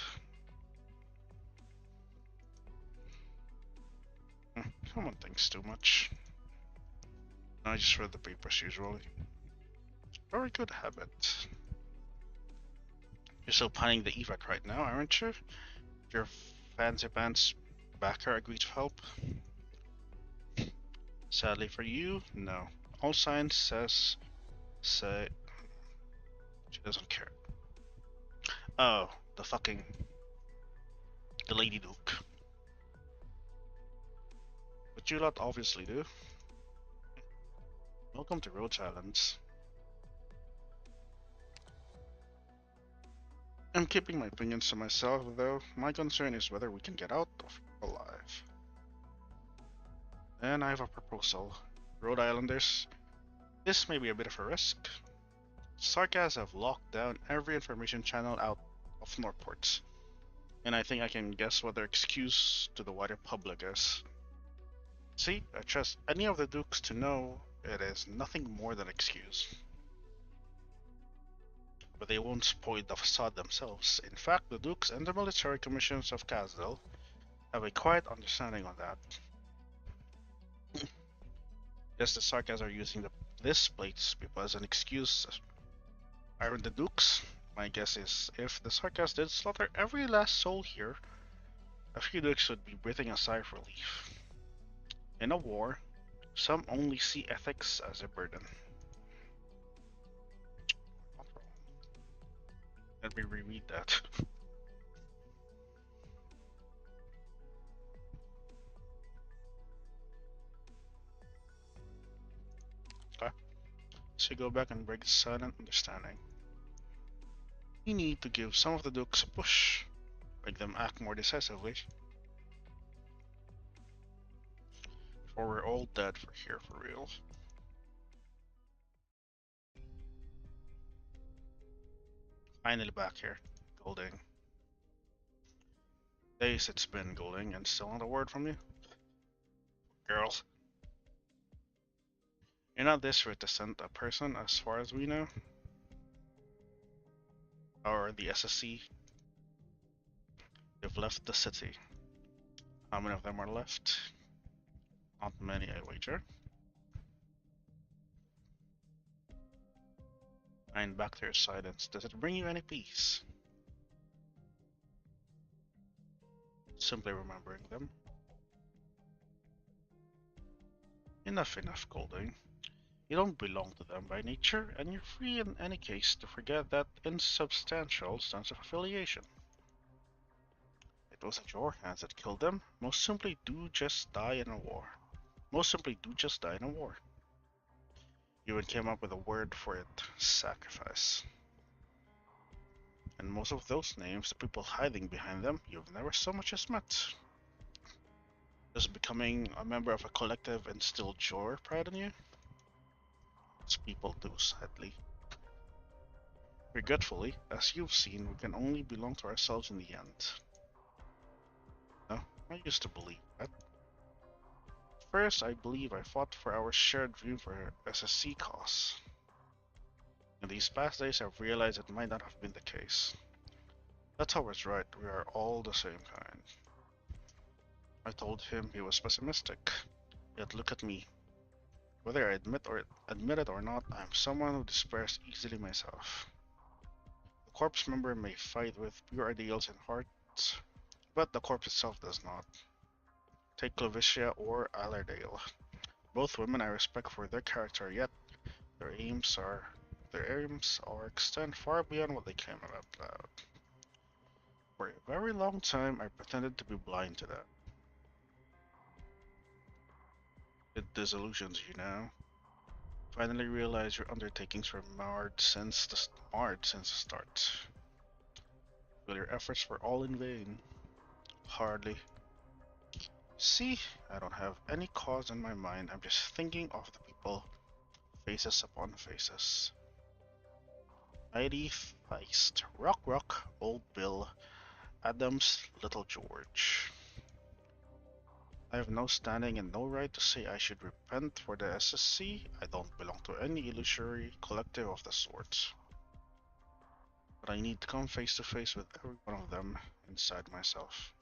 Someone thinks too much. I just read the papers usually. Very good habit. You're still planning the evac right now, aren't you? Your fancy pants backer agreed to help? Sadly for you, no. All signs say she doesn't care. Oh, the Lady Duke. But you lot obviously do. Welcome to Rhodes Islands. I'm keeping my opinions to myself, though. My concern is whether we can get out of here alive. And I have a proposal. Rhode Islanders, this may be a bit of a risk. Sarkaz have locked down every information channel out of Northport. And I think I can guess what their excuse to the wider public is. See, I trust any of the Dukes to know it is nothing more than an excuse. But they won't spoil the facade themselves. In fact, the Dukes and the military commissions of Kazdel have a quiet understanding on that. Yes, the Sarkaz are using this place as an excuse. Aren't the Dukes? My guess is, if the Sarkaz did slaughter every last soul here, a few Dukes would be breathing a sigh of relief. In a war, some only see ethics as a burden. Not wrong. me reread that. Okay. So go back and break the silent understanding. We need to give some of the dukes a push, make them act more decisively. Before we're all dead for here for real. Finally back here, Golding. Days it's been, Golding, and still not a word from you? Girls. You're not this reticent a person as far as we know? Or the SSC? They've left the city. How many of them are left? Not many, I wager. And back to your silence. Does it bring you any peace? Simply remembering them. Enough, Golding. You don't belong to them by nature, and you're free in any case to forget that insubstantial sense of affiliation. It wasn't your hands that killed them. Most simply do just die in a war. You even came up with a word for it, sacrifice. And most of those names, the people hiding behind them, you've never so much as met. Does becoming a member of a collective instill joy or pride in you? As people do, sadly. Regretfully, as you've seen, we can only belong to ourselves in the end. No, I used to believe that. First, I believe I fought for our shared dream for SSC cause. In these past days, I've realized it might not have been the case. That's always right, we are all the same kind. I told him he was pessimistic. Yet look at me. Whether I admit it or not, I am someone who despairs easily myself. The corpse member may fight with pure ideals and hearts, but the corpse itself does not. Take Clovicia or Allerdale. Both women I respect for their character, yet their aims are extend far beyond what they came about. For a very long time I pretended to be blind to that. It disillusions you now. Finally realize your undertakings were marred since the start. Feel your efforts were all in vain. Hardly. See, I don't have any cause in my mind, I'm just thinking of the people, faces upon faces. Mighty Feist, Rock, Old Bill, Adams, Little George. I have no standing and no right to say I should repent for the SSC. I don't belong to any illusory collective of the sort. But I need to come face to face with every one of them inside myself.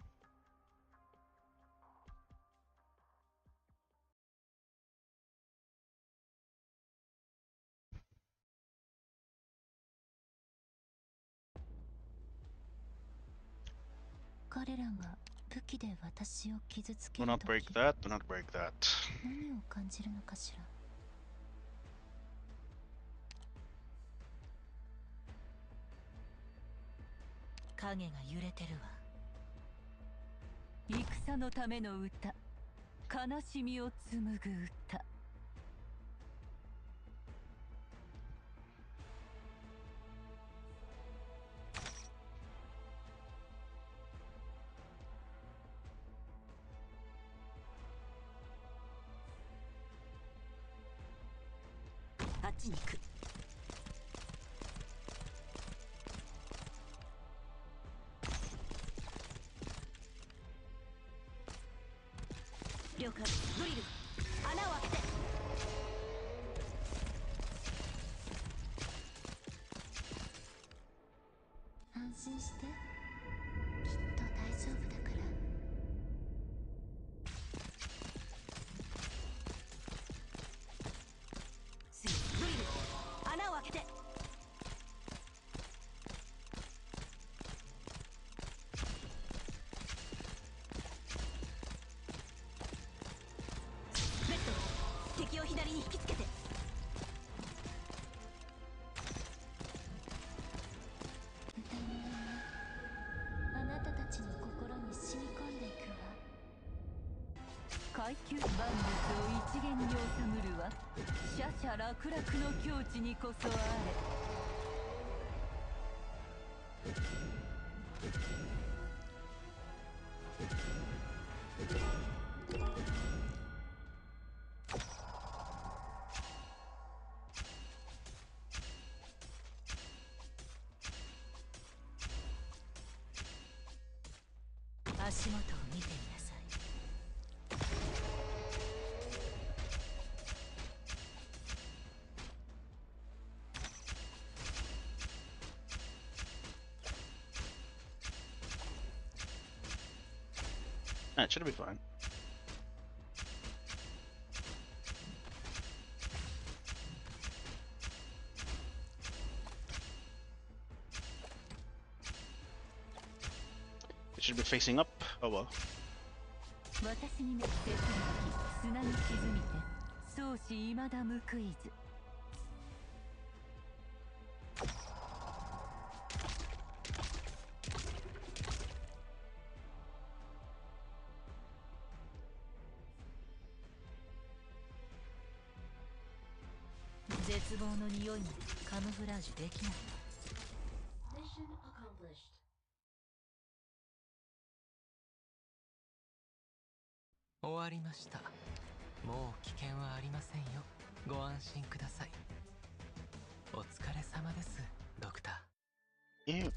Do not break that, do not break that. 何を感じるのかしら。影が揺れてるわ。戦のための歌、悲しみを紡ぐ歌。あっちに行く。了解。ドリル、穴を開けて。安心して。きっと大丈夫だから。ドリル、穴を開けて。ベッド、敵を左に引きつけて。歌い階級万物を一元に収むるは奢々楽々の境地にこそあれ。足元を見てみなさい。That should be fine. It should be facing up. Oh well. 私に滅生する時砂に沈みて相思未だ報いず。絶望の匂いまでカムフラージュできないわ。終わりました。もう危険はありませんよ。ご安心ください。お疲れ様です、ドクター。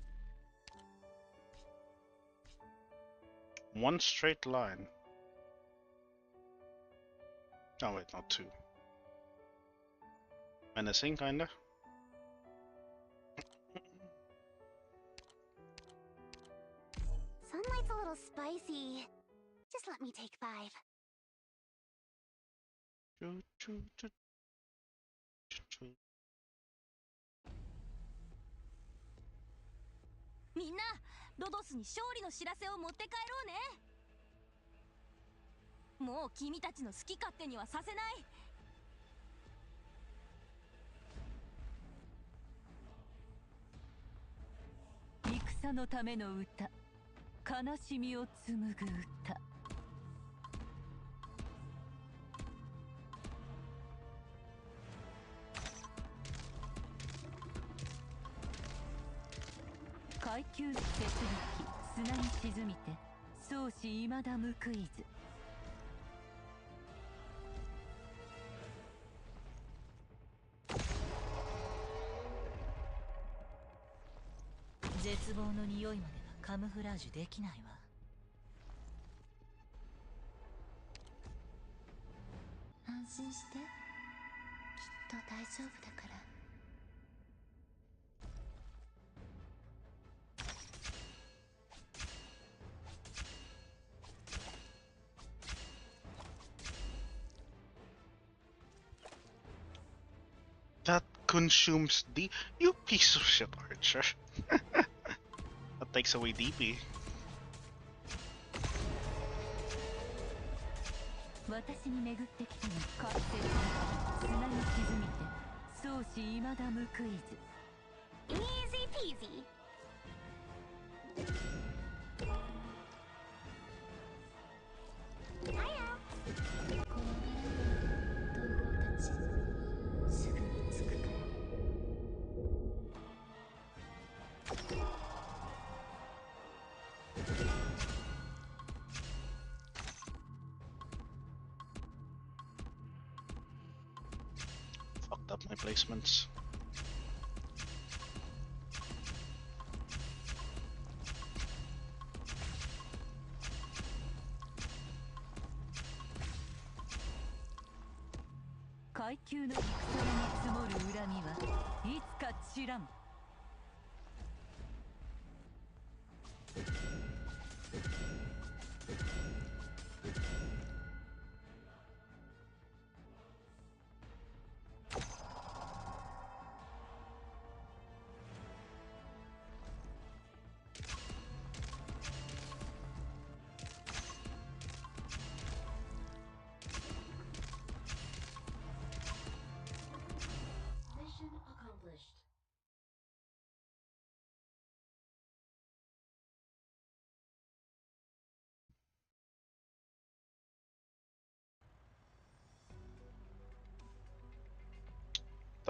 One straight line. Oh wait, not two. Menacing, kinda. Sunlight's a little spicy. Just let me take 5. Minna, ロドスに勝利の知らせを持って帰ろうね。もう君たちの好き勝手にはさせない。戦のための歌、悲しみを紡ぐ歌。階級手すりき砂に沈みて相思未だ報いず。絶望の匂いまではカムフラージュできないわ。安心して、きっと大丈夫だから。That consumes D. You piece of shit, Archer. That takes away DP. 私に巡ってきたの活性砂に沈みて相思未だ報いず。Easy peasy. すぐに着くから。Fucked up my placements. 階級の戦に積もる恨みはいつか散らん。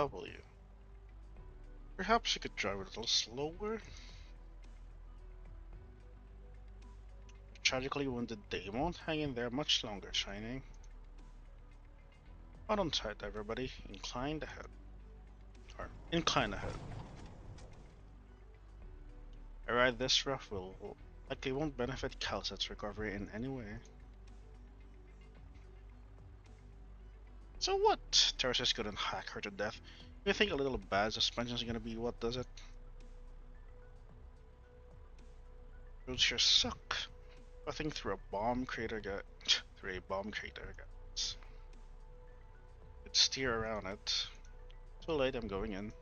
W. Perhaps you could drive a little slower. Tragically wounded they won't hang in there much longer, Shining. Out on tight, everybody. Incline ahead. Or incline ahead. A ride this rough will likely won't benefit Calcet's recovery in any way. So what? Terraces couldn't hack her to death. You think a little bad suspension is gonna be what does it? Roads sure suck. I think through a bomb crater through a bomb crater guys. Could steer around it. Too late, I'm going in.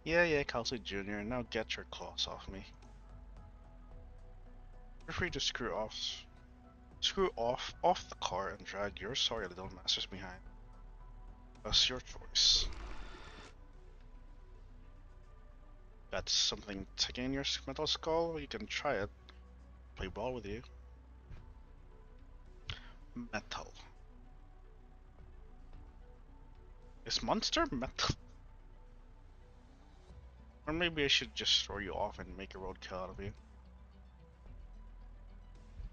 Yeah, Calcet Jr., now get your claws off me. You're free to screw off the car and drag your sorry little masters behind. That's your choice. Got something ticking in your metal skull? You can try it. Play ball with you. Metal. Is monster metal? Or maybe I should just throw you off and make a roadkill out of you.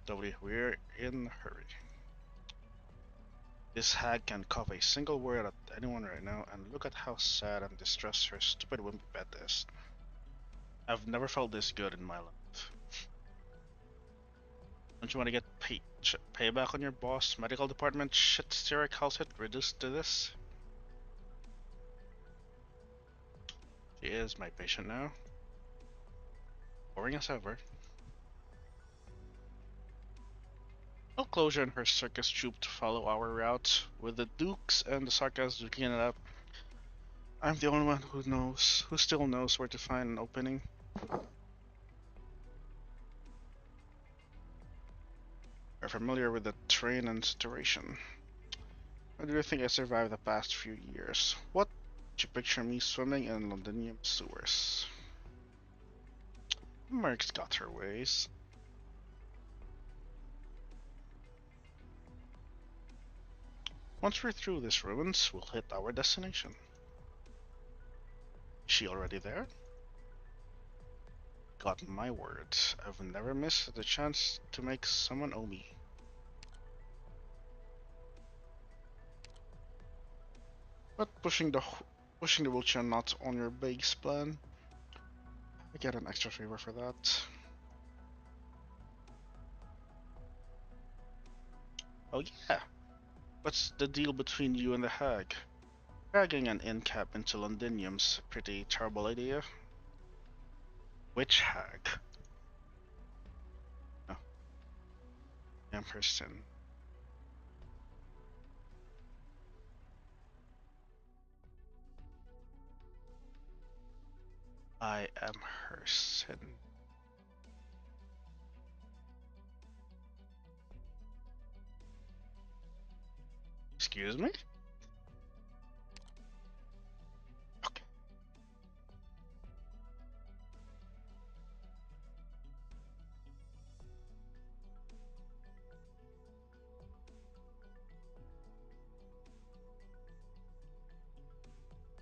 W, we're in a hurry. This hag can cough a single word at anyone right now, and look at how sad and distressed her stupid wimpy pet is. I've never felt this good in my life. Don't you want to get payback on your boss? Medical department shit steeric house hit reduced to this? She is my patient now. Boring as ever. No closure in her circus troupe to follow our route, with the Dukes and the Sarkas looking it up. I'm the only one who still knows where to find an opening. We're familiar with the terrain and situation. How do you think I survived the past few years? What? You picture me swimming in Londonium sewers. Merc's got her ways. Once we're through these ruins, we'll hit our destination. Is she already there? Got my word, I've never missed the chance to make someone owe me. But pushing the wheelchair not on your base plan. I get an extra favor for that. Oh yeah, what's the deal between you and the hag? Dragging an in-cap into Londinium's a pretty terrible idea. Which hag? Oh, Ampersand. I am her sin. Excuse me? Okay.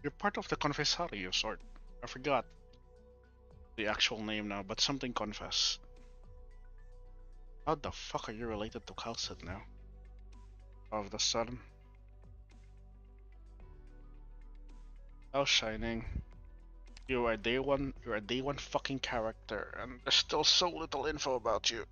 You're part of the Confessario sort. I forgot the actual name now, but something confess. How the fuck are you related to Calcet now? All of the sudden. Oh, Shining. You're a day one fucking character, and there's still so little info about you.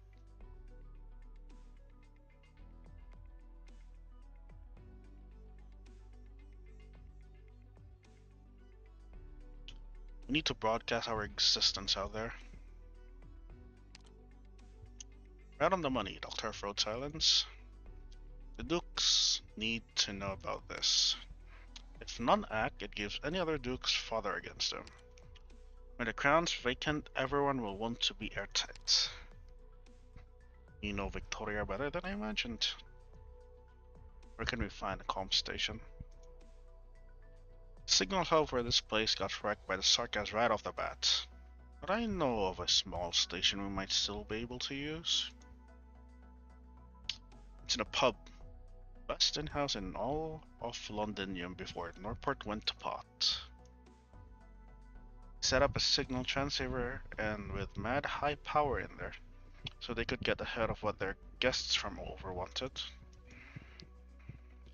We need to broadcast our existence out there. Right on the money, Dr. Afro Silence. The Dukes need to know about this. If none act, it gives any other Duke's fodder against them. When the crown's vacant, everyone will want to be airtight. You know Victoria better than I imagined. Where can we find a comp station? Signal hub for this place got wrecked by the Sarkas right off the bat. But I know of a small station we might still be able to use. to the pub. Best in-house in all of Londinium before Norport went to pot. Set up a signal transceiver and with mad high power in there, so they could get ahead of what their guests from all over wanted.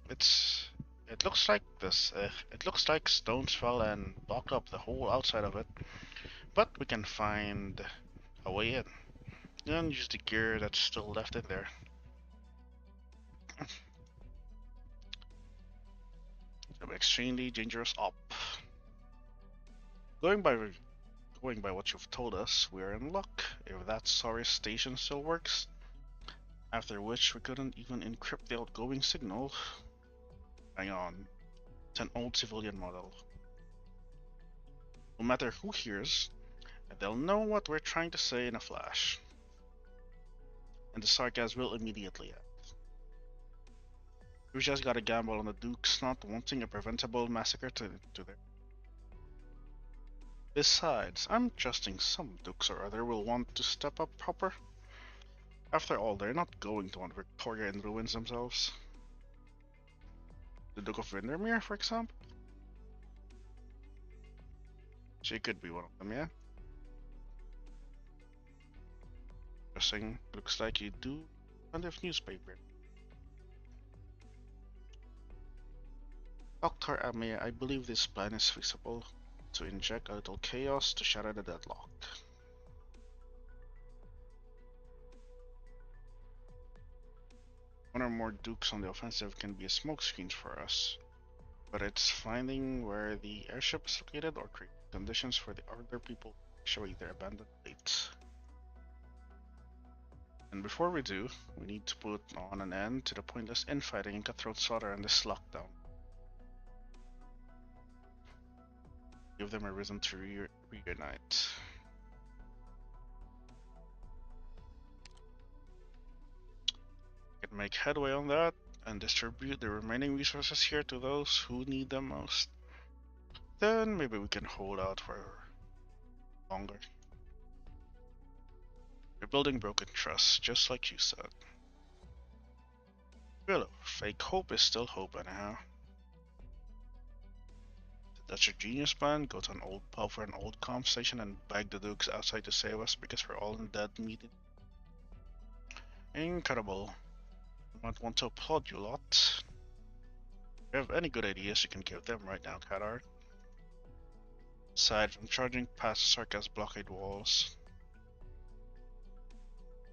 It looks like this. It looks like stones fell and blocked up the whole outside of it, but we can find a way in and use the gear that's still left in there. An extremely dangerous op. Going by what you've told us, we're in luck if that sorry station still works. After which we couldn't even encrypt the outgoing signal. Hang on. It's an old civilian model. No matter who hears, they'll know what we're trying to say in a flash. And the sarcasm will immediately end. We just gotta gamble on the Dukes not wanting a preventable massacre to their. Besides, I'm trusting some Dukes or other will want to step up proper. After all, they're not going to want Victoria in ruins themselves. The Duke of Windermere, for example? She could be one of them, yeah? Interesting. Looks like you do plenty of newspaper. Dr. Amir, I believe this plan is feasible. To inject a little chaos to shatter the deadlock. One or more Dukes on the offensive can be a smokescreen for us, but it's finding where the airship is located or creating conditions for the other people showing their abandoned fleet. And before we do, we need to put on an end to the pointless infighting and cutthroat slaughter in this lockdown. Give them a reason to reunite. Can make headway on that and distribute the remaining resources here to those who need them most. Then maybe we can hold out for longer. Rebuilding broken trust, just like you said. Well, fake hope is still hope anyhow. That's your genius plan? Go to an old pub for an old comp station and beg the Dukes outside to save us because we're all in dead meat. Incredible. I might want to applaud you a lot. If you have any good ideas, you can give them right now, Kadar. Aside from charging past Sarkaz's blockade walls.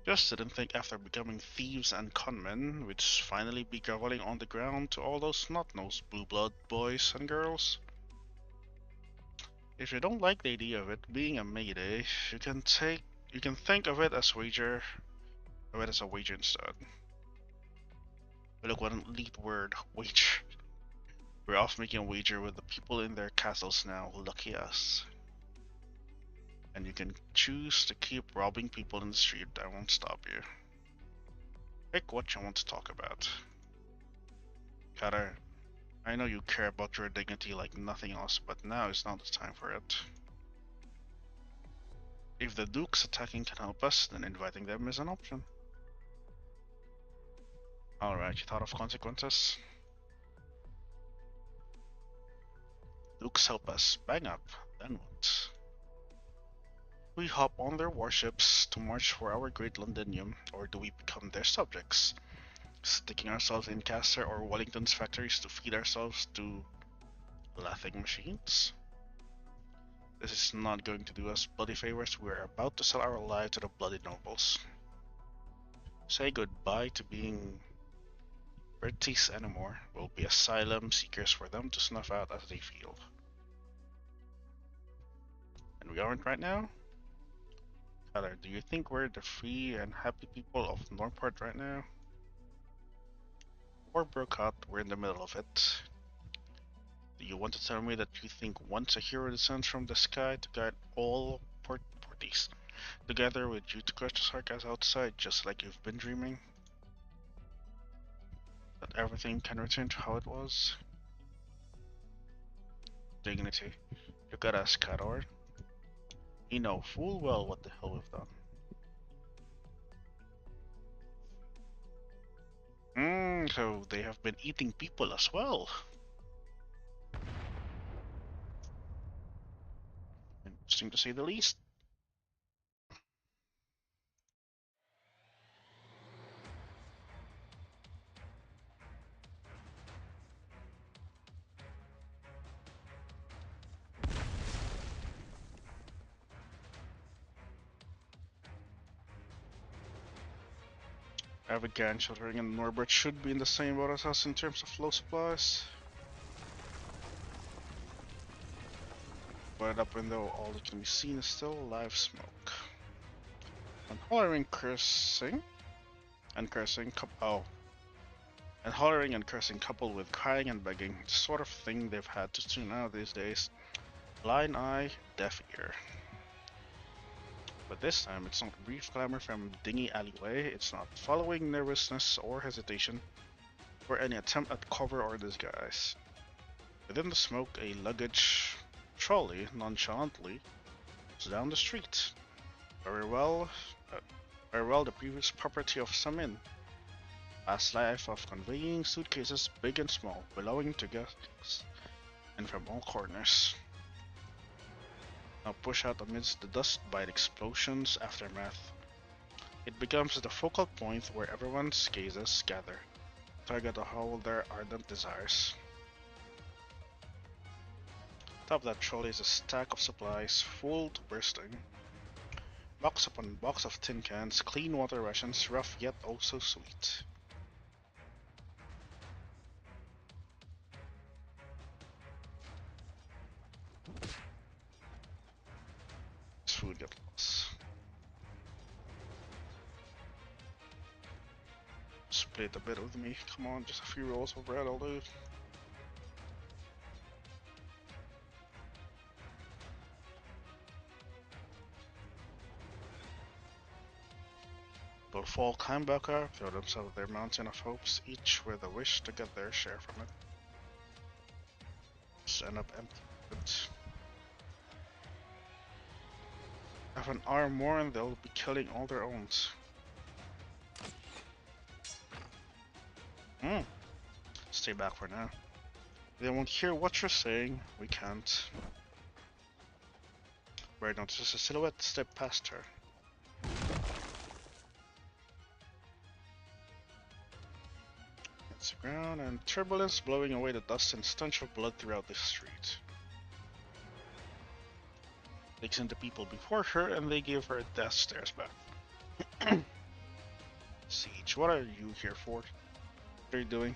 Just didn't think after becoming thieves and conmen, we'd finally be groveling on the ground to all those snot-nosed blue blood boys and girls. If you don't like the idea of it being a mayday, you can think of it as a wager instead. But look, what an elite word, wager. We're off making a wager with the people in their castles now, lucky us. And you can choose to keep robbing people in the street, I won't stop you. Pick what you want to talk about. Kader, I know you care about your dignity like nothing else, but now is not the time for it. If the Dukes attacking can help us, then inviting them is an option. Alright, you thought of consequences? Dukes help us, bang up, then what? We hop on their warships to march for our great Londinium, or do we become their subjects? Sticking ourselves in Castor or Wellington's factories to feed ourselves to laughing machines? This is not going to do us bloody favors. We are about to sell our lives to the bloody nobles. Say goodbye to being British anymore. We'll be asylum seekers for them to snuff out as they feel. And we aren't right now? Tyler, do you think we're the free and happy people of Norport right now? War broke out, we're in the middle of it. Do you want to tell me that you think once a hero descends from the sky to guide all Porties, together with you to crush the sarcasm outside just like you've been dreaming? That everything can return to how it was? Dignity. You gotta ask Kador. You know full well what the hell we've done. So they have been eating people as well. Interesting to say the least. Avagan sheltering and Norbert should be in the same boat as us in terms of flow supplies. But up window, all that can be seen is still live smoke. And hollering, cursing, and cursing, and hollering and cursing coupled with crying and begging, the sort of thing they've had to tune out these days. Blind eye, deaf ear. But this time, it's not brief clamor from dingy alleyway, it's not following nervousness or hesitation, or any attempt at cover or disguise. Within the smoke, a luggage trolley nonchalantly is down the street. Very well, the previous property of some inn. Past life of conveying suitcases big and small, belonging to guests, and from all corners. Now push out amidst the dust by the explosion's aftermath. It becomes the focal point where everyone's gazes gather, target of all their ardent desires. Top of that trolley is a stack of supplies, full to bursting. Box upon box of tin cans, clean water rations, rough yet oh so sweet. This food gets lost. Split a bit with me. Come on, just a few rolls of bread, I'll do. Both fall climb back up, throw themselves their mountain of hopes, each with a wish to get their share from it. Just end up empty. Have an hour more and they'll be killing all their own. Stay back for now. They won't hear what you're saying, we can't. Bird notices a silhouette step past her. Hits the ground and turbulence blowing away the dust and stench of blood throughout the street. Takes in the people before her and they give her death stares back. Siege, what are you here for? What are you doing?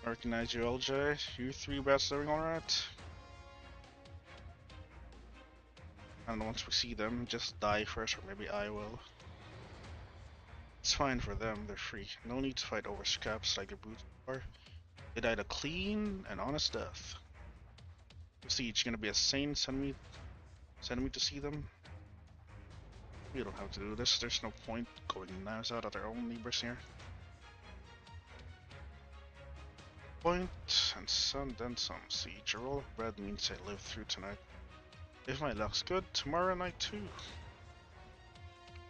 I recognize you, LJ. You three bats doing alright? And once we see them, just die first, or maybe I will. It's fine for them, they're free. No need to fight over scraps like the brutes are. They died a clean and honest death. Siege, gonna be a saint, send me to see them? You don't have to do this, there's no point going knives out at our own neighbors here. Point and sun, then some. Siege, a roll of bread means I live through tonight. If my luck's good, tomorrow night too.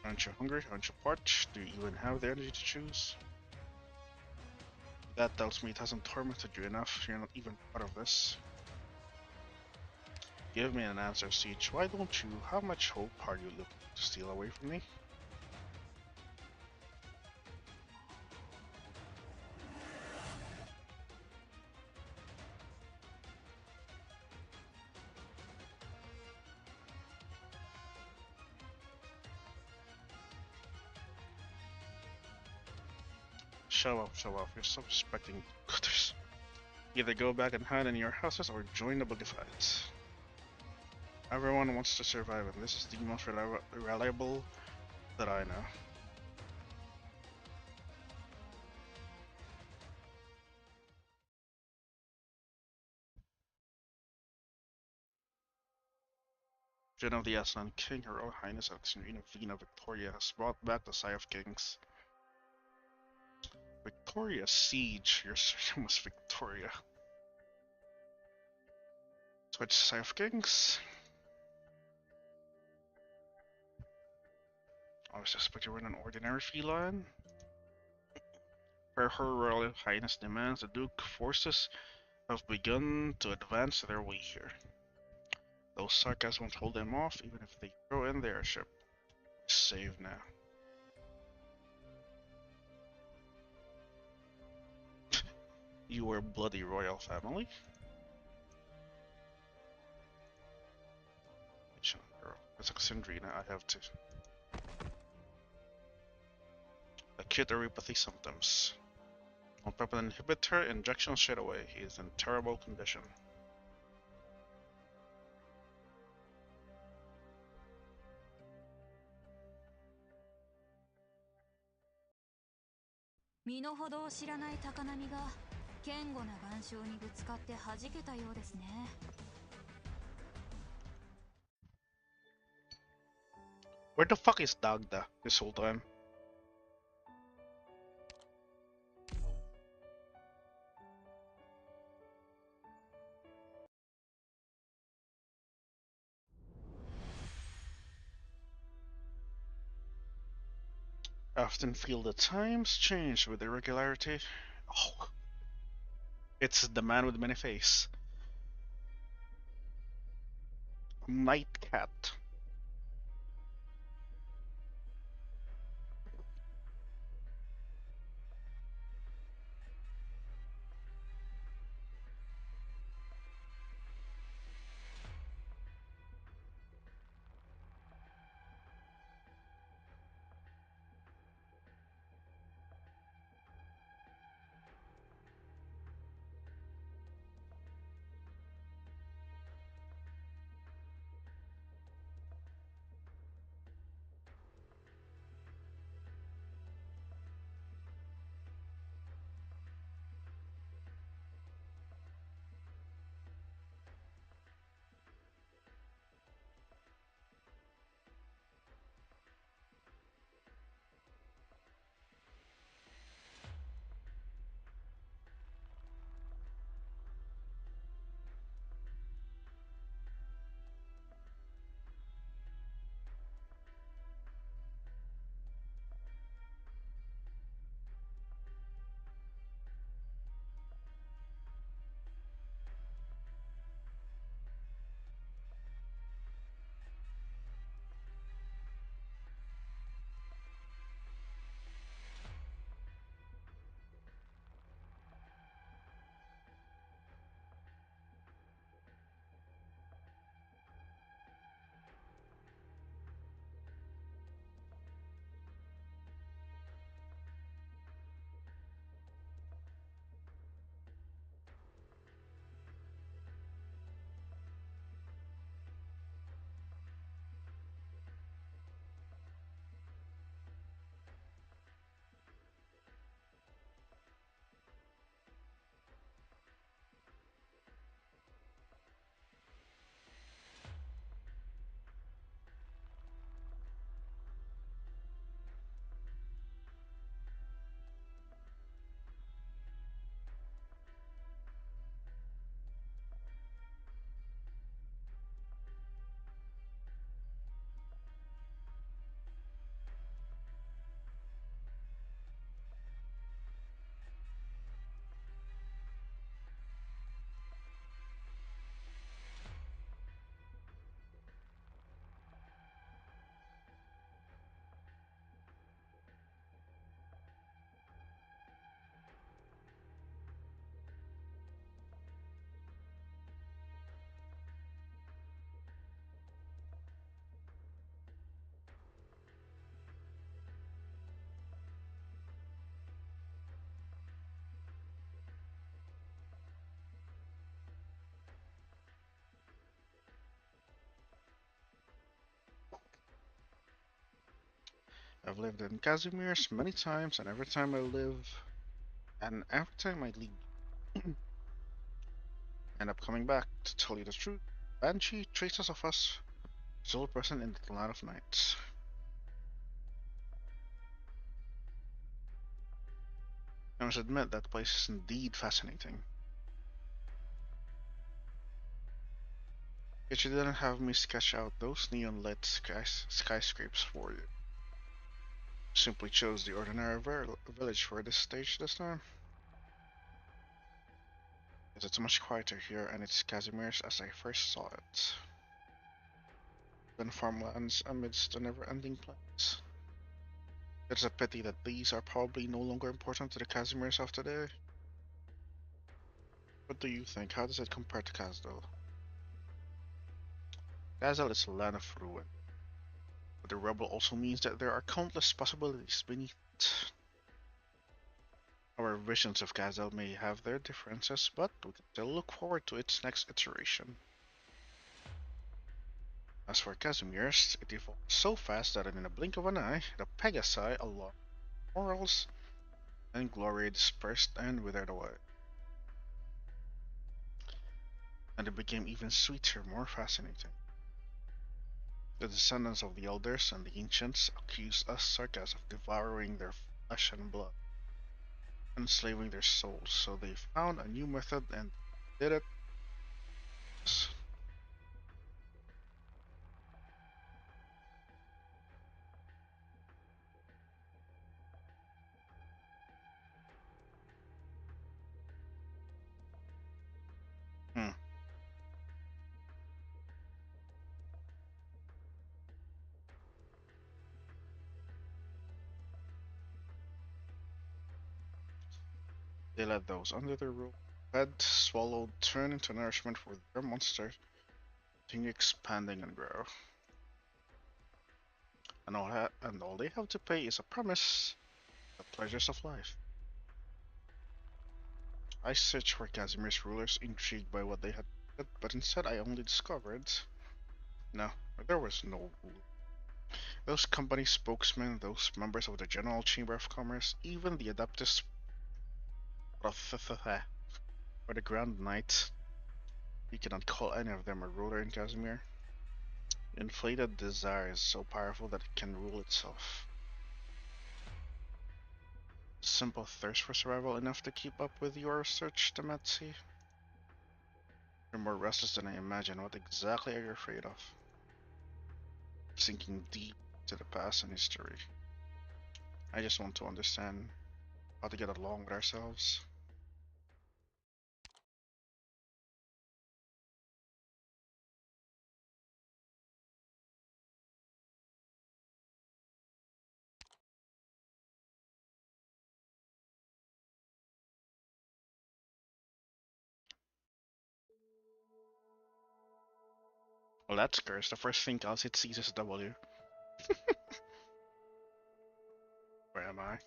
Aren't you hungry? Aren't you parched? Do you even have the energy to choose? That tells me it hasn't tormented you enough. You're not even part of this. Give me an answer, Siege. Why don't you? How much hope are you looking to steal away from me? Show off. You're so respecting others. Either go back and hide in your houses or join the boogie fight. Everyone wants to survive, and this is the most reliable that I know. Jen of the Aszien King, Her Royal Highness Alexandrina Victoria has brought back the Sigh of Kings. Victoria Siege, your surname was Victoria. Switch Sigh of Kings. I was suspect you were an ordinary feline. Per Her Royal Highness demands, the Duke forces have begun to advance their way here. Those Sarkas won't hold them off, even if they throw in their ship. Save now. You were bloody royal family? It's Oxyndrina, I have to. Acute neuropathy symptoms. On weapon inhibitor, injection straight away. He is in terrible condition. Where the fuck is Dagda this whole time? I often feel the times change with irregularity. Oh, it's the man with many face. Nightcat. I've lived in Casimir's many times, and every time I leave, end up coming back. To tell you the truth, Banshee, traces of us, still present in the Land of Nights. I must admit that place is indeed fascinating. Yet you didn't have me sketch out those neon lit skyscrapers for you. Simply chose the ordinary village for this stage this time. Yes, it's much quieter here, and it's Casimir's as I first saw it. Then farmlands amidst the never-ending plains. It's a pity that these are probably no longer important to the Casimirs of today. What do you think? How does it compare to Kazdal? Kazdal is a land of ruin. But the rubble also means that there are countless possibilities beneath it. Our visions of Kazdal may have their differences, but we can still look forward to its next iteration. As for Casimir's, it evolved so fast that in a blink of an eye, the Pegasi along morals and glory dispersed and withered away. And it became even sweeter, more fascinating. The descendants of the elders and the ancients accused us Sarkas of devouring their flesh and blood, enslaving their souls, so they found a new method and did it. Hmm. They let those under their rule fed, swallowed, turn into nourishment for their monsters, continue expanding and grow. And all they have to pay is a promise, the pleasures of life. I searched for Casimir's rulers, intrigued by what they had said, but instead I only discovered no, there was no rule. Those company spokesmen, those members of the General Chamber of Commerce, even the Adeptus or the Grand Knight, you cannot call any of them a ruler in Casimir. Inflated desire is so powerful that it can rule itself. Simple thirst for survival enough to keep up with your search, Demetsi? You're more restless than I imagine. What exactly are you afraid of? Sinking deep to the past and history. I just want to understand how to get along with ourselves. Well, that's cursed. The first thing else it sees is a W. Where am I?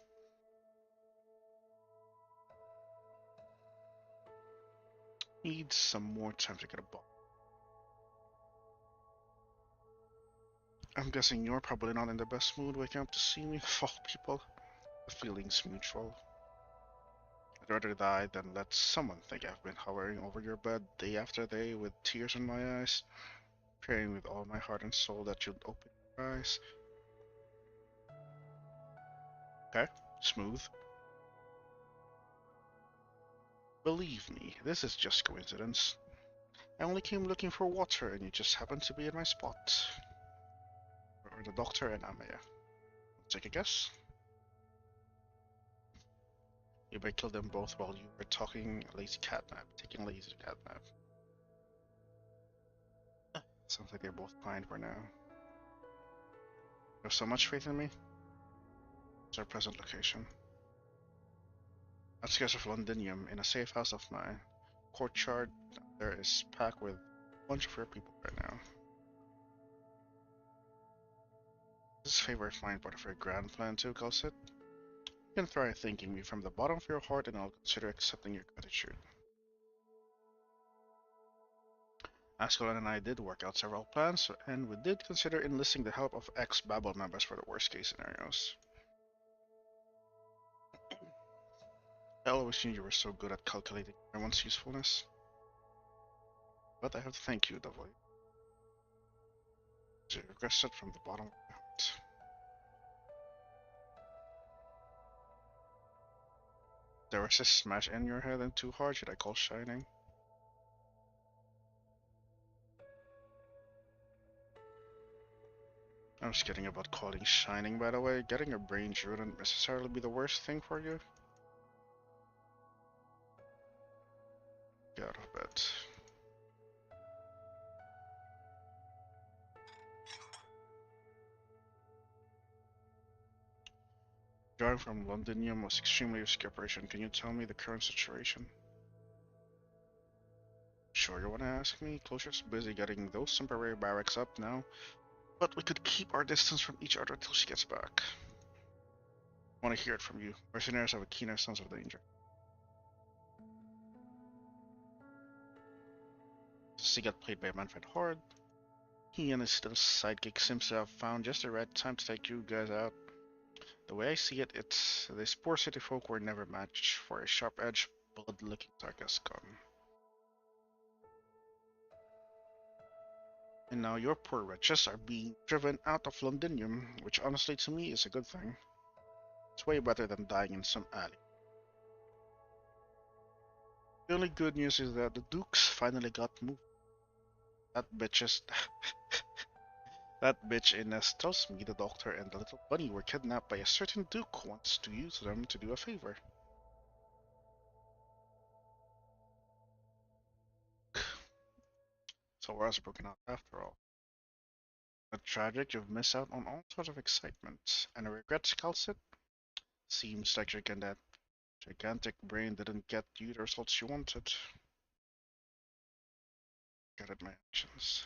Need some more time to get a ball. I'm guessing you're probably not in the best mood waking up to see me of all people. The feeling's mutual. I'd rather die than let someone think I've been hovering over your bed day after day with tears in my eyes, praying with all my heart and soul that you'd open your eyes. Okay, smooth. Believe me, this is just coincidence. I only came looking for water and you just happened to be in my spot. Or the doctor and Amaya. Take a guess? You may kill them both while you were taking a lazy cat nap. Sounds like they're both fine for now. You have so much faith in me? It's our present location. Outskirts of Londinium, in a safe house of mine. Courtyard there is packed with a bunch of your people right now. This is favor of mine part of your grand plan too, Kalsit? You can try thanking me from the bottom of your heart and I'll consider accepting your gratitude. Askelon and I did work out several plans, and we did consider enlisting the help of ex-Babel members for the worst case scenarios. I always knew you were so good at calculating everyone's usefulness. But I have to thank you, Davoy. You requested from the bottom of my heart. There was a smash in your head and too hard, should I call shining? I'm just kidding about calling shining, by the way. Getting your brains wouldn't necessarily be the worst thing for you. Get out of bed. Driving from Londinium was extremely risky operation. Can you tell me the current situation? Sure, you wanna ask me? Closure's busy getting those temporary barracks up now, but we could keep our distance from each other till she gets back. I wanna hear it from you. Mercenaries have a keener sense of danger. She got played by Manfred Horde. He and his little sidekick seems to have found just the right time to take you guys out. The way I see it, these poor city folk were never matched for a sharp-edged, bullet-looking Tarkus gun. And now your poor wretches are being driven out of Londinium, which honestly to me is a good thing. It's way better than dying in some alley. The only good news is that the Dukes finally got moved. That bitch Ines tells me the doctor and the little bunny were kidnapped by a certain Duke who wants to use them to do a favor. So war has broken out after all. But tragic, you've missed out on all sorts of excitement. And a regret, Calcit? Seems like that gigantic brain didn't get you the results you wanted. Got at my actions.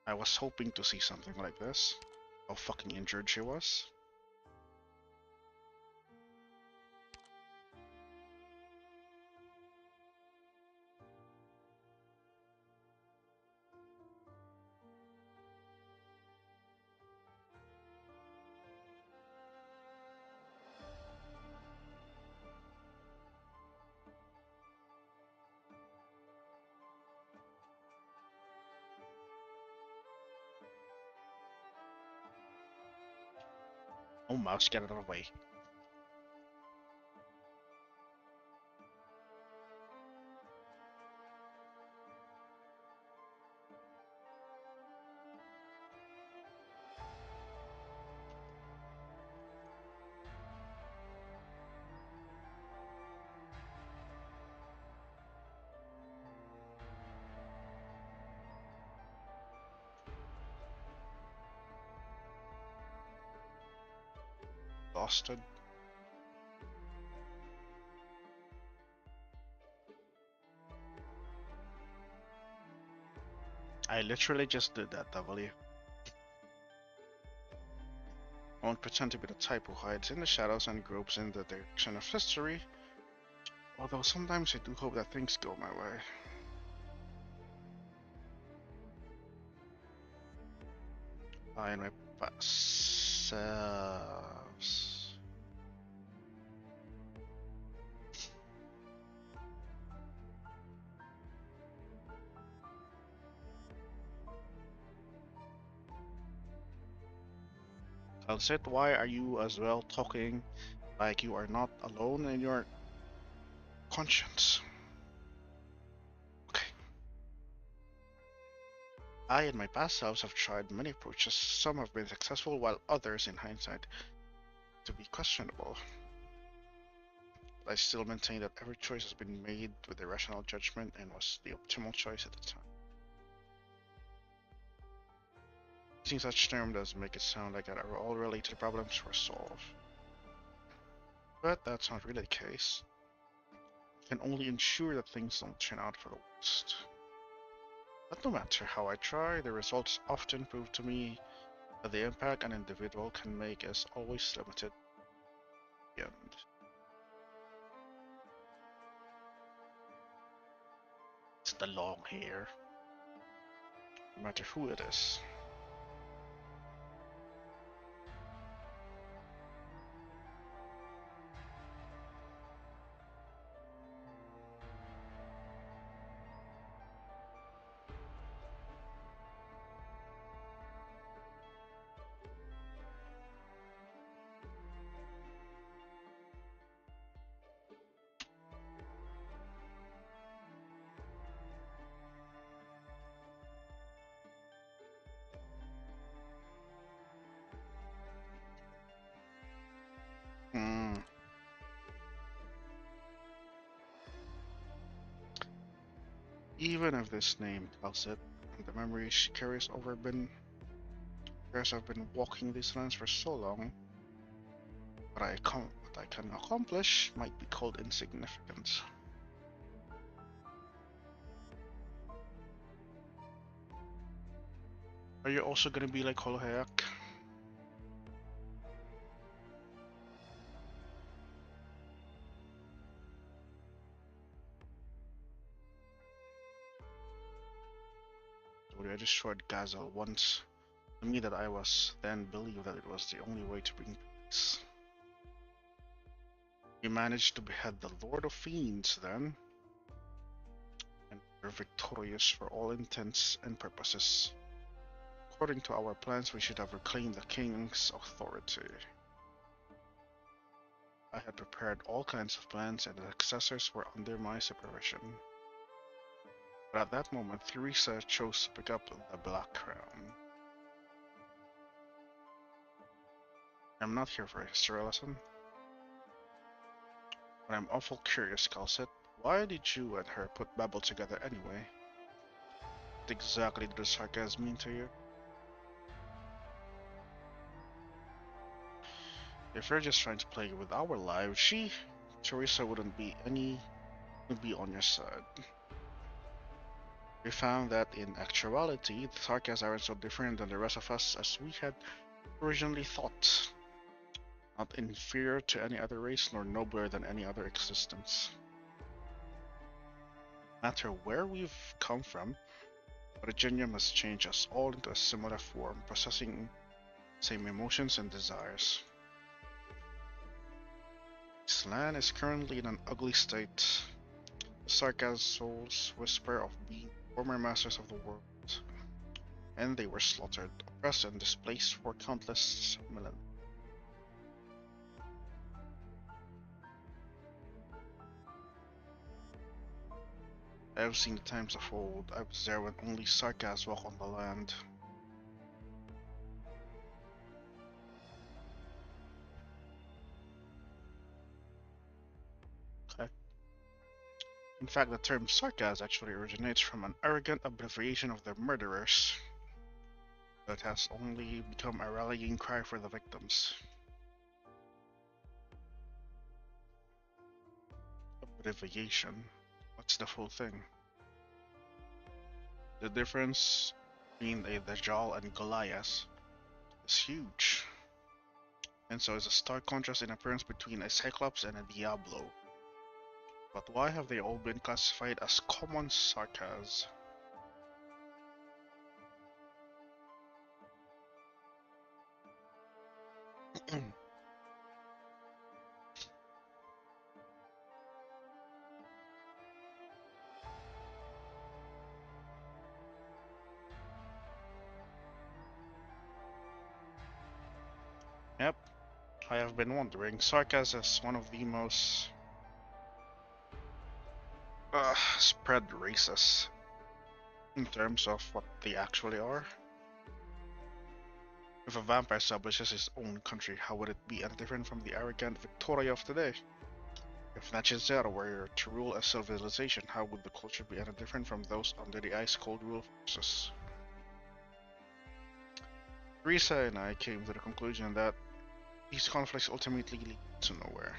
I was hoping to see something like this. How fucking injured she was. Oh, mouse, get out of the way. Exhausted. I literally just did that, W. I won't pretend to be the type who hides in the shadows and gropes in the direction of history, although sometimes I do hope that things go my way. I and my past selves. Calcit, why are you as well talking like you are not alone in your conscience? Okay. I and my past selves have tried many approaches. Some have been successful, while others, in hindsight, to be questionable. But I still maintain that every choice has been made with a rational judgment and was the optimal choice at the time. Using such term does make it sound like that all related problems were solved. But that's not really the case. I can only ensure that things don't turn out for the worst. But no matter how I try, the results often prove to me that the impact an individual can make is always limited. The end. It's the long hair. No matter who it is. Even if this name tells it, and the memories she carries over been years I've been walking these lands for so long, what I can accomplish might be called insignificant. Are you also gonna be like Holohayak? I destroyed Gazel once. To me that I was then believed that it was the only way to bring peace. We managed to behead the Lord of Fiends then, and were victorious for all intents and purposes. According to our plans, we should have reclaimed the king's authority. I had prepared all kinds of plans, and the successors were under my supervision. But at that moment, Theresa chose to pick up the Black Crown. I'm not here for a history lesson. But I'm awful curious, Calcit. Why did you and her put Babel together anyway? What exactly did the sarcasm mean to you? If you're just trying to play with our lives, Theresa would be on your side. We found that in actuality, the Sarkas aren't so different than the rest of us as we had originally thought. Not inferior to any other race, nor nobler than any other existence. No matter where we've come from, Virginia must change us all into a similar form, possessing same emotions and desires. This land is currently in an ugly state. The Sarkas souls whisper of being former masters of the world, and they were slaughtered, oppressed, and displaced for countless millennia. I have seen the times of old. I was there when only Sarkas walked on the land. Okay. In fact, the term Sarkas actually originates from an arrogant abbreviation of the murderers that has only become a rallying cry for the victims. Abbreviation. What's the full thing? The difference between a Dajjal and Goliath is huge, and so is a stark contrast in appearance between a Cyclops and a Diablo. But why have they all been classified as common Sarkas? Yep, I have been wondering. Sarkas is one of the most spread races in terms of what they actually are. If a vampire establishes his own country, how would it be any different from the arrogant Victoria of today? If Nachizera were to rule a civilization, how would the culture be any different from those under the ice-cold rule forces? Risa and I came to the conclusion that these conflicts ultimately lead to nowhere.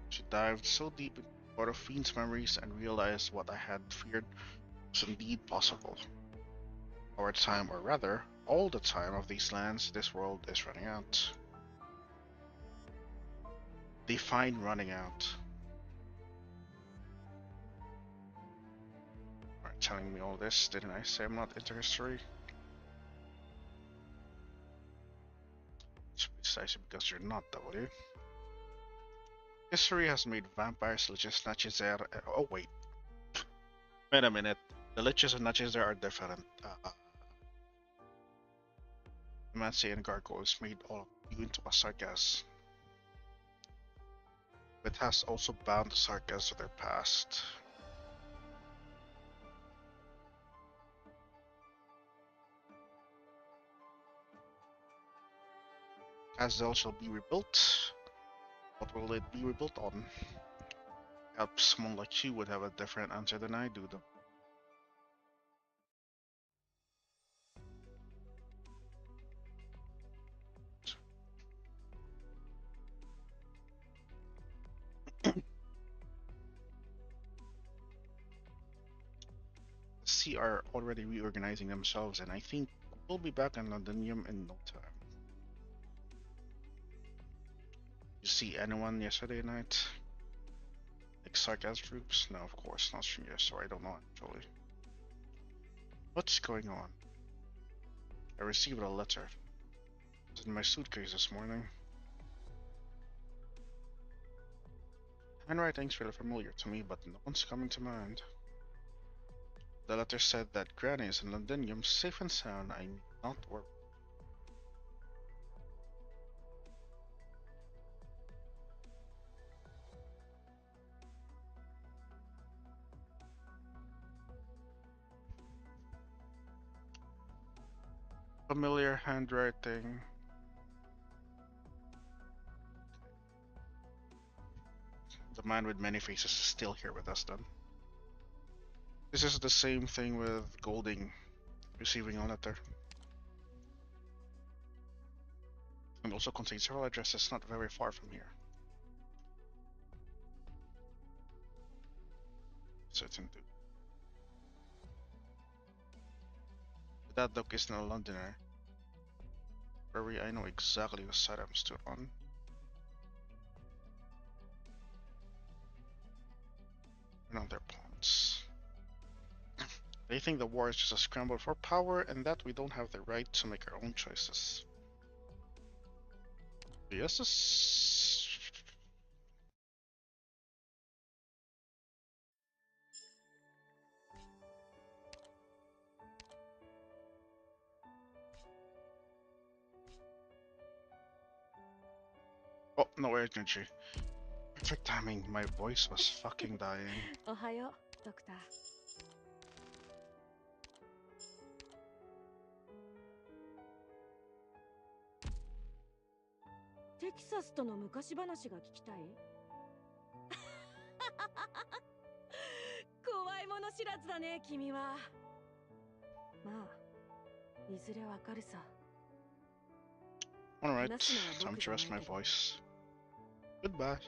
She dived so deep into part of Fiend's memories and realized what I had feared was indeed possible. Our time, or rather, all the time of these lands, this world is running out. Define running out. Are telling me all this, didn't I say I'm not into history? It's precisely because you're not, W. History has made vampires, liches, Nachizer. Oh wait a minute. The liches and Nachizer are different. Mancy and Gargoyles made all of you into a Sarkas. It has also bound the Sarkas to their past. Kazel shall be rebuilt. What will it be rebuilt on? Someone like you would have a different answer than I do, though. Sea are already reorganizing themselves, and I think we'll be back in Londonium in no time. You see anyone yesterday night? Like sarcasm troops? No, of course not from here, so I don't know actually. What's going on? I received a letter. It's in my suitcase this morning. Handwriting's really familiar to me, but no one's coming to mind. The letter said that Granny is in Londonium, safe and sound. I need not worry. Familiar handwriting. The man with many faces is still here with us then. This is the same thing with Golding receiving a letter. And also contains several addresses not very far from here. Certain too. That duck isn't a Londoner. Hurry, I know exactly the side I'm stood on. And on their pawns. They think the war is just a scramble for power and that we don't have the right to make our own choices. Yes. Oh, no energy. Perfect timing. My voice was fucking dying. おはよう、ドクター。テキサスとの昔話が聞きたい？怖いもの知らずだね、君は。まあ、いずれわかるさ。Alright, time to rest my voice. Goodbye.